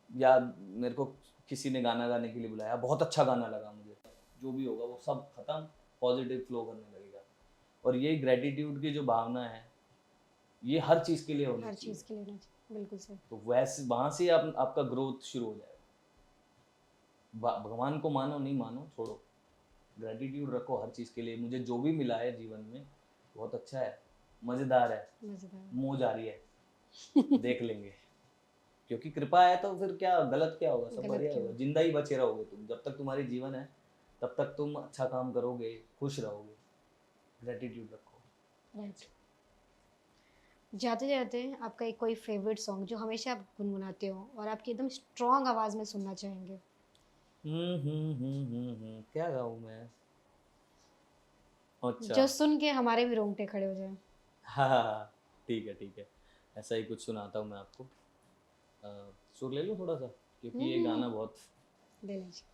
या मेरे को किसी ने गाना गाने के लिए बुलाया, बहुत अच्छा गाना लगा मुझे, जो भी होगा वो सब खत्म, पॉजिटिव फ्लो करने लगेगा। और ये ग्रेटिट्यूड की जो भावना है, ये हर चीज़ के लिए होनी हर चाहिए, चीज़ के लिए होना चाहिए, बिल्कुल सही। तो वैसे वहाँ से आपका ग्रोथ शुरू हो जाएगा। भगवान को मानो नहीं मानो छोड़ो, ग्रेटिट्यूड रखो हर चीज़ के लिए। मुझे जो भी मिला है जीवन में बहुत अच्छा है, मज़ेदार है, मज़ेदार। मौज आ रही है, देख लेंगे, क्योंकि कृपा है तो फिर क्या गलत क्या होगा, सब गलत बढ़िया क्या होगा, होगा? जिंदा ही बचे रहोगे तुम, जब तक तुम्हारी जीवन है तब तक तुम अच्छा काम करोगे, खुश रहोगे, ग्रेटिट्यूड रखो। राइट। जाते जाते आपका एक कोई फेवरेट सॉन्ग जो हमेशा आप गुनगुनाते हो और आपकी एकदम स्ट्रॉन्ग आवाज़ में सुनना चाहेंगे? क्या गाऊँ मैं? अच्छा, जो सुन के हमारे भी रोंगटे खड़े हो जाए। हाँ, ठीक है, ऐसा ही कुछ सुनाता हूँ मैं आपको। सुर ले लो थोड़ा सा, क्योंकि ये गाना बहुत ले लीजिए।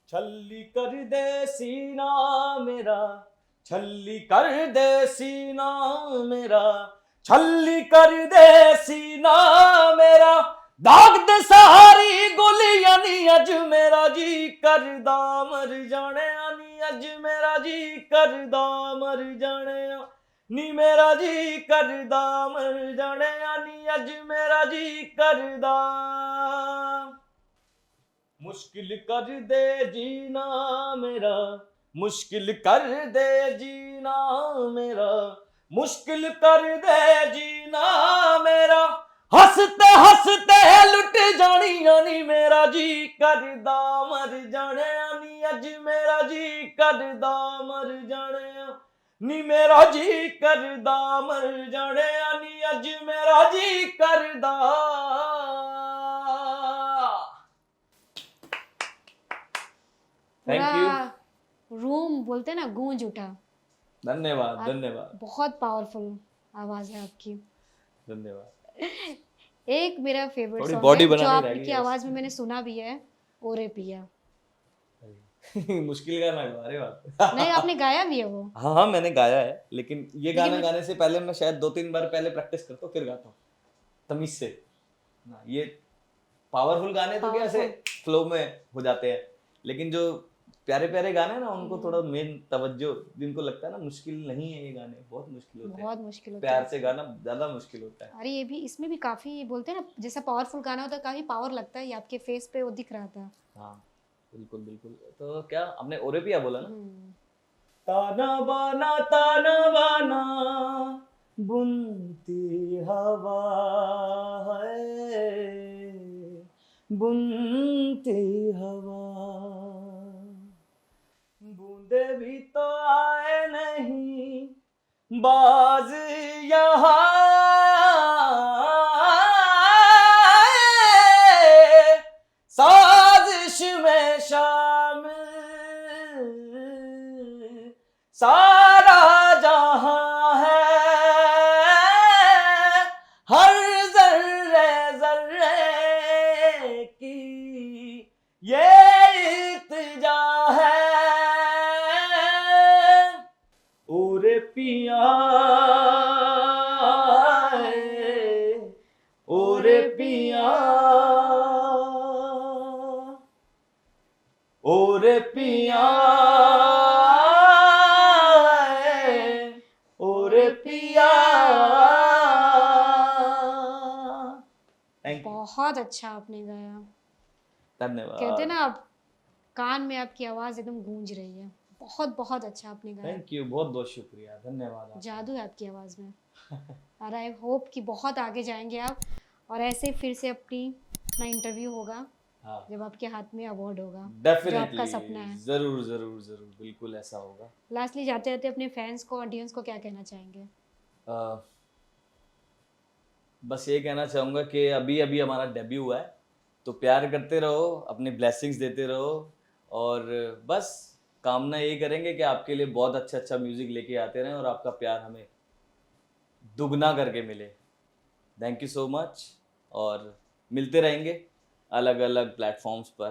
छल्ली कर दे सीना मेरा, छल्ली कर दे सीना मेरा, छल्ली कर दे सीना मेरा, दाग दे सारी गोलियां नी, अज मेरा जी करदा मर जाने नी, अज मेरा जी करदा मर जाने नी, मेरा जी करदा मर जाने नी, अज मेरा जी करदा। मुश्किल कर दे जीना मेरा, मुश्किल कर दे जीना मेरा, मुश्किल कर दे जीना मेरा, हंसते हंसते लुट जानिया नी, मेरा जी करदा मर जाने नी, अज मेरा जी करदा मर जाने नी, मेरा जी करदा मर जाने नी, अज मेरा जी करदा। थैंक यू, पूरा रूम बोलते हैं ना गूंज उठा। धन्यवाद आप धन्यवाद बहुत पावरफुल आवाज़ है आपकी। धन्यवाद। एक मेरा फेवरेट थोड़ी सॉन्ग बॉडी है जो बनानी रह गई आपकी है आवाज़ में मैंने सुना भी है, ओरे पिया। मुश्किल गाना है, अरे बात। नहीं, आपने गाया भी है वो। हाँ, मैंने गाया है, लेकिन ये लेकिन गाना मैं- गाने से पहले मैं शायद 2-3 बार पहले प्रैक्टिस करता हूँ, फिर गाता हूँ तमीज से ना। ये पावरफुल गाने तो क्या ऐसे फ्लो में हो जाते हैं, लेकिन जो प्यारे प्यारे गाने हैं ना, उनको थोड़ा मेन तवज्जो, जिनको लगता है ना मुश्किल नहीं है, ये गाने बहुत मुश्किल होते हैं, बहुत मुश्किल होता प्यार है। से गाना ज्यादा मुश्किल होता है। अरे ये भी, इसमें भी काफ़ी बोलते हैं ना, जैसा पावरफुल गाना होता है काफ़ी पावर लगता है, ये आपके फेस पे वो दिख रहा था। हाँ बिल्कुल बिल्कुल। तो क्या आपने ओरे पिया बोला ना, हम्म। ताना बाना बुनती हवा है, बुनती हवा, बूंदे भी तो आए नहीं बाज यहाँ, साजिश में शामिल सारा जहां है, हर जर्रे जर्रे की ये इल्तिजा है, ओरे पिया ओरे पिया, ओरे पिया, ओरे पिया। थैंक यू, बहुत अच्छा आपने गाया। धन्यवाद। कहते हैं ना, आप कान में आपकी आवाज़ एकदम गूंज रही है। बहुत बहुत अच्छा आपने गाया। थैंक यू, बहुत बहुत शुक्रिया, धन्यवाद आपका। जादू है आपकी आवाज़ में। और आई होप कि बहुत आगे जाएंगे आप, और ऐसे फिर से अपना इंटरव्यू होगा हाँ जब आपके हाथ में अवार्ड होगा, जो डेफिनेटली, आपका सपना है। जरूर जरूर जरूर, बिल्कुल ऐसा होगा। लास्टली जाते जाते अपने फैंस को, ऑडियंस को क्या कहना चाहेंगे? अ, बस ये कहना चाहूँगा कि अभी अभी हमारा डेब्यू हुआ है, तो प्यार करते रहो, अपनी ब्लेसिंग्स देते रहो, और बस कामना यही करेंगे कि आपके लिए बहुत अच्छा अच्छा म्यूज़िक लेके आते रहें और आपका प्यार हमें दुगना करके मिले। थैंक यू सो मच, और मिलते रहेंगे अलग अलग प्लेटफॉर्म्स पर।